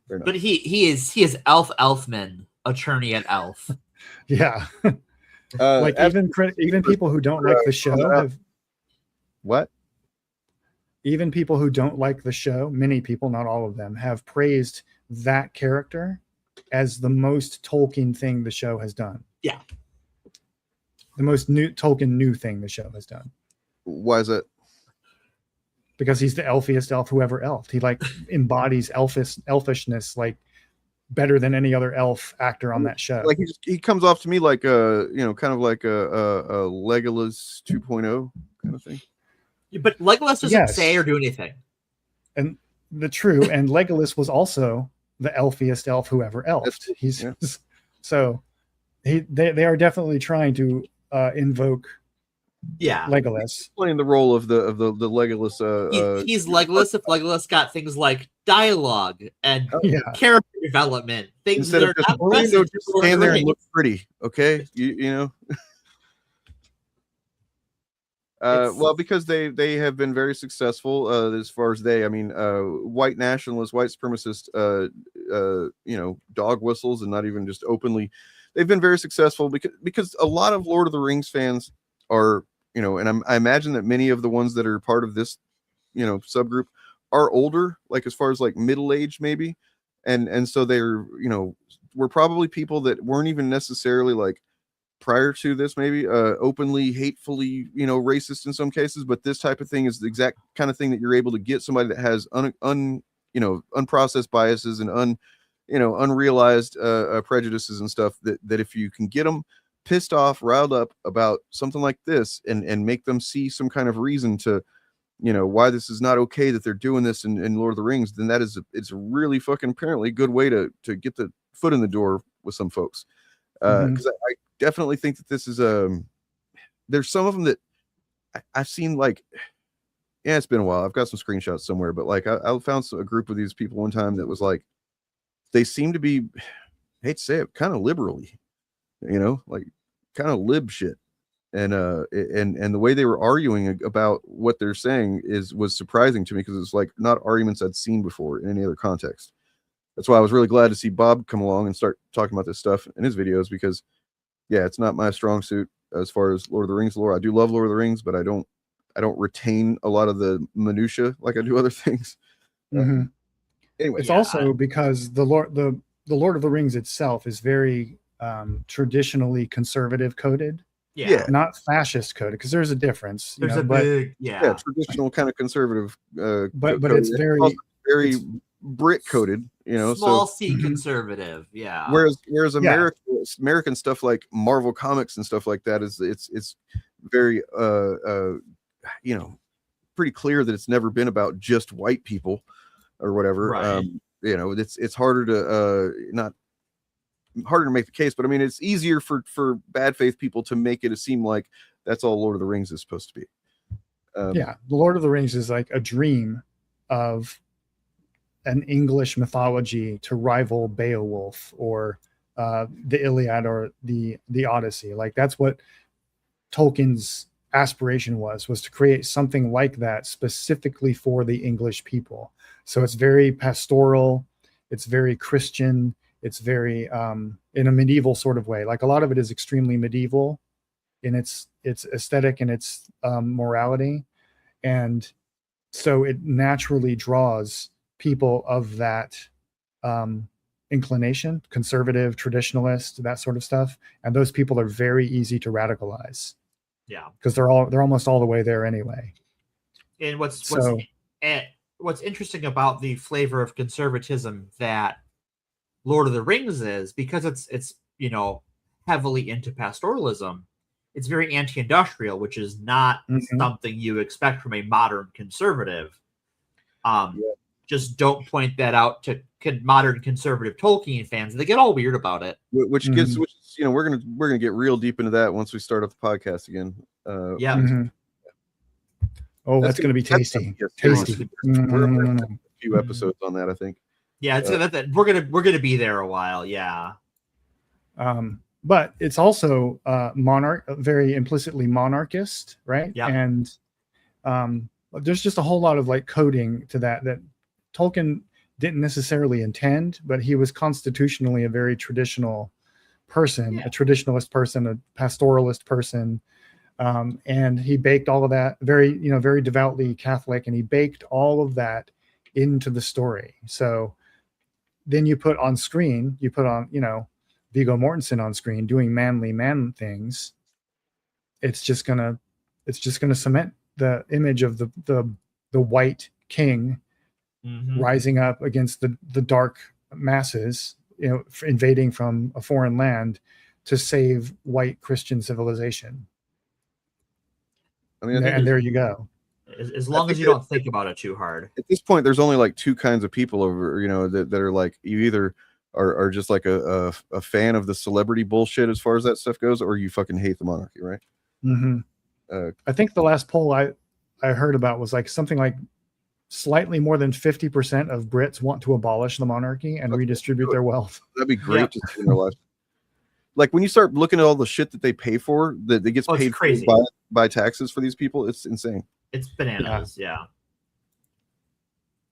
S4: Fair enough.
S5: But he is Elfman, attorney at Elf.
S6: Yeah. Like even people who don't like the show have
S4: what?
S6: Even people who don't like the show, many people, not all of them, have praised that character as the most Tolkien thing the show has done.
S5: Yeah.
S6: The most Tolkien new thing the show has done.
S4: Why is it?
S6: Because he's the elfiest elf who ever elfed. He like embodies elfishness like better than any other elf actor on that show.
S4: Like he comes off to me like kind of like a Legolas 2.0 kind of thing.
S5: But Legolas doesn't say or do anything.
S6: And and Legolas was also the elfiest elf who ever elfed. So they are definitely trying to invoke Legolas,
S4: playing the role of the Legolas.
S5: He's Legolas if Legolas got things like dialogue and character development. Things
S4: Instead
S5: that
S4: of
S5: are
S4: just,
S5: not present.
S4: just stand there and look pretty. Okay, you know. Well, because they have been very successful as far as white nationalists, white supremacists, dog whistles, and not even just openly. They've been very successful because a lot of Lord of the Rings fans are, and I imagine that many of the ones that are part of this, subgroup are older, like as far as like middle age maybe, and so they're, were probably people that weren't even necessarily like prior to this maybe openly hatefully racist in some cases, but this type of thing is the exact kind of thing that you're able to get somebody that has unprocessed biases and unrealized prejudices and stuff that if you can get them pissed off, riled up about something like this and make them see some kind of reason to why this is not okay that they're doing this in Lord of the Rings, then it's a really fucking apparently good way to get the foot in the door with some folks. Because I definitely think that this is there's some of them that I've seen like, it's been a while. I've got some screenshots somewhere, but like I found a group of these people one time that was like, they seem to be, I hate to say it, kind of liberally, like kind of lib shit. And the way they were arguing about what they're saying was surprising to me because it's like not arguments I'd seen before in any other context. That's why I was really glad to see Bob come along and start talking about this stuff in his videos because, it's not my strong suit as far as Lord of the Rings lore. I do love Lord of the Rings, but I don't retain a lot of the minutia like I do other things.
S6: Anyway, it's also because the Lord of the Rings itself is very traditionally conservative coded.
S5: Yeah,
S6: not fascist coded, because there's a difference.
S5: There's a big
S4: traditional kind of conservative.
S6: But it's
S4: very Brit coded,
S5: small c conservative. Yeah.
S4: Whereas American stuff like Marvel Comics and stuff like that it's very pretty clear that it's never been about just white people or whatever.
S5: Right.
S4: It's harder to harder to make the case, but I mean it's easier for bad faith people to make it seem like that's all Lord of the Rings is supposed to be.
S6: The Lord of the Rings is like a dream of an English mythology to rival Beowulf or the Iliad or the Odyssey. Like that's what Tolkien's aspiration was to create something like that specifically for the English people. So it's very pastoral, it's very Christian, it's very in a medieval sort of way. Like a lot of it is extremely medieval in its aesthetic and its morality, and so it naturally draws people of that inclination, conservative, traditionalist, that sort of stuff, and those people are very easy to radicalize.
S5: Yeah,
S6: because they're almost all the way there anyway.
S5: And what's interesting about the flavor of conservatism that Lord of the Rings is, because it's heavily into pastoralism. It's very anti-industrial, which is not something you expect from a modern conservative. Just don't point that out to modern conservative Tolkien fans. They get all weird about it.
S4: Which you know, we're gonna get real deep into that once we start up the podcast again.
S6: Oh, that's gonna be tasty. Tasty.
S4: We're a few episodes on that, I think.
S5: Yeah, we're gonna be there a while. Yeah.
S6: But it's also very implicitly monarchist, right?
S5: Yeah.
S6: And there's just a whole lot of like coding to that Tolkien didn't necessarily intend, but he was constitutionally a very traditional person, a traditionalist person, a pastoralist person. And he baked all of that very devoutly Catholic, and he baked all of that into the story. So then you put on, Viggo Mortensen on screen doing manly man things. It's just gonna cement the image of the white king rising up against the dark masses, invading from a foreign land to save white Christian civilization.
S4: I mean,
S6: and there you go.
S5: As long as you don't think about it too hard.
S4: At this point, there's only like two kinds of people over, that are like, you either are just like a fan of the celebrity bullshit as far as that stuff goes, or you fucking hate the monarchy, right?
S6: I think the last poll I heard about was like something like slightly more than 50% of Brits want to abolish the monarchy and redistribute their wealth.
S4: That'd be great to see in their life. Like when you start looking at all the shit that they pay for, that gets paid for by taxes for these people, it's insane.
S5: It's bananas. Yeah.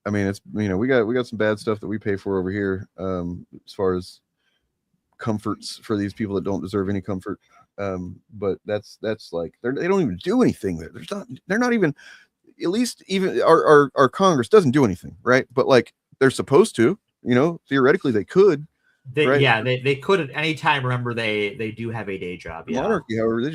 S4: I mean, it's, we got some bad stuff that we pay for over here, as far as comforts for these people that don't deserve any comfort. But that's like they don't even do anything there. They're not even, at least even our Congress doesn't do anything, right? But like they're supposed to, theoretically they could.
S5: They could at any time. Remember, they do have a day job. Yeah.
S4: Monarchy, however,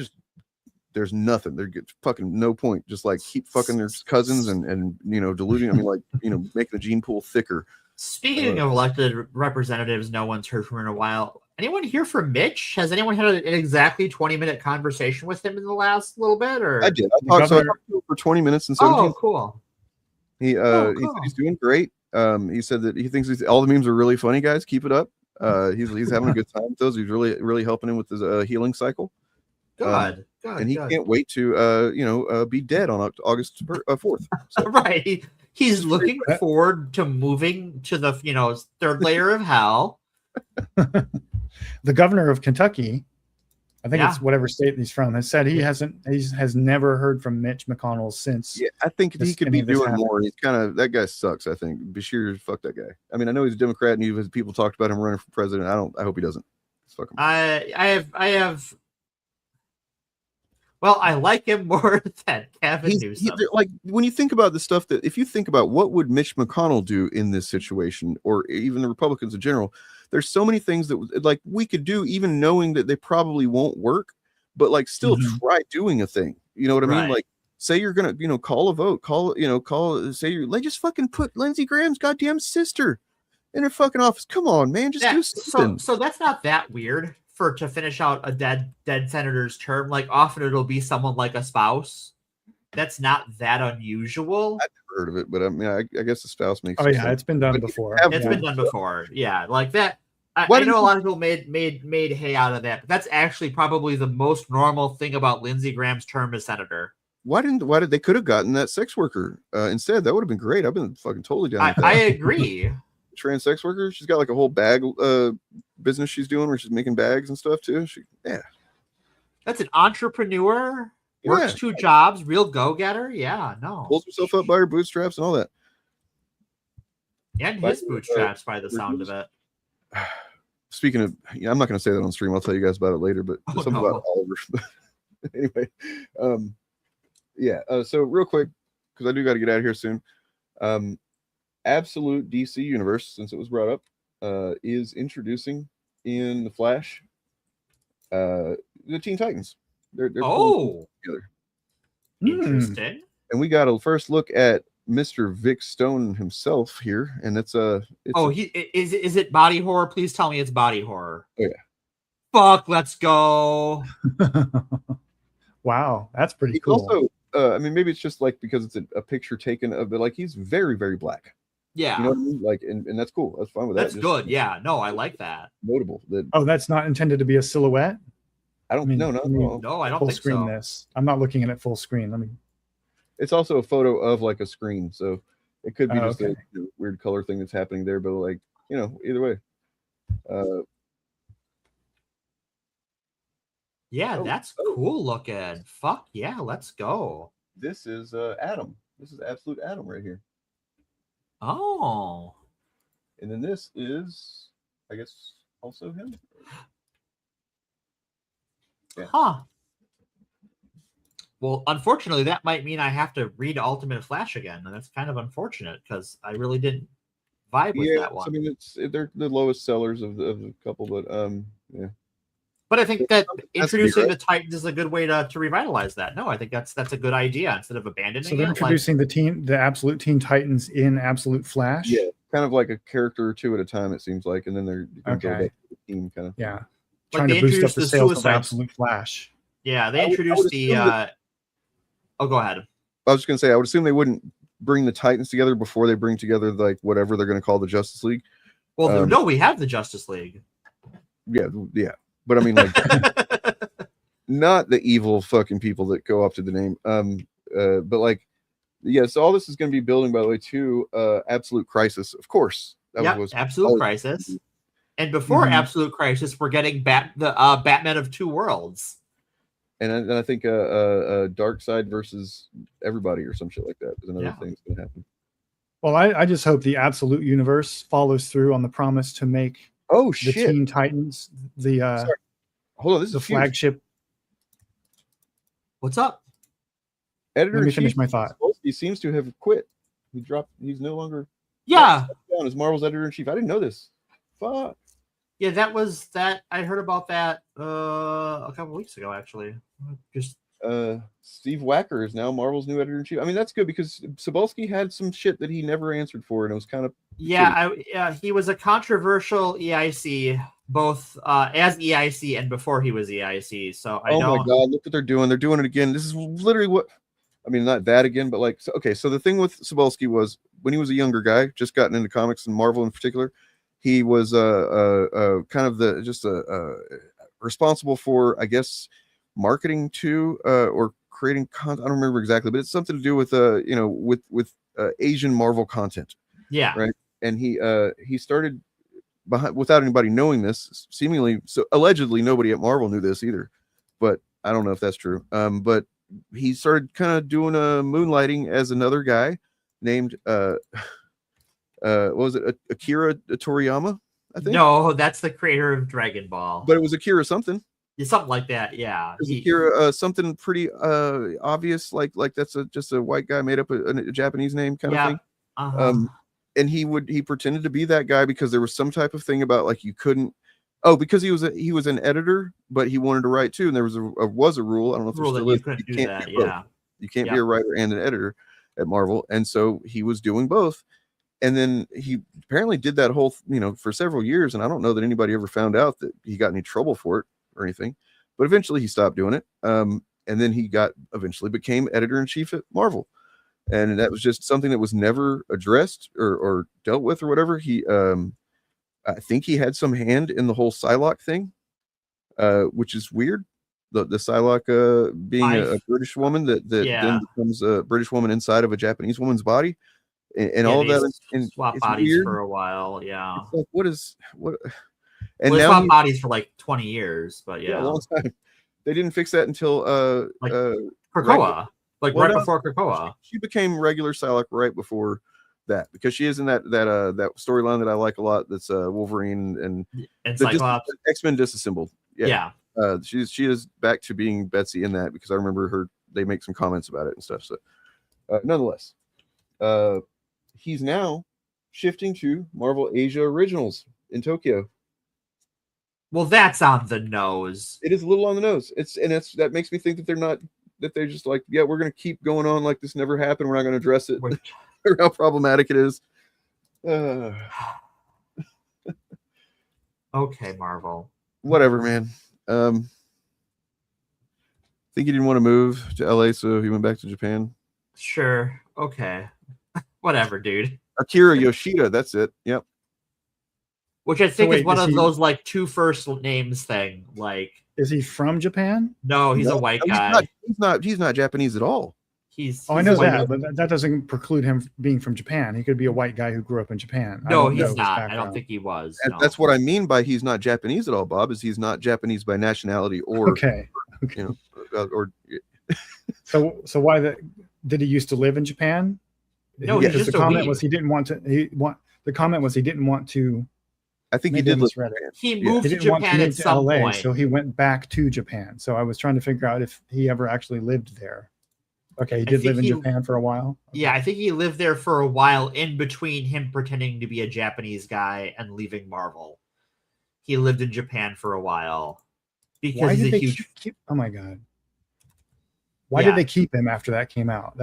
S4: there's nothing. They're fucking no point. Just like keep fucking their cousins and diluting. I mean, like making the gene pool thicker.
S5: Speaking of elected representatives, no one's heard from in a while. Anyone hear from Mitch? Has anyone had an exactly 20-minute conversation with him in the last little bit? Or
S4: I did. I talked to him for 20 minutes and 17.
S5: Oh, cool.
S4: He said he's doing great. He said that he thinks all the memes are really funny. Guys, keep it up. He's having a good time with those. He's really helping him with his healing cycle.
S5: Good.
S4: And he can't wait to be dead on August 4th. So.
S5: Right. He's looking forward to moving to the third layer of hell.
S6: The governor of Kentucky, I think it's whatever state he's from, has said he has never heard from Mitch McConnell since.
S4: Yeah, I think he could be doing more. He's that guy sucks. I think Bashir, fuck that guy. I mean, I know he's a Democrat, and his people talked about him running for president. I hope he doesn't. Fuck him.
S5: I have. Well, I like him more than Gavin Newsom.
S4: Like when you think about the stuff if you think about what would Mitch McConnell do in this situation, or even the Republicans in general, there's so many things that like we could do, even knowing that they probably won't work, but like still try doing a thing. You know what I mean? Like say you're gonna, call a vote, just fucking put Lindsey Graham's goddamn sister in her fucking office. Come on, man, just do something.
S5: So that's not that weird. To finish out a dead senator's term, like often it'll be someone like a spouse. That's not that unusual.
S4: I've never heard of it, but I mean, I guess the spouse makes.
S6: Oh yeah, sense. It's been done before.
S5: It's been done before. Yeah, like that. I know a lot of people made hay out of that, but that's actually probably the most normal thing about Lindsey Graham's term as senator.
S4: Why did they could have gotten that sex worker instead? That would have been great. I've been fucking totally down with that.
S5: I agree.
S4: Trans sex worker. She's got like a whole bag business she's doing where she's making bags and stuff too.
S5: That's an entrepreneur. Works 2 jobs, real go-getter. Yeah, no.
S4: Pulls herself up by her bootstraps and all that.
S5: And his bootstraps by the sound of it.
S4: Speaking of, I'm not going to say that on stream. I'll tell you guys about it later. But something about Oliver. Anyway, so real quick, because I do got to get out of here soon. Absolute DC Universe, since it was brought up, is introducing in the Flash the Teen Titans. They're together.
S5: Interesting.
S4: And we got a first look at Mr. Vic Stone himself here, and is it body horror? Please tell me it's body horror.
S5: Oh yeah. fuck, let's go.
S6: Wow, that's pretty
S4: He's
S6: cool.
S4: also, I mean, maybe it's just like because it's a picture taken of it, like he's very, very black.
S5: Yeah.
S4: You know what I mean? Like, and that's cool. That's fine with
S5: That's
S4: that.
S5: good. Yeah. No, I like that.
S4: Notable. That
S6: Oh, that's not intended to be a silhouette?
S4: I don't know.
S5: No, I don't
S6: full
S5: think
S6: screen
S5: so.
S6: this. I'm not looking at it full screen. Let me.
S4: It's also a photo of like a screen, so it could be just
S6: okay.
S4: a weird color thing that's happening there. But like, you know, either way.
S5: Yeah, that's cool looking. Fuck yeah, let's go.
S4: This is Adam. This is absolute Adam right here.
S5: Oh.
S4: And then this is, I guess, also him. Yeah.
S5: Huh. Well, unfortunately, that might mean I have to read Ultimate Flash again, and that's kind of unfortunate because I really didn't vibe with that one.
S4: I mean, they're the lowest sellers of the couple, but yeah.
S5: But I think that introducing
S4: right.
S5: the Titans is a good way to revitalize that. No, I think that's a good idea instead of abandoning
S6: So they're
S5: it.
S6: introducing the absolute Teen Titans in Absolute Flash.
S4: Yeah, kind of like a character or two at a time, it seems like, and then they're going to
S6: Okay.
S4: build up the team kind of.
S6: Yeah,
S5: Like
S6: trying
S5: they
S6: to boost up
S5: introduced
S6: the
S5: the
S6: sales of
S5: Suicide-
S6: Absolute Flash.
S5: Yeah, they
S4: I would
S5: introduced
S4: assume
S5: the.
S4: that-
S5: Oh, go ahead.
S4: I was just going to say, I would assume they wouldn't bring the Titans together before they bring together like whatever they're going to call the Justice League.
S5: Well, no, we have the Justice League.
S4: Yeah, but I mean, like, not the evil fucking people that go up to the name. But like, yeah. So all this is going to be building, by the way, to Absolute Crisis, of course.
S5: Yeah, Absolute Crisis. And before Absolute Crisis, we're getting the Batman of Two Worlds.
S4: And I think Dark Side versus everybody or some shit like that is another thing that's going to happen.
S6: Well, I just hope the Absolute Universe follows through on the promise to make the Teen Titans the
S4: hold on, this
S6: the
S4: is huge.
S6: flagship.
S5: What's up?
S4: Editor
S6: Let me finish my thought.
S4: He seems to have quit. He's no longer
S5: Yeah.
S4: down as Marvel's editor in chief. I didn't know this. Fuck.
S5: Yeah, that was that. I heard about that a couple weeks ago, actually. Just
S4: Steve Wacker is now Marvel's new editor in chief. I mean, that's good because Cebulski had some shit that he never answered for, and it was kind of
S5: he was a controversial EIC, both as EIC and before he was EIC. So I know.
S4: Oh my god, look what they're doing! They're doing it again. This is literally what I mean. Not that again, but like, so the thing with Cebulski was when he was a younger guy, just gotten into comics and Marvel in particular. He was kind of responsible for, I guess, marketing to or creating content. I don't remember exactly, but it's something to do with with Asian Marvel content.
S5: Yeah.
S4: Right. And he started without anybody knowing this, seemingly. So allegedly, nobody at Marvel knew this either, but I don't know if that's true. But he started kind of doing moonlighting as another guy named what was it, Akira Toriyama? I think.
S5: No, that's the creator of Dragon Ball.
S4: But it was Akira something.
S5: Yeah, something like that. Yeah.
S4: It was Akira something pretty obvious, like that's just a white guy made up a Japanese name kind of thing. And he pretended to be that guy because there was some type of thing about like you couldn't. Oh, because he was an editor, but he wanted to write too, and there was a rule. I don't know if there's still is. You can't do that. You can't be a writer and an editor at Marvel, and so he was doing both. And then he apparently did that whole, for several years. And I don't know that anybody ever found out that he got any trouble for it or anything. But eventually he stopped doing it. And then he eventually became editor-in-chief at Marvel. And that was just something that was never addressed or dealt with or whatever. I think he had some hand in the whole Psylocke thing, which is weird. The Psylocke being a British woman that then becomes a British woman inside of a Japanese woman's body. And all of that, and
S5: swap bodies weird. For a while, yeah.
S4: It's like, what?
S5: And now swap bodies for like 20 years, but
S4: a long time. They didn't fix that until
S5: Krakoa, right before Krakoa.
S4: She became regular Psylocke right before that because she is in that storyline that I like a lot. That's Wolverine and X-Men disassembled. Yeah. She is back to being Betsy in that because I remember they make some comments about it and stuff. So, nonetheless, he's now shifting to Marvel Asia Originals in Tokyo.
S5: Well, that's on the nose.
S4: It is a little on the nose. That makes me think that they're just like, yeah, we're going to keep going on like this never happened. We're not going to address it or how problematic it is.
S5: Okay, Marvel.
S4: whatever, man. Think he didn't want to move to LA, so he went back to Japan.
S5: Sure. Okay. Whatever, dude.
S4: Akira Yoshida, that's it. Yep.
S5: Which I think
S6: wait,
S5: is one
S6: is
S5: of
S6: he-
S5: those like two first names thing. Like,
S6: Is he from Japan?
S5: no, he's a white guy.
S4: He's not Japanese at all.
S5: He's
S6: I know
S5: white.
S6: that, but that doesn't preclude him from being from Japan. He could be a white guy who grew up in Japan. I
S5: No,
S6: don't know
S5: he's
S6: his
S5: not. I don't
S6: background.
S5: think he was.
S4: And
S5: No.
S4: that's what I mean by he's not Japanese at all, Bob. Is he's not Japanese by nationality or
S6: Okay.
S4: you know, or
S6: So why did he used to live in Japan?
S5: No, he's
S6: Because
S5: just
S6: the
S5: a
S6: comment
S5: weeb.
S6: was he didn't want to. The comment was he didn't want to.
S4: I think he
S6: maybe I
S4: did live
S6: misread it.
S5: He
S6: Yeah.
S5: moved
S6: He
S5: to
S6: didn't want
S5: Japan
S6: move
S5: at
S6: to
S5: some
S6: LA,
S5: point.
S6: so he went back to Japan. So I was trying to figure out if he ever actually lived there. Okay, he did
S5: think
S6: live in
S5: he-
S6: Japan for a while.
S5: Yeah, I think he lived there for a while in between him pretending to be a Japanese guy and leaving Marvel. He lived in Japan for a while because
S6: Why
S5: he's
S6: did
S5: a
S6: they
S5: huge.
S6: keep? Oh my god! Why
S5: Yeah.
S6: did they keep him after that came out?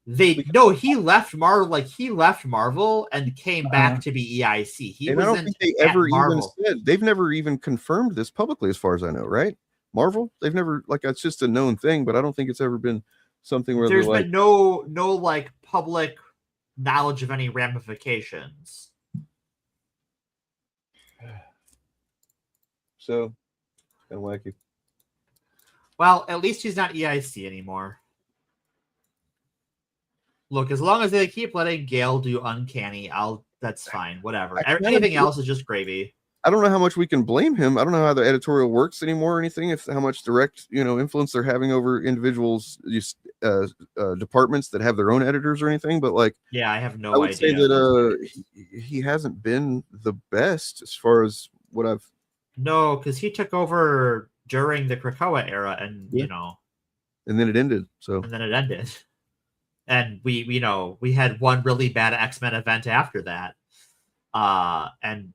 S5: He left Marvel. Like he left Marvel and came back to be EIC. He
S4: and I don't
S5: wasn't
S4: think they
S5: at
S4: ever even
S5: Marvel.
S4: said they've never even confirmed this publicly, as far as I know, right? Marvel, they've never it's just a known thing, but I don't think it's ever been something where
S5: There's
S4: they're like,
S5: been no like public knowledge of any ramifications.
S4: so kind of wacky.
S5: Well, at least he's not EIC anymore. Look, as long as they keep letting Gale do Uncanny, that's fine. Whatever. Anything else is just gravy.
S4: I don't know how much we can blame him. I don't know how the editorial works anymore or anything. If how much direct influence they're having over individuals, departments that have their own editors or anything. But like,
S5: Yeah, I have no
S4: I would
S5: idea.
S4: say that he hasn't been the best as far as what I've.
S5: No, because he took over during the Krakoa era, and
S4: And then it ended. So
S5: and then it ended, and we had one really bad X-Men event after that, and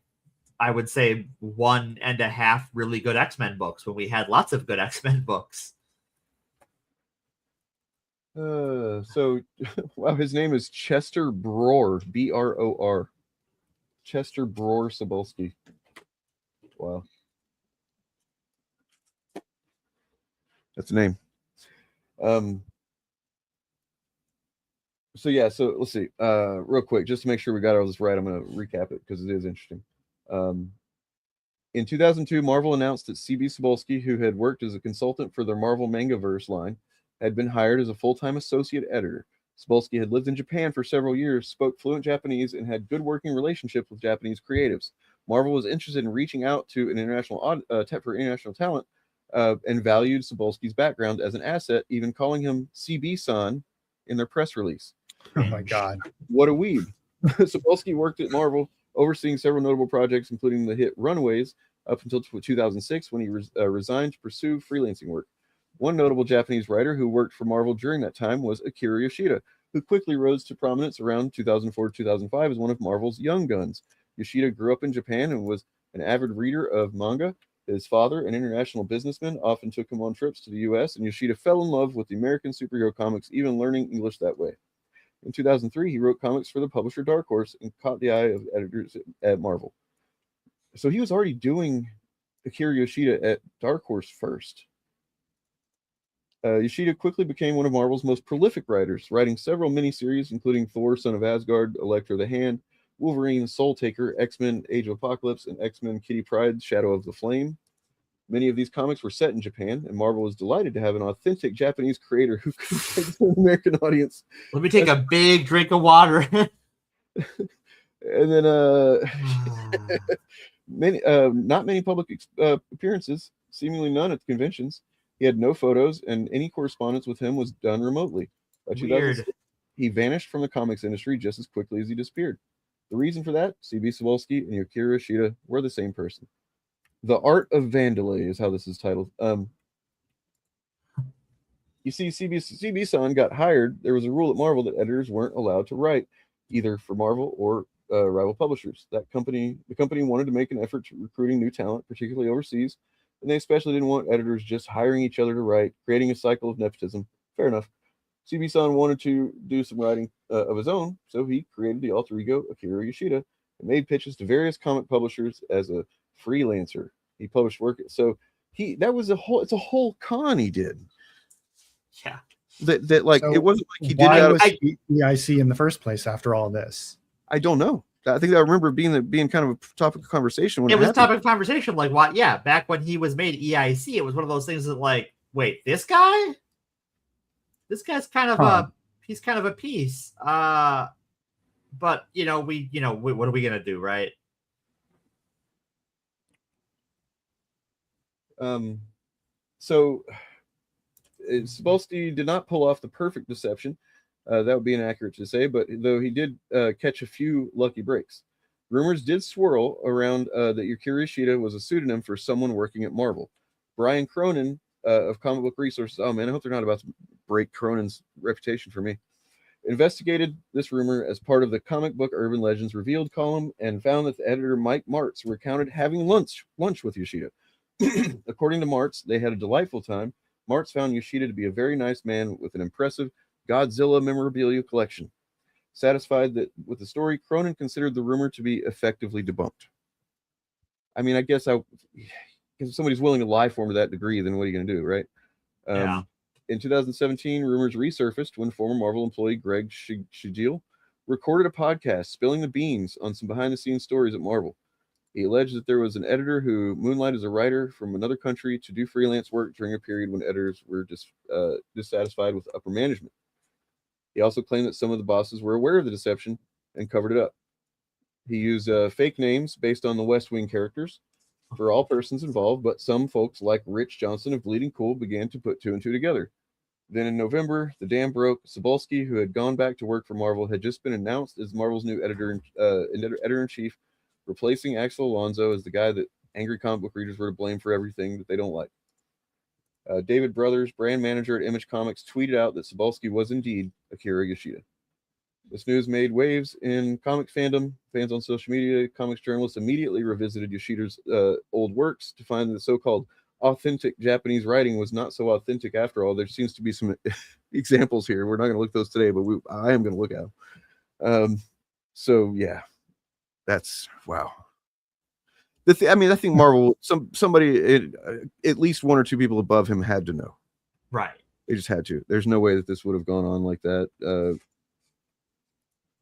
S5: I would say 1.5 really good X-Men books when we had lots of good X-Men books.
S4: So wow, his name is Chester Bror, Bror, Chester Bror Cebulski. Wow, that's the name. So yeah, so let's see. Real quick, just to make sure we got all this right, I'm going to recap it because it is interesting. In 2002, Marvel announced that C.B. Cebulski, who had worked as a consultant for their Marvel Mangaverse line, had been hired as a full-time associate editor. Cebulski had lived in Japan for several years, spoke fluent Japanese, and had good working relationships with Japanese creatives. Marvel was interested in reaching out to an international talent and valued Cebulski's background as an asset, even calling him CB-san in their press release.
S6: Oh my god!
S4: What a weeb. Cebulski worked at Marvel, overseeing several notable projects, including the hit Runaways, up until 2006, when he resigned to pursue freelancing work. One notable Japanese writer who worked for Marvel during that time was Akira Yoshida, who quickly rose to prominence around 2004-2005 as one of Marvel's young guns. Yoshida grew up in Japan and was an avid reader of manga. His father, an international businessman, often took him on trips to the U.S., and Yoshida fell in love with the American superhero comics, even learning English that way. In 2003, he wrote comics for the publisher Dark Horse and caught the eye of editors at Marvel. So he was already doing Akira Yoshida at Dark Horse first. Yoshida quickly became one of Marvel's most prolific writers, writing several miniseries, including Thor, Son of Asgard, Elektra the Hand, Wolverine, Soul Taker, X-Men, Age of Apocalypse, and X-Men Kitty Pryde, Shadow of the Flame. Many of these comics were set in Japan, and Marvel was delighted to have an authentic Japanese creator who could take to an American audience.
S5: Let me take a big drink of water.
S4: And then not many public appearances, seemingly none at the conventions. He had no photos, and any correspondence with him was done remotely. By 2006, he vanished from the comics industry just as quickly as he disappeared. The reason for that, C.B. Cebulski and Akira Yoshida were the same person. The Art of Vandalay is how this is titled. You see, CB-san got hired. There was a rule at Marvel that editors weren't allowed to write, either for Marvel or rival publishers. The company wanted to make an effort to recruiting new talent, particularly overseas, and they especially didn't want editors just hiring each other to write, creating a cycle of nepotism. Fair enough. CB-san wanted to do some writing of his own, so he created the alter ego Akira Yoshida and made pitches to various comic publishers as a freelancer. He published work. So it's a whole con he did.
S5: Yeah.
S4: That like
S6: So
S4: it wasn't like he did
S6: why
S4: that.
S6: was he EIC in the first place after all this?
S4: I don't know. I think I remember being kind of a topic of conversation when
S5: It was a
S4: happened.
S5: topic of conversation. Like, what? Yeah, back when he was made EIC, it was one of those things that, like, wait, this guy's kind of he's kind of a piece. But what are we gonna do, right?
S4: So Cebulski did not pull off the perfect deception. That would be inaccurate to say, but though he did catch a few lucky breaks. Rumors did swirl around that Yukari Yoshida was a pseudonym for someone working at Marvel. Brian Cronin of Comic Book Resources, oh man, I hope they're not about to break Cronin's reputation for me, investigated this rumor as part of the Comic Book Urban Legends Revealed column and found that the editor Mike Martz recounted having lunch with Yoshida. According to Martz, they had a delightful time. Martz found Yoshida to be a very nice man with an impressive Godzilla memorabilia collection. Satisfied with the story, Cronin considered the rumor to be effectively debunked. I mean, I guess if somebody's willing to lie for him to that degree, then what are you going to do, right?
S5: Yeah.
S4: In 2017, rumors resurfaced when former Marvel employee Greg Shigiel recorded a podcast spilling the beans on some behind-the-scenes stories at Marvel. He alleged that there was an editor who moonlighted as a writer from another country to do freelance work during a period when editors were dissatisfied with upper management. He also claimed that some of the bosses were aware of the deception and covered it up. He used fake names based on the West Wing characters for all persons involved, but some folks like Rich Johnson of Bleeding Cool began to put two and two together. Then in November, the dam broke. Cebulski, who had gone back to work for Marvel, had just been announced as Marvel's new editor-in-chief, replacing Axel Alonso as the guy that angry comic book readers were to blame for everything that they don't like. David Brothers, brand manager at Image Comics, tweeted out that Cebulski was indeed Akira Yoshida. This news made waves in comic fandom. Fans on social media, comics journalists immediately revisited Yoshida's old works to find that the so-called authentic Japanese writing was not so authentic after all. There seems to be some examples here. We're not going to look those today, but I am going to look at them. So yeah, that's wow. I think Marvel, somebody, at least one or two people above him had to know.
S5: Right.
S4: They just had to. There's no way that this would have gone on like that.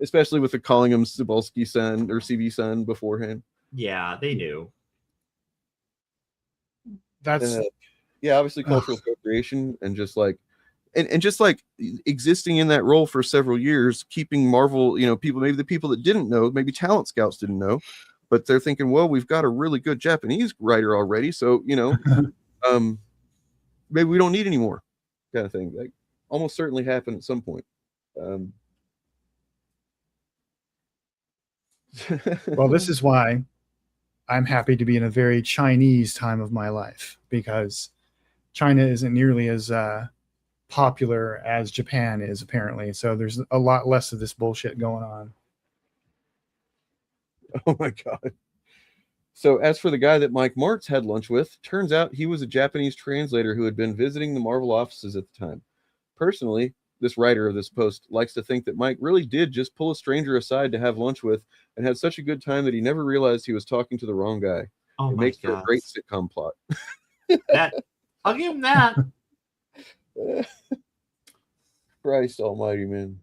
S4: Especially with the calling him Cebulski-san or CB-san beforehand.
S5: Yeah, they knew.
S6: That's
S4: obviously cultural appropriation and just like existing in that role for several years, keeping Marvel, people, maybe the people that didn't know, maybe talent scouts didn't know, but they're thinking, well, we've got a really good Japanese writer already, so maybe we don't need any more, kind of thing. Like almost certainly happened at some point.
S6: Well, this is why I'm happy to be in a very Chinese time of my life, because China isn't nearly as popular as Japan is, apparently. So there's a lot less of this bullshit going on.
S4: Oh my God. So as for the guy that Mike Martz had lunch with, turns out he was a Japanese translator who had been visiting the Marvel offices at the time. Personally, this writer of this post likes to think that Mike really did just pull a stranger aside to have lunch with and had such a good time that he never realized he was talking to the wrong guy.
S5: Oh,
S4: it makes for a great sitcom plot.
S5: I'll give him that.
S4: Christ almighty, man.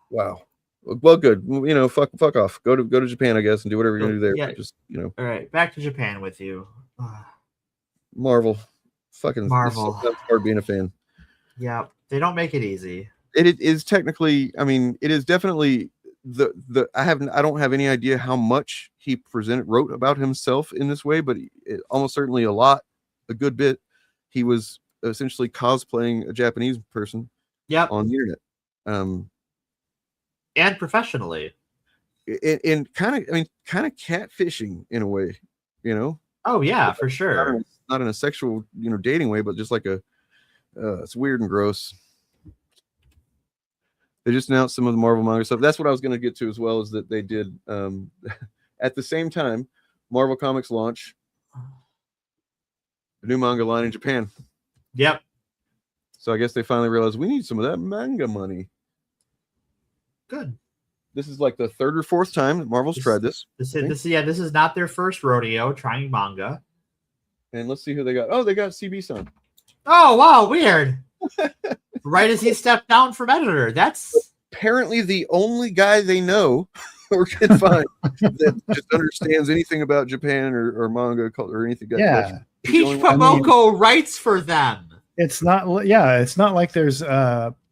S4: Wow. Well, good. Fuck off. Go to Japan, I guess, and do whatever you're gonna do there.
S5: Yeah.
S4: Just
S5: All right, back to Japan with you.
S4: Marvel. Fucking
S5: Marvel.
S4: It's hard being a fan.
S5: Yeah, they don't make it easy.
S4: It is technically, it is definitely I don't have any idea how much he wrote about himself in this way, but almost certainly a good bit. He was essentially cosplaying a Japanese person.
S5: Yep.
S4: On the internet.
S5: And professionally.
S4: And kind of catfishing in a way,
S5: Oh yeah, for sure.
S4: Not in a sexual, dating way, but just like it's weird and gross. They just announced some of the Marvel manga stuff. That's what I was going to get to as well, is that they did at the same time, Marvel Comics launch a new manga line in Japan.
S5: Yep.
S4: So I guess they finally realized we need some of that manga money.
S5: Good.
S4: This is like the third or fourth time that Marvel's tried this.
S5: This is not their first rodeo trying manga.
S4: And let's see who they got. Oh, they got CB-san.
S5: Oh wow, weird. Right as he stepped down from editor. That's
S4: apparently the only guy they know or can find that just understands anything about Japan or manga or anything.
S6: Yeah.
S5: Peach Momoko writes for them.
S6: It's not like there's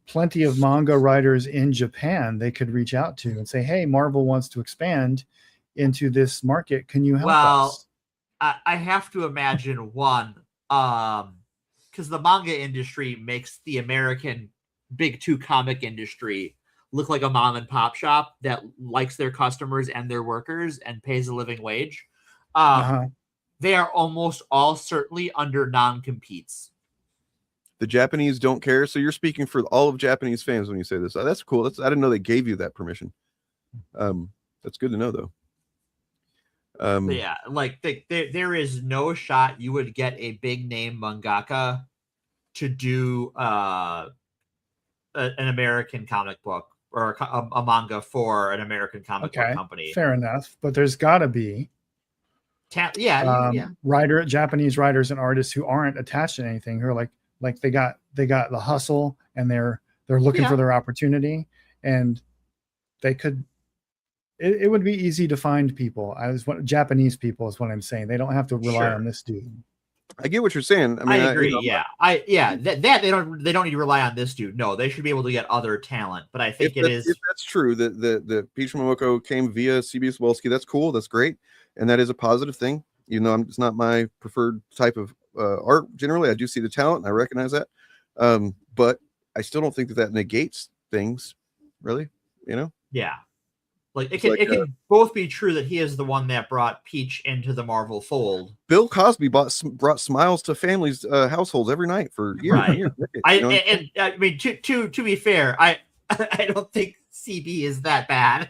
S6: plenty of manga writers in Japan they could reach out to and say, hey, Marvel wants to expand into this market. Can you help us?
S5: I have to imagine one, because the manga industry makes the American big two comic industry look like a mom and pop shop that likes their customers and their workers and pays a living wage. They are almost all certainly under non-competes.
S4: The Japanese don't care. So you're speaking for all of Japanese fans when you say this. That's cool. I didn't know they gave you that permission. That's good to know, though.
S5: Yeah, like there is no shot you would get a big name mangaka to do an American comic book or a manga for an American comic book company.
S6: Fair enough, but there's got to be Japanese writers and artists who aren't attached to anything, who are like they got the hustle and they're looking for their opportunity, and they could. It would be easy to find people. Japanese people is what I'm saying. They don't have to rely on this dude.
S4: I get what you're saying. I mean,
S5: I agree. That they don't need to rely on this dude. No, they should be able to get other talent. But I think if
S4: that's true, the Peach Momoko came via CB Swelsky. That's cool. That's great, and that is a positive thing. Even though it's not my preferred type of art generally, I do see the talent and I recognize that. But I still don't think that negates things, really.
S5: Yeah. Like it can both be true that he is the one that brought Peach into the Marvel fold.
S4: Bill Cosby brought smiles to families' households every night for years.
S5: Right.
S4: And years.
S5: I mean, to be fair, I don't think CB is that bad.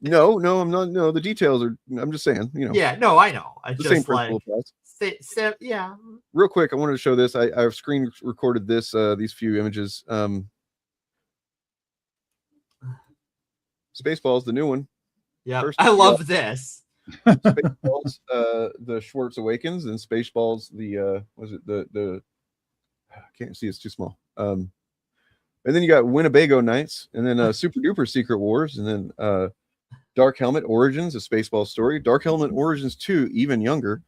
S4: No, I'm not. No, the details are. I'm just saying.
S5: Yeah. No, I know.
S4: The same principle applies.
S5: Yeah.
S4: Real quick, I wanted to show this. I've screen recorded these few images. Spaceballs, the new one.
S5: Yeah, I love this.
S4: Spaceballs, the Schwartz Awakens, and Spaceballs, the I can't see, it's too small. And then you got Winnebago Nights, and then Super Duper Secret Wars, and then Dark Helmet Origins, a Spaceball story. Dark Helmet Origins 2, even younger.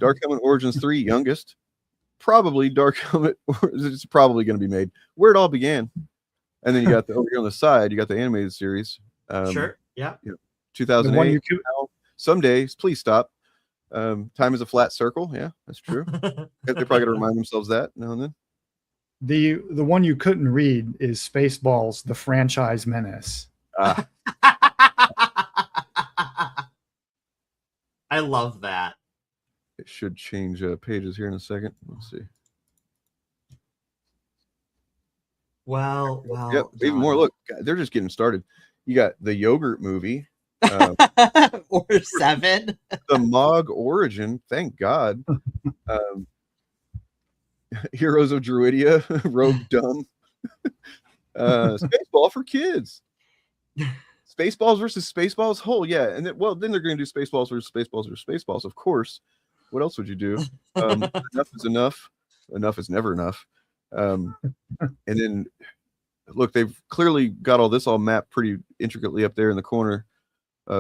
S4: Dark Helmet Origins 3, youngest. Probably Dark Helmet. It's probably going to be made. Where it all began. And then you got over here on the side, you got the animated series.
S5: Sure. Yeah.
S4: 2008. Some days, please stop. Time is a flat circle. Yeah, that's true. They probably got to remind themselves that now and then.
S6: The one you couldn't read is Spaceballs, the franchise menace.
S5: I love that.
S4: It should change pages here in a second. Let's see.
S5: Well.
S4: Yep, even more. Look, they're just getting started. You got the yogurt movie.
S5: Or 7.
S4: The Mog Origin. Thank God. Heroes of Druidia. Rogue Dumb. Spaceball for kids. Spaceballs versus Spaceballs whole. Yeah. And then they're going to do Spaceballs versus Spaceballs versus Spaceballs. Of course. What else would you do? Enough is enough. Enough is never enough. And then look, they've clearly got all this all mapped pretty intricately up there in the corner.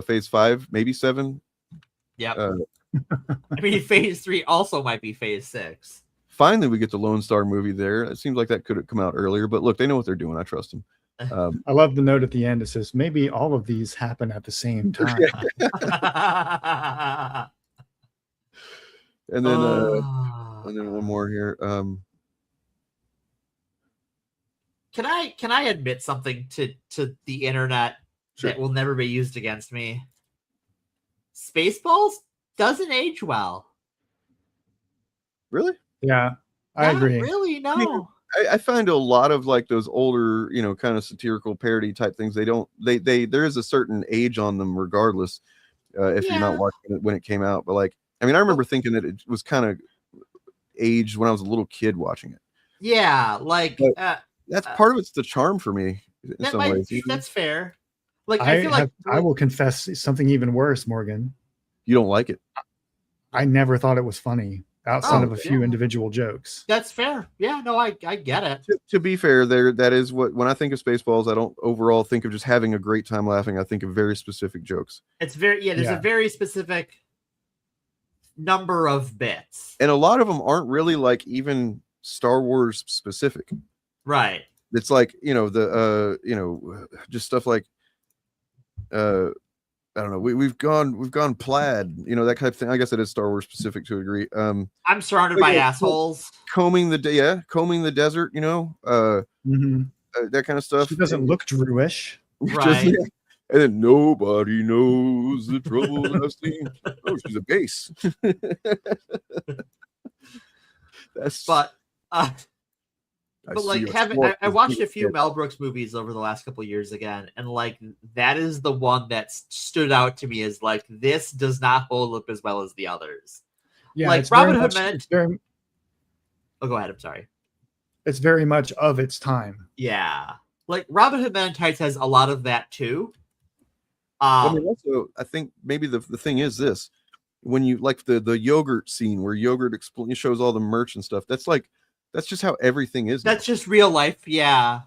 S4: Phase 5, maybe 7.
S5: Yeah. I mean, Phase 3 also might be Phase 6.
S4: Finally, we get the Lone Star movie there. It seems like that could have come out earlier, but look, they know what they're doing. I trust them.
S6: I love the note at the end. It says maybe all of these happen at the same time.
S4: And then one more here.
S5: Can I admit something to the internet that will never be used against me? Spaceballs doesn't age well.
S4: Really?
S6: Yeah, I agree.
S5: Really, no.
S4: I mean, I find a lot of like those older, kind of satirical parody type things. There is a certain age on them, regardless if you're not watching it when it came out. But I remember thinking that it was kind of aged when I was a little kid watching it.
S5: Yeah,
S4: that's part of it's the charm for me in some ways.
S5: That's fair. Like I feel like
S6: I will confess something even worse, Morgan.
S4: You don't like it?
S6: I never thought it was funny outside of a few individual jokes.
S5: That's fair. Yeah, no, I get it.
S4: To be fair, that is what, when I think of Spaceballs, I don't overall think of just having a great time laughing. I think of very specific jokes.
S5: It's very there's a very specific number of bits,
S4: and a lot of them aren't really like even Star Wars specific.
S5: Right.
S4: It's like, just stuff like I don't know. We've gone plaid, that kind of thing. I guess it is Star Wars specific to a degree.
S5: I'm surrounded by assholes.
S4: Combing the desert, that kind of stuff.
S6: She doesn't look Druish,
S5: right?
S4: And then nobody knows the troubles I've seen. Oh, she's a base.
S5: But like I watched a few Mel Brooks movies over the last couple of years again, and like that is the one that stood out to me as like this does not hold up as well as the others.
S6: Yeah,
S5: like Robin Hood Men. Oh, go ahead. I'm sorry.
S6: It's very much of its time.
S5: Yeah, like Robin Hood Men in Tights has a lot of that too.
S4: I think maybe the thing is this: when you like the yogurt scene where yogurt shows all the merch and stuff, that's just how everything is.
S5: That's just real life, yeah.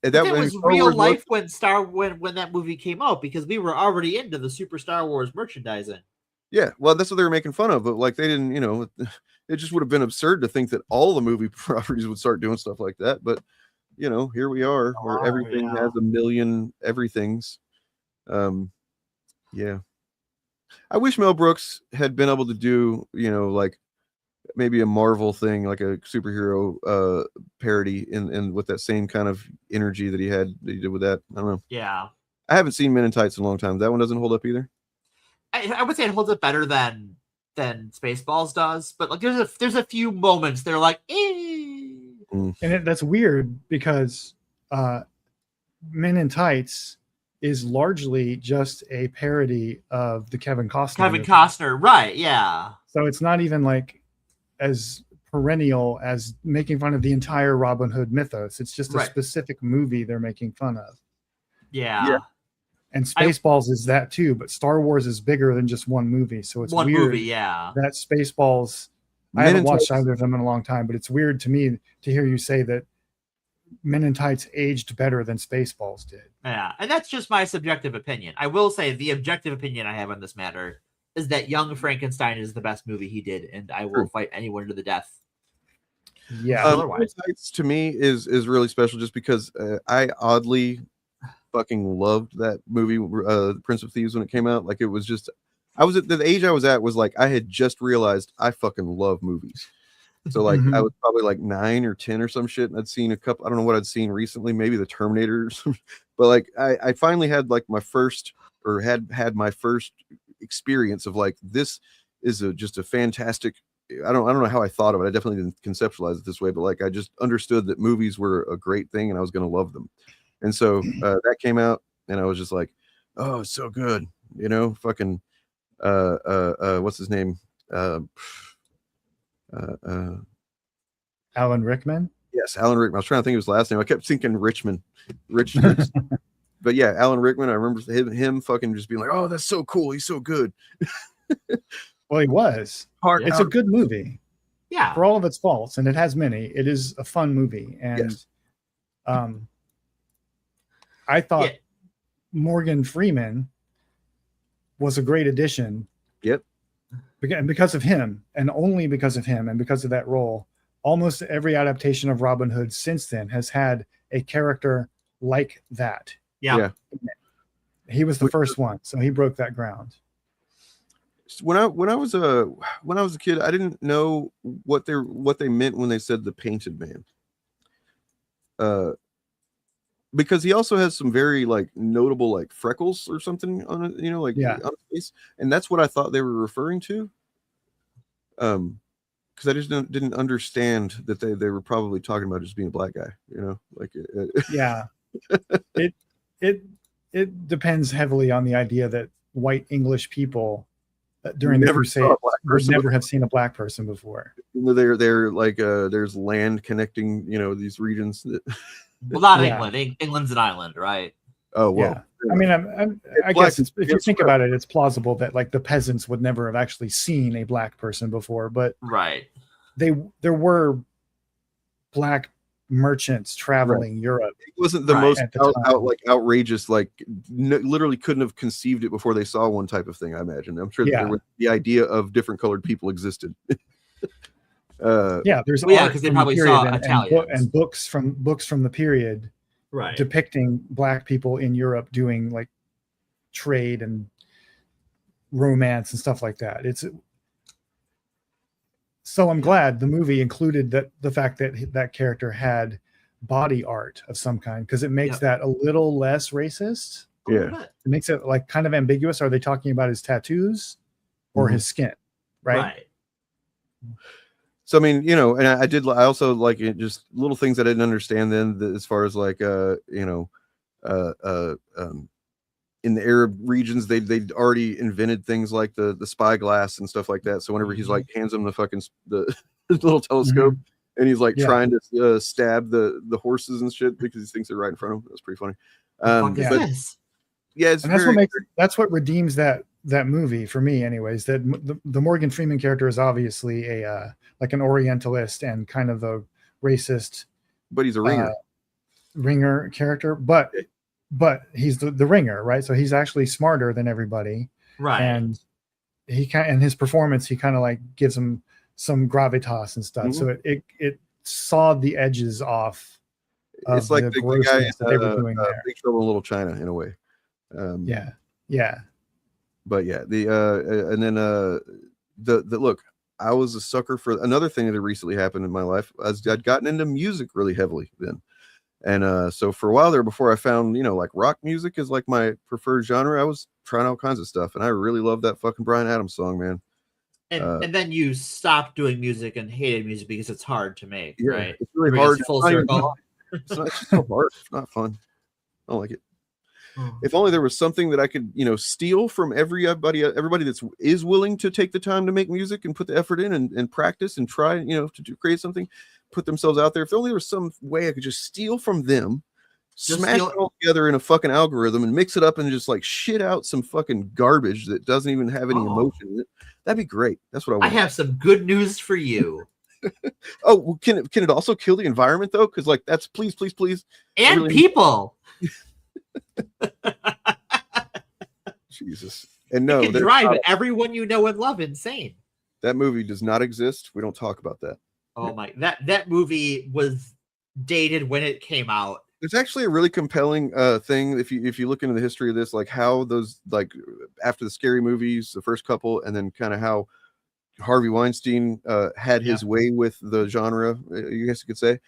S5: And that was real life when that movie came out, because we were already into the Super Star Wars merchandising.
S4: Yeah, well, that's what they were making fun of, but like they didn't, it just would have been absurd to think that all the movie properties would start doing stuff like that. But here we are, where everything has a million everythings. Yeah. I wish Mel Brooks had been able to do, like maybe a Marvel thing, like a superhero parody, and with that same kind of energy that he did with that. I don't know.
S5: Yeah.
S4: I haven't seen Men in Tights in a long time. That one doesn't hold up either.
S5: I would say it holds up better than Spaceballs does, but like there's a few moments that are like,
S6: and that's weird because Men in Tights is largely just a parody of the Kevin Costner movie.
S5: Costner, right? Yeah.
S6: So it's not even like as perennial as making fun of the entire Robin Hood mythos. It's just a specific movie they're making fun of.
S5: Yeah.
S6: And Spaceballs is that too, but Star Wars is bigger than just one movie. So it's weird that Spaceballs, I haven't watched either of them in a long time, but it's weird to me to hear you say that Men in Tights aged better than Spaceballs did.
S5: Yeah, and that's just my subjective opinion. I will say the objective opinion I have on this matter is that Young Frankenstein is the best movie he did, and I will fight anyone to the death.
S6: Yeah.
S5: Otherwise,
S4: Tights to me is really special just because I oddly fucking loved that movie, Prince of Thieves, when it came out. Like, it was just, I was at the age I was at was like I had just realized I fucking love movies. So like I was probably like 9 or 10 or some shit, and I'd seen a couple. I don't know what I'd seen recently, maybe the Terminator or something. But like I finally had like my first, or had my first experience of like, this is just a fantastic. I don't know how I thought of it. I definitely didn't conceptualize it this way, but like I just understood that movies were a great thing and I was going to love them. And so that came out, and I was just like, oh, it's so good, fucking what's his name?
S6: Alan Rickman.
S4: Yes, Alan Rickman. I was trying to think of his last name. I kept thinking Richmond. But yeah, Alan Rickman. I remember him fucking just being like, "Oh, that's so cool. He's so good."
S6: Well, he was. It's a good movie.
S5: Yeah.
S6: For all of its faults, and it has many, it is a fun movie. And I thought Morgan Freeman was a great addition.
S4: Yep.
S6: Because of him, and only because of him, and because of that role, almost every adaptation of Robin Hood since then has had a character like that.
S5: Yeah.
S6: He was the first one, so he broke that ground.
S4: When I was a kid, I didn't know what they meant when they said the painted man. Because he also has some very like notable like freckles or something on it, on his face, and that's what I thought they were referring to. Because I just didn't understand that they were probably talking about just being a black guy,
S6: Yeah, it depends heavily on the idea that white English people during the Crusades would never have seen a black person before.
S4: They're like there's land connecting these regions that.
S5: Well, not England. England's an island, right?
S4: Oh well.
S6: Yeah. I mean, I guess if you think about it, it's plausible that like the peasants would never have actually seen a black person before, but
S5: right.
S6: There were black merchants traveling Europe.
S4: It wasn't the most outrageous, like literally couldn't have conceived it before they saw one type of thing. I imagine. I'm sure that there was the idea of different colored people existed.
S6: There's
S5: because they probably saw Italians
S6: and books from the period,
S5: right,
S6: depicting black people in Europe doing like trade and romance and stuff like that. So I'm glad the movie included the fact that that character had body art of some kind, because it makes that a little less racist.
S4: Yeah,
S6: it makes it like kind of ambiguous. Are they talking about his tattoos or his skin? Right.
S4: So I mean, and I also like it, just little things I didn't understand then, as far as like in the Arab regions, they'd already invented things like the spyglass and stuff like that. So whenever he's like hands him the little telescope and he's like trying to stab the horses and shit because he thinks they're right in front of him, that's pretty funny. It's
S6: and that's what redeems that movie for me, anyways. That the Morgan Freeman character is obviously a like an Orientalist and kind of the racist,
S4: but he's a
S6: ringer character, but he's the ringer, right? So he's actually smarter than everybody,
S5: right?
S6: And his performance, he kind of like gives him some gravitas and stuff. So it sawed the edges off.
S4: It's like the guy
S6: that they were doing there.
S4: Big Trouble in Little China in a way. But and then the look. I was a sucker for another thing that recently happened in my life. I'd gotten into music really heavily then. And so for a while there, before I found, like rock music is like my preferred genre, I was trying all kinds of stuff. And I really love that fucking Bryan Adams song, man.
S5: And then you stopped doing music and hated music because it's hard to make, right?
S4: It's really hard.
S5: Full circle.
S4: It's just so hard. It's not fun. I don't like it. If only there was something that I could, steal from everybody is willing to take the time to make music and put the effort in and practice and try, to create something, put themselves out there. If only there was some way I could just steal from them, smash it all together in a fucking algorithm and mix it up and just like shit out some fucking garbage that doesn't even have any emotion in it. That'd be great. That's what I want.
S5: I have some good news for you.
S4: Well, can it also kill the environment though? Because like that's please.
S5: And really people.
S4: Jesus. And no,
S5: you can drive everyone you know and love insane.
S4: That movie does not exist. We don't talk about that.
S5: Oh my, that movie was dated when it came out.
S4: There's actually a really compelling thing if you look into the history of this, like how those, like after the Scary movies, the first couple, and then kind of how Harvey Weinstein had his way with the genre, you guess you could say.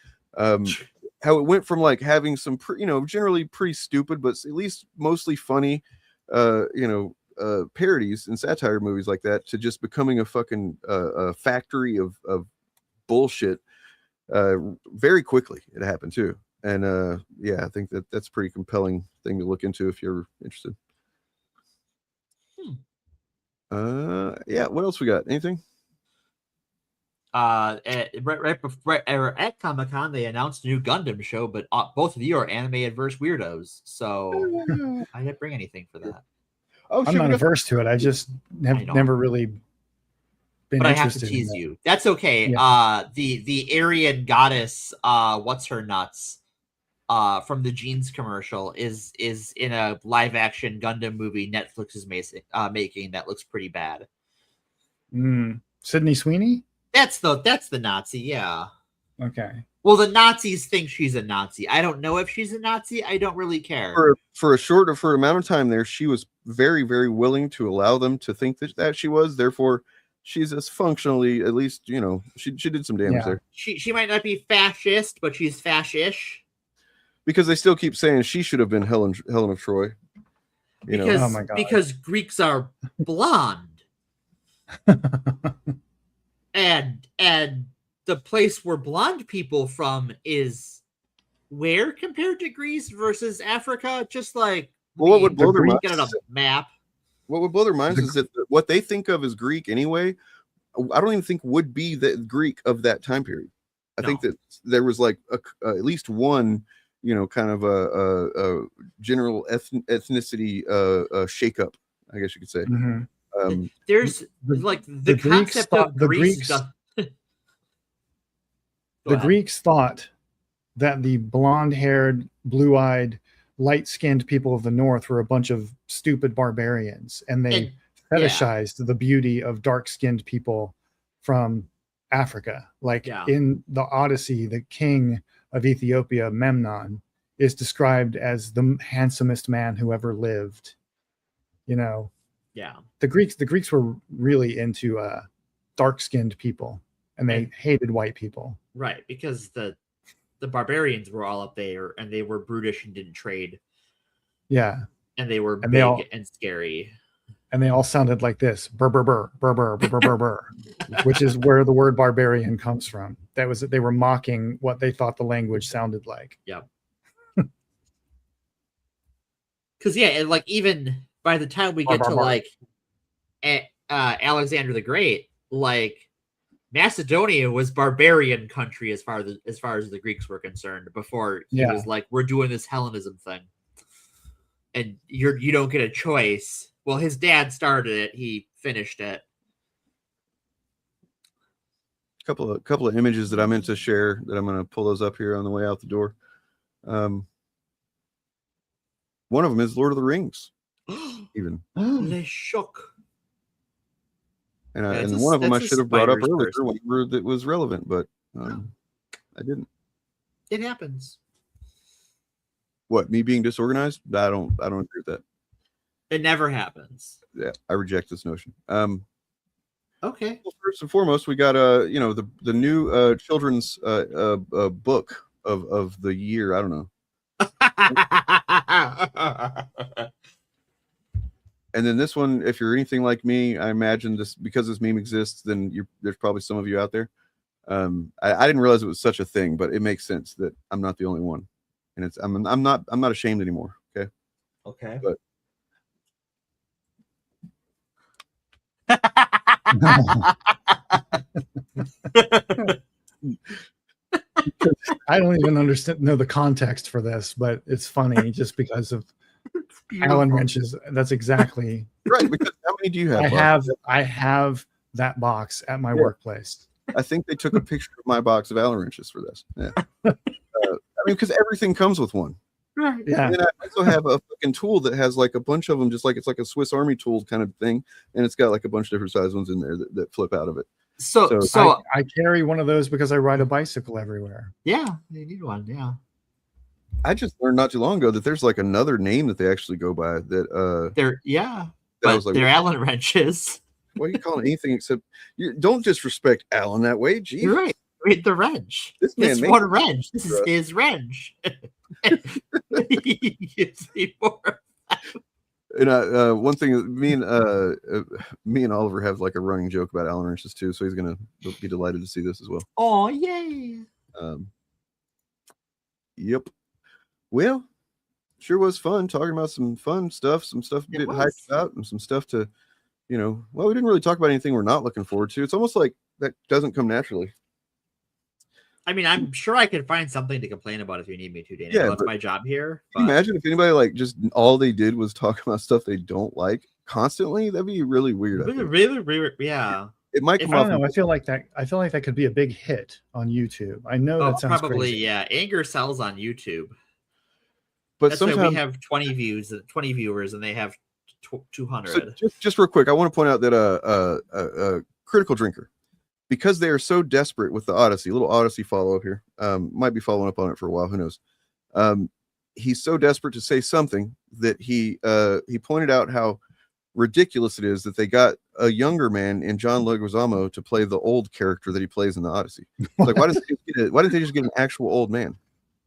S4: How it went from like having some generally pretty stupid but at least mostly funny parodies and satire movies like that to just becoming a fucking factory of bullshit very quickly. It happened too. And I think that's a pretty compelling thing to look into if you're interested. What else we got? Anything?
S5: At Comic-Con they announced a new Gundam show, but both of you are anime adverse weirdos, so I didn't bring anything for that.
S6: I'm not averse to it. I just have never really been
S5: but
S6: interested.
S5: I have to tease you. That's okay. The Aryan goddess, what's her nuts, from the Jeans commercial is in a live action Gundam movie Netflix is making that looks pretty bad.
S6: Sydney Sweeney?
S5: That's the Nazi, yeah.
S6: Okay.
S5: Well, the Nazis think she's a Nazi. I don't know if she's a Nazi. I don't really care.
S4: For an amount of time there, she was very, very willing to allow them to think that she was. Therefore, she's as functionally, at least, she did some damage there.
S5: She might not be fascist, but she's fascish.
S4: Because they still keep saying she should have been Helen of Troy.
S5: Because,
S6: oh my God.
S5: Because Greeks are blonde. and the place where blonde people from is where compared to Greece versus Africa? Just like
S4: what would blow their minds?
S5: Get on a map.
S4: What would blow their minds is that what they think of as Greek anyway, I don't even think would be the Greek of that time period. I think that there was like at least one, kind of a general ethnicity shakeup, I guess you could say.
S5: There's the concept of Greece.
S6: The Greeks thought that the blonde-haired, blue-eyed, light-skinned people of the north were a bunch of stupid barbarians, and they fetishized the beauty of dark-skinned people from Africa. Like in the Odyssey, the king of Ethiopia, Memnon, is described as the handsomest man who ever lived. The Greeks were really into dark-skinned people, and they hated white people.
S5: Right, because the barbarians were all up there, and they were brutish and didn't trade.
S6: Yeah,
S5: and they were big and scary.
S6: And they all sounded like this: burr burr burr burr burr burr burr burr, which is where the word barbarian comes from. They were mocking what they thought the language sounded like.
S5: Yep. Because and like even by the time we get to like Alexander the Great, like Macedonia was barbarian country as far as the Greeks were concerned before he was like, we're doing this Hellenism thing, and you don't get a choice. Well, his dad started it; he finished it.
S4: Couple of images that I meant to share that I'm going to pull those up here on the way out the door. One of them is Lord of the Rings. Even
S5: Le Choc.
S4: And one of them I should have brought up earlier whenever that was relevant, but I didn't.
S5: It happens.
S4: What, me being disorganized? I don't agree with that.
S5: It never happens.
S4: Yeah, I reject this notion.
S5: Okay.
S4: Well, first and foremost, we got the new children's book of the year. I don't know. And then this one, if you're anything like me, I imagine this because this meme exists, then there's probably some of you out there. I didn't realize it was such a thing, but it makes sense that I'm not the only one, and I'm not ashamed anymore. Okay.
S5: Okay.
S4: But
S6: I don't even know the context for this, but it's funny just because of Allen wrenches. That's exactly
S4: right. Because how many do you have?
S6: I have that box at my workplace.
S4: I think they took a picture of my box of Allen wrenches for this. Yeah. I mean, because everything comes with one.
S5: Right.
S6: Yeah.
S4: And I also have a fucking tool that has like a bunch of them, just like it's like a Swiss Army tool kind of thing, and it's got like a bunch of different size ones in there that flip out of it.
S5: So
S6: I carry one of those because I ride a bicycle everywhere.
S5: Yeah, you need one. Yeah.
S4: I just learned not too long ago that there's like another name that they actually go by that
S5: they're Allen wrenches.
S4: What are you calling anything except don't disrespect Allen that way. Gee.
S5: You're right. Read the wrench.
S4: This man
S5: makes one wrench. This is his wrench. He gives me more.
S4: And one thing, me and Oliver have like a running joke about Allen wrenches too, so he's gonna be delighted to see this as well.
S5: Oh yay!
S4: Yep. Well, sure was fun talking about some fun stuff, some stuff to get hyped about, and some stuff to, well, we didn't really talk about anything we're not looking forward to. It's almost like that doesn't come naturally.
S5: I mean, I'm sure I could find something to complain about if you need me to, Dana.
S4: Yeah,
S5: that's my job here.
S4: Can you imagine if anybody like just all they did was talk about stuff they don't like constantly? That'd be really weird.
S5: Really, yeah.
S4: It might come
S6: off. I feel like that could be a big hit on YouTube. I know that sounds
S5: probably
S6: crazy.
S5: Yeah. Anger sells on YouTube.
S4: But
S5: that's
S4: sometimes
S5: why we have 20 viewers, and they have 200.
S4: So just real quick, I want to point out that a Critical Drinker, because they are so desperate with the Odyssey, little Odyssey follow up here, might be following up on it for a while, who knows. He's so desperate to say something that he pointed out how ridiculous it is that they got a younger man in John Leguizamo to play the old character that he plays in the Odyssey. Like, why didn't they just get an actual old man?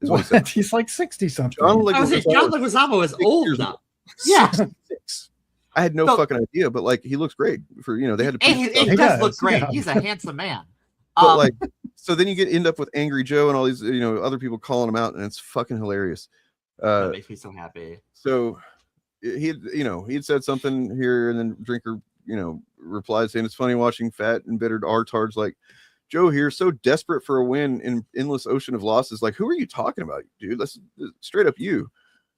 S6: What? He's like 60 something.
S5: John Leguizamo is old now. Yeah.
S4: 66. I had no fucking idea, but like he looks great for they had to.
S5: He does look great. Yeah. He's a handsome man.
S4: But like, so then you end up with Angry Joe and all these other people calling him out, and it's fucking hilarious.
S5: That makes me so happy.
S4: So he had said something here, and then Drinker replied saying it's funny watching fat and bitter artards like Joe here, so desperate for a win in endless ocean of losses. Like, who are you talking about, dude? That's straight up you.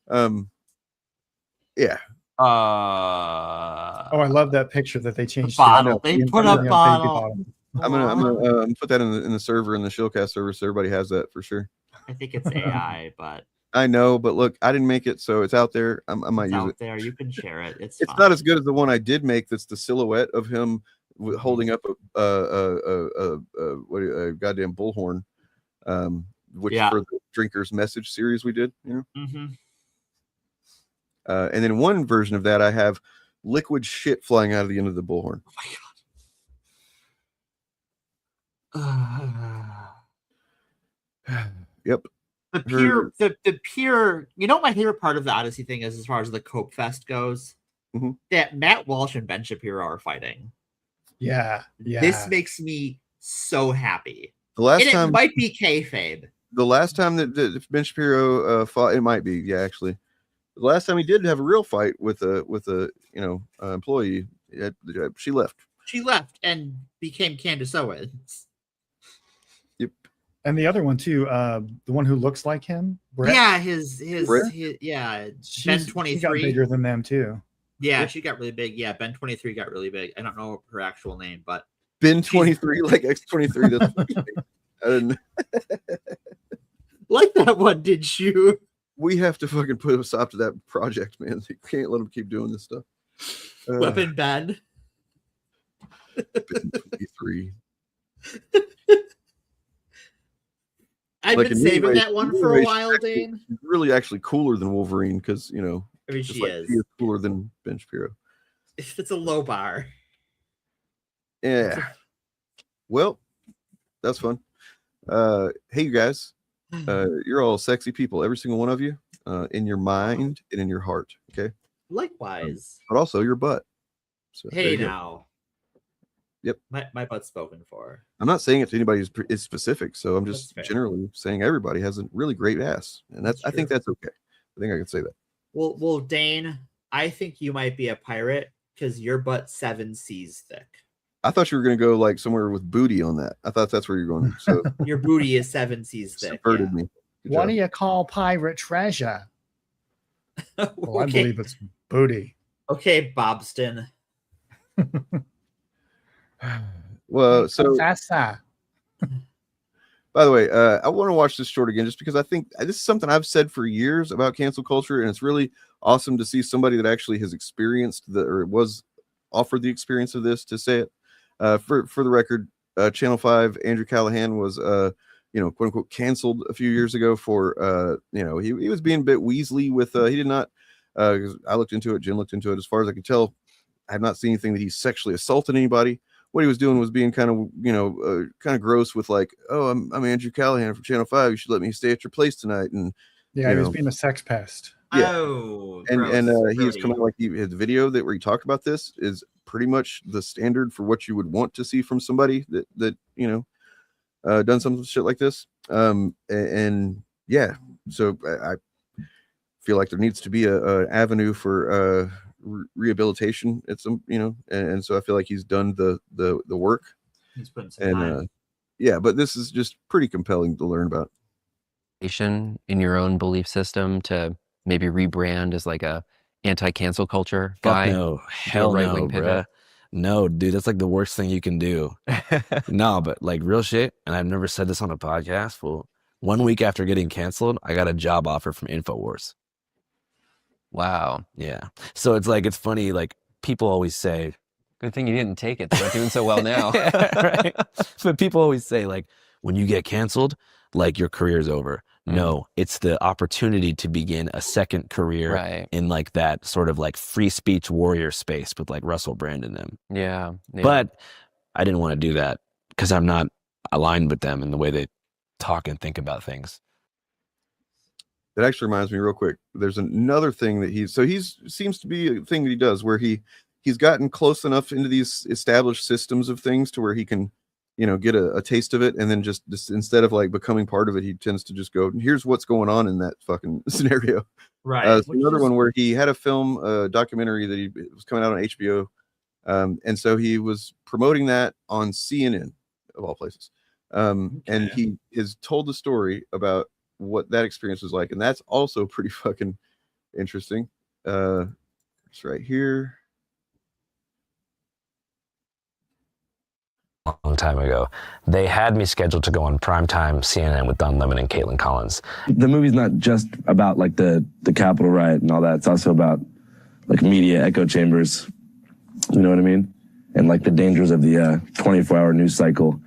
S4: Yeah.
S6: Oh, I love that picture that they changed.
S5: Bottle. They put a bottle.
S4: I'm gonna put that in the server, in the Shieldcast server, so everybody has that for sure.
S5: I think it's AI, but
S4: I know, but look, I didn't make it, so it's out there. I might
S5: it's
S4: use
S5: out
S4: it.
S5: there. You can share it. It's fine.
S4: not as good as the one I did make. That's the silhouette of him holding up a goddamn bullhorn, which for the Drinker's Message series we did. You know. And then one version of that, I have liquid shit flying out of the end of the bullhorn.
S5: Oh my god.
S4: Yep.
S5: The pure. You know what my favorite part of the Odyssey thing is, as far as the Cope Fest goes, that Matt Walsh and Ben Shapiro are fighting.
S6: Yeah.
S5: This makes me so happy.
S4: The last time
S5: it might be kayfabe.
S4: The last time that Ben Shapiro fought, it might be, yeah, actually. The last time he did have a real fight with a employee, she left.
S5: She left and became Candace Owens.
S4: Yep.
S6: And the other one too, the one who looks like him. Brett?
S5: Yeah, his Ben 23.
S6: She got bigger than them too.
S5: Yeah, she got really big. Yeah, Ben 23 got really big. I don't know her actual name, but
S4: Ben 23, like X23. That's I didn't
S5: like that one, did you?
S4: We have to fucking put a stop to that project, man. You can't let them keep doing this stuff.
S5: Weapon Ben.
S4: Ben 23.
S5: I've been saving that one for a while, Dane.
S4: She's really actually cooler than Wolverine because, you know,
S5: I mean, she is
S4: cooler than Ben Shapiro.
S5: It's a low bar.
S4: Yeah. Well, that's fun. Hey, you guys. You're all sexy people, every single one of you, in your mind and in your heart. Okay.
S5: Likewise.
S4: But also your butt. So,
S5: hey, now.
S4: Yep.
S5: My butt's spoken for.
S4: I'm not saying it to anybody is specific, so I'm just generally saying everybody has a really great ass, and I think that's okay. I think I can say that.
S5: Well, Dane, I think you might be a pirate because your butt's 7 C's thick.
S4: I thought you were going to go like somewhere with booty on that. I thought that's where you're going. So
S5: your booty is 7 C's thick.
S4: Subverted me.
S6: What do you call pirate treasure? Well, I believe it's booty.
S5: Okay, Bobston.
S4: Well, so
S6: Professor.
S4: by the way, I want to watch this short again just because I think this is something I've said for years about cancel culture, and it's really awesome to see somebody that actually has experienced or was offered the experience of this to say it. For the record, Channel 5, Andrew Callahan was quote unquote canceled a few years ago for he was being a bit Weasley with he did not I looked into it, Jen looked into it. As far as I can tell, I have not seen anything that he sexually assaulted anybody. What he was doing was being kind of gross with like, oh, I'm Andrew Callahan from Channel 5. You should let me stay at your place tonight. And
S6: yeah, he was being a sex pest.
S4: Yeah.
S5: Oh,
S4: and he was coming out like his video where he talked about this is pretty much the standard for what you would want to see from somebody that done some shit like this. And yeah, so I feel like there needs to be a avenue for rehabilitation at some, and so I feel like he's done the work.
S5: He's putting some time.
S4: Yeah, but this is just pretty compelling to learn about.
S10: In your own belief system to maybe rebrand as like a anti-cancel culture guy.
S13: Fuck no, hell no, bro. No, dude, that's like the worst thing you can do. No, but like real shit, and I've never said this on a podcast. Well, 1 week after getting canceled, I got a job offer from InfoWars.
S10: Wow.
S13: Yeah. So it's like, it's funny, like people always say,
S10: good thing you didn't take it. They're not doing so well now.
S13: Right? But people always say, like, when you get canceled, like your career's over. No, it's the opportunity to begin a second career in like that sort of like free speech warrior space with like Russell Brand in them.
S10: Yeah.
S13: But I didn't want to do that because I'm not aligned with them in the way they talk and think about things.
S4: That actually reminds me real quick. There's another thing that he's seems to be a thing that he does where he's gotten close enough into these established systems of things to where he can, get a taste of it. And then just instead of like becoming part of it, he tends to just go, here's what's going on in that fucking scenario.
S5: Right.
S4: Another one where he had a film, documentary that he was coming out on HBO. And so he was promoting that on CNN of all places. And he has told the story about what that experience was like, and that's also pretty fucking interesting. It's right here.
S13: Long time ago, they had me scheduled to go on primetime CNN with Don Lemon and Caitlin Collins.
S11: The movie's not just about like the Capitol riot and all that. It's also about like media echo chambers. You know what I mean? And like the dangers of the 24-hour news cycle,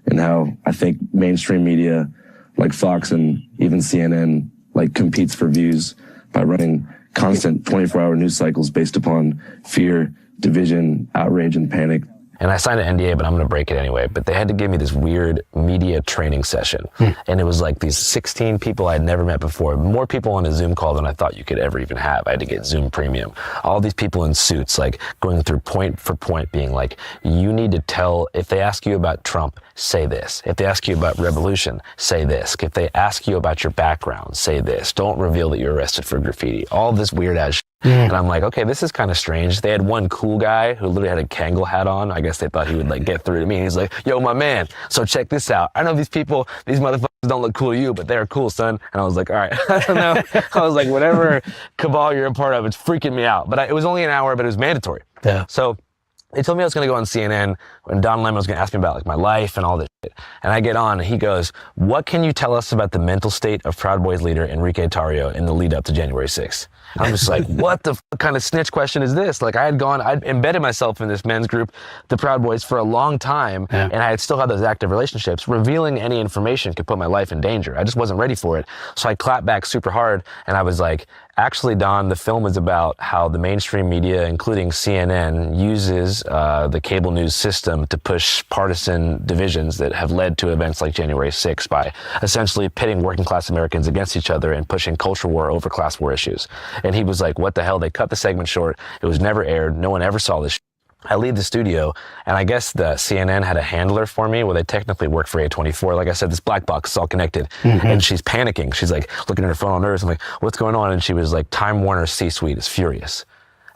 S11: and how I think mainstream media like Fox and even CNN like competes for views by running constant 24-hour news cycles based upon fear, division, outrage, and panic.
S13: And I signed an NDA, but I'm going to break it anyway. But they had to give me this weird media training session. And it was like these 16 people I'd never met before. More people on a Zoom call than I thought you could ever even have. I had to get Zoom Premium. All these people in suits, like going through point for point, being like, you need to tell, if they ask you about Trump, say this. If they ask you about revolution, say this. If they ask you about your background, say this. Don't reveal that you're arrested for graffiti. All this weird ass shit. And I'm like, okay, this is kind of strange. They had one cool guy who literally had a Kangol hat on. I guess they thought he would like get through to me. And he's like, yo, my man, so check this out. I know these people, these motherfuckers don't look cool to you, but they're cool, son. And I was like, all right. I don't know. I was like, whatever cabal you're a part of, it's freaking me out. But it was only an hour, but it was mandatory.
S14: Yeah.
S13: So they told me I was going to go on CNN, and Don Lemon was going to ask me about like my life and all this shit. And I get on, and he goes, what can you tell us about the mental state of Proud Boys leader Enrique Tarrio in the lead up to January 6th? I'm just like, what the kind of snitch question is this? Like I'd embedded myself in this men's group, the Proud Boys, for a long time, and I had still had those active relationships. Revealing any information could put my life in danger. I just wasn't ready for it. So I clapped back super hard, and I was like, actually, Don, the film is about how the mainstream media, including CNN, uses the cable news system to push partisan divisions that have led to events like January 6th by essentially pitting working class Americans against each other and pushing culture war over class war issues. And he was like, what the hell? They cut the segment short. It was never aired. No one ever saw this. I leave the studio, and I guess the CNN had a handler for me. Well, they technically work for A24. Like I said, this black box is all connected. And she's panicking. She's like looking at her phone on hers. I'm like, what's going on? And she was like, Time Warner C-Suite is furious.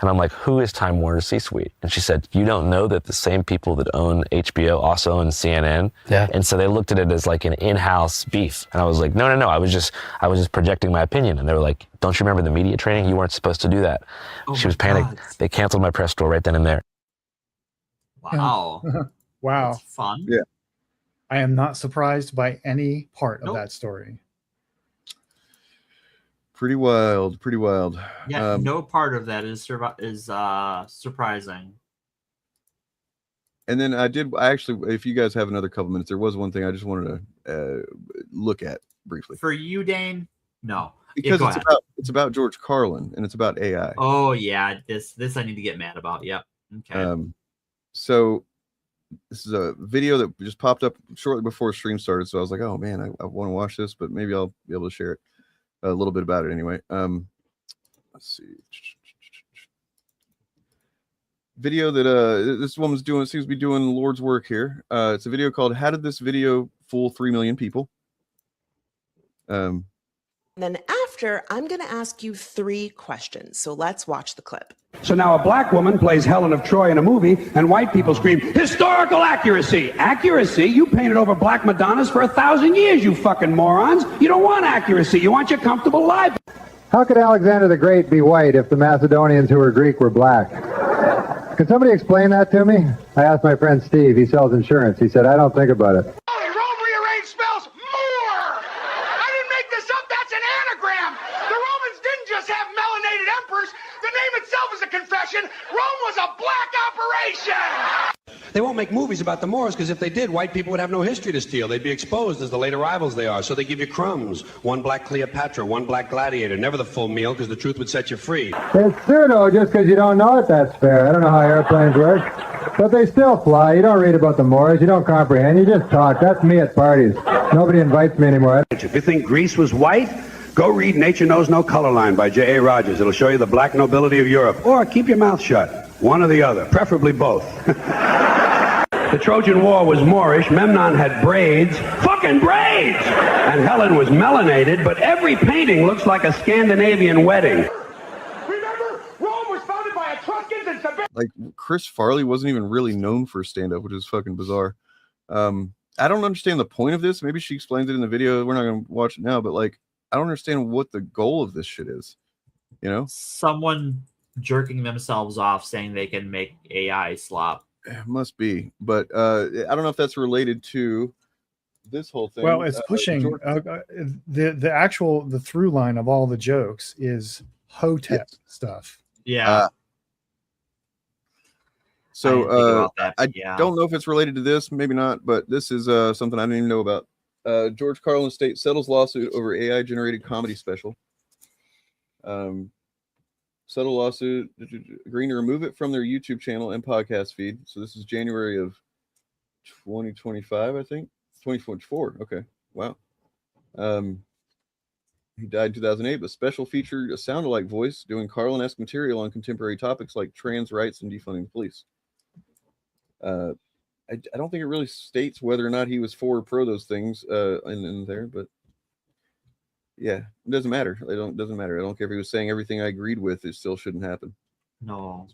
S13: And I'm like, who is Time Warner C-Suite? And she said, you don't know that the same people that own HBO also own CNN?
S14: Yeah.
S13: And so they looked at it as like an in-house beef. And I was like, no. I was just projecting my opinion. And they were like, don't you remember the media training? You weren't supposed to do that. She was panicked. God. They canceled my press tour right then and there.
S5: Wow.
S6: Wow.
S5: That's fun.
S4: Yeah.
S6: I am not surprised by any part of that story.
S4: Pretty wild.
S5: Yeah, no part of that is surprising.
S4: And then I actually, if you guys have another couple minutes, there was one thing I just wanted to look at briefly.
S5: For you, Dane? No.
S4: Because it's about George Carlin, and it's about AI.
S5: Oh yeah, this I need to get mad about. Yep. Okay.
S4: So this is a video that just popped up shortly before stream started. So I was like, oh man, I want to watch this, but maybe I'll be able to share it a little bit about it anyway. Let's see. Video that this woman's doing, seems to be doing Lord's work here. It's a video called "How Did This Video Fool 3 Million People?"
S22: Then after, I'm going to ask you 3 questions. So let's watch the clip.
S23: So now a black woman plays Helen of Troy in a movie, and white people scream, historical accuracy! Accuracy? You painted over black Madonnas for 1,000 years, you fucking morons! You don't want accuracy, you want your comfortable life!
S24: How could Alexander the Great be white if the Macedonians who were Greek were black? Could somebody explain that to me? I asked my friend Steve, he sells insurance. He said, I don't think about it.
S21: Rome rearranged spells more! I didn't make this up, that's an anagram! The Romans didn't just have melanated emperors, the name itself is a confession. Rome was a black operation!
S23: They won't make movies about the Moors, because if they did, white people would have no history to steal. They'd be exposed as the later rivals they are. So they give you crumbs. One black Cleopatra, one black gladiator. Never the full meal, because the truth would set you free.
S24: It's pseudo just because you don't know it, that's fair. I don't know how airplanes work. But they still fly. You don't read about the Moors. You don't comprehend. You just talk. That's me at parties. Nobody invites me anymore.
S23: If you think Greece was white, go read Nature Knows No Color Line by J.A. Rogers. It'll show you the black nobility of Europe. Or keep your mouth shut. One or the other. Preferably both. The Trojan War was Moorish. Memnon had braids. Fucking braids! And Helen was melanated, but every painting looks like a Scandinavian wedding.
S21: Remember, Rome was founded by Etruscans and
S4: Like Chris Farley wasn't even really known for stand-up, which is fucking bizarre. I don't understand the point of this. Maybe she explains it in the video. We're not going to watch it now, but like, I don't understand what the goal of this shit is. You know,
S5: someone jerking themselves off saying they can make AI slop.
S4: It must be, but I don't know if that's related to this whole thing.
S6: Well, it's pushing the through line of all the jokes is Hotep stuff.
S5: Yeah.
S4: So I don't know if it's related to this, maybe not, but this is something I didn't even know about. George Carlin Estate settles lawsuit over AI generated comedy special. Settle lawsuit, agreeing to remove it from their YouTube channel and podcast feed. So this is January of 2025, I think. 2024. Okay. Wow. He died in 2008, but special featured a sound-alike voice doing Carlin-esque material on contemporary topics like trans rights and defunding the police. I don't think it really states whether or not he was for or pro those things in there, but yeah, it doesn't matter. Doesn't matter. I don't care if he was saying everything I agreed with. It still shouldn't happen.
S5: No.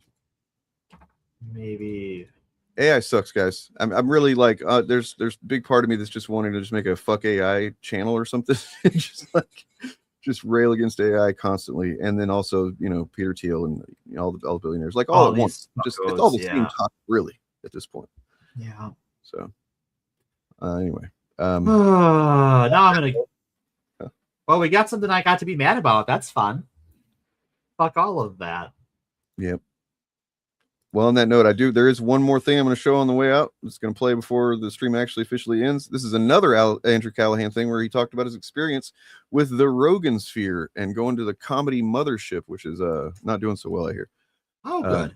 S5: Maybe
S4: AI sucks, guys. I'm really like there's a big part of me that's just wanting to just make a fuck AI channel or something, just rail against AI constantly, and then also Peter Thiel and all the billionaires like all at once. Just it's all the same topic really at this point.
S5: Yeah.
S4: So anyway,
S5: now I'm gonna. Well, we got something I got to be mad about. That's fun. Fuck all of that.
S4: Yep. Well, on that note, there is one more thing I'm going to show on the way out. It's going to play before the stream actually officially ends. This is another Andrew Callahan thing where he talked about his experience with the Rogan Sphere and going to the comedy mothership, which is not doing so well, I hear.
S5: Oh, good.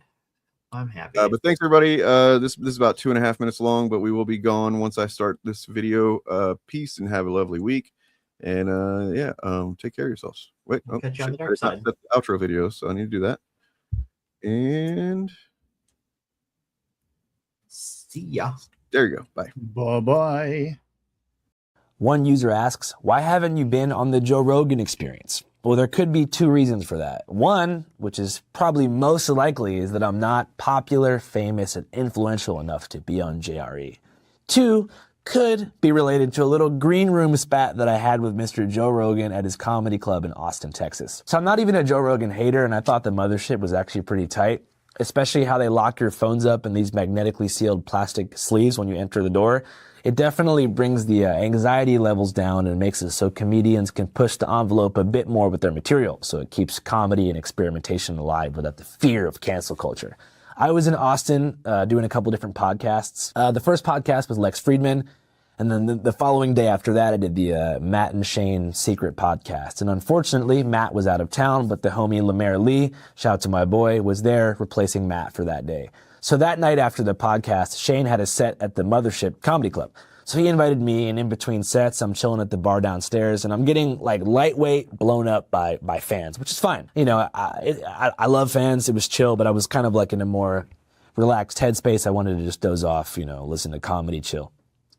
S5: I'm happy.
S4: But thanks, everybody. This is about 2.5 minutes long, but we will be gone once I start this video. Peace and have a lovely week. And take care of yourselves. Wait,
S5: catch you on the dark side.
S4: That's the outro video, so I need to do that. And
S5: see ya.
S4: There you go. Bye.
S6: Bye-bye.
S13: One user asks, why haven't you been on the Joe Rogan Experience? Well, there could be two reasons for that. One, which is probably most likely, is that I'm not popular, famous, and influential enough to be on JRE. Two, could be related to a little green room spat that I had with Mr. Joe Rogan at his comedy club in Austin, Texas. So I'm not even a Joe Rogan hater, and I thought the mothership was actually pretty tight, especially how they lock your phones up in these magnetically sealed plastic sleeves when you enter the door. It definitely brings the anxiety levels down and makes it so comedians can push the envelope a bit more with their material, so it keeps comedy and experimentation alive without the fear of cancel culture. I was in Austin doing a couple different podcasts. The first podcast was Lex Friedman, and then the following day after that, I did the Matt and Shane Secret podcast. And unfortunately, Matt was out of town, but the homie Lemaire Lee, shout out to my boy, was there replacing Matt for that day. So that night after the podcast, Shane had a set at the Mothership Comedy Club. So he invited me, and in between sets, I'm chilling at the bar downstairs, and I'm getting like lightweight blown up by fans, which is fine. I love fans. It was chill, but I was kind of like in a more relaxed headspace. I wanted to just doze off, listen to comedy, chill.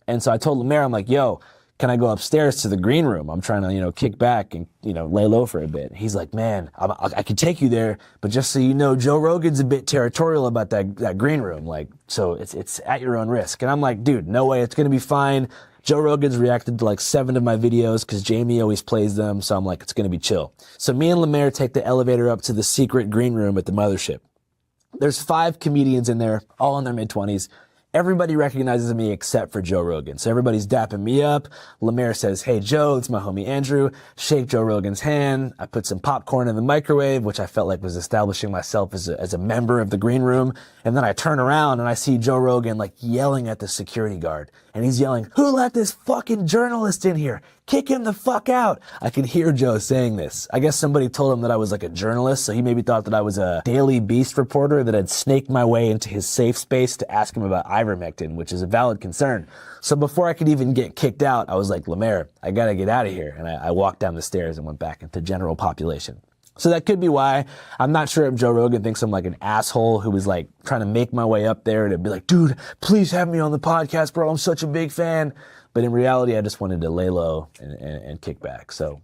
S13: And so I told Lemaire, I'm like, yo, can I go upstairs to the green room? I'm trying to, kick back and, lay low for a bit. He's like, man, I could take you there, but just so you know, Joe Rogan's a bit territorial about that green room. Like, so it's at your own risk. And I'm like, dude, no way, it's going to be fine. Joe Rogan's reacted to like 7 of my videos because Jamie always plays them. So I'm like, it's going to be chill. So me and Lemaire take the elevator up to the secret green room at the Mothership. There's 5 comedians in there, all in their mid-20s. Everybody recognizes me except for Joe Rogan. So everybody's dapping me up. Lemaire says, hey, Joe, it's my homie Andrew. Shake Joe Rogan's hand. I put some popcorn in the microwave, which I felt like was establishing myself as a member of the green room. And then I turn around and I see Joe Rogan like yelling at the security guard. And he's yelling, who let this fucking journalist in here? Kick him the fuck out. I can hear Joe saying this. I guess somebody told him that I was like a journalist, so he maybe thought that I was a Daily Beast reporter that had snaked my way into his safe space to ask him about ivermectin, which is a valid concern. So before I could even get kicked out, I was like, Lemaire, I gotta get out of here. And I walked down the stairs and went back into general population. So that could be why. I'm not sure if Joe Rogan thinks I'm like an asshole who was like trying to make my way up there to be like, dude, please have me on the podcast, bro. I'm such a big fan. But in reality, I just wanted to lay low and kick back. So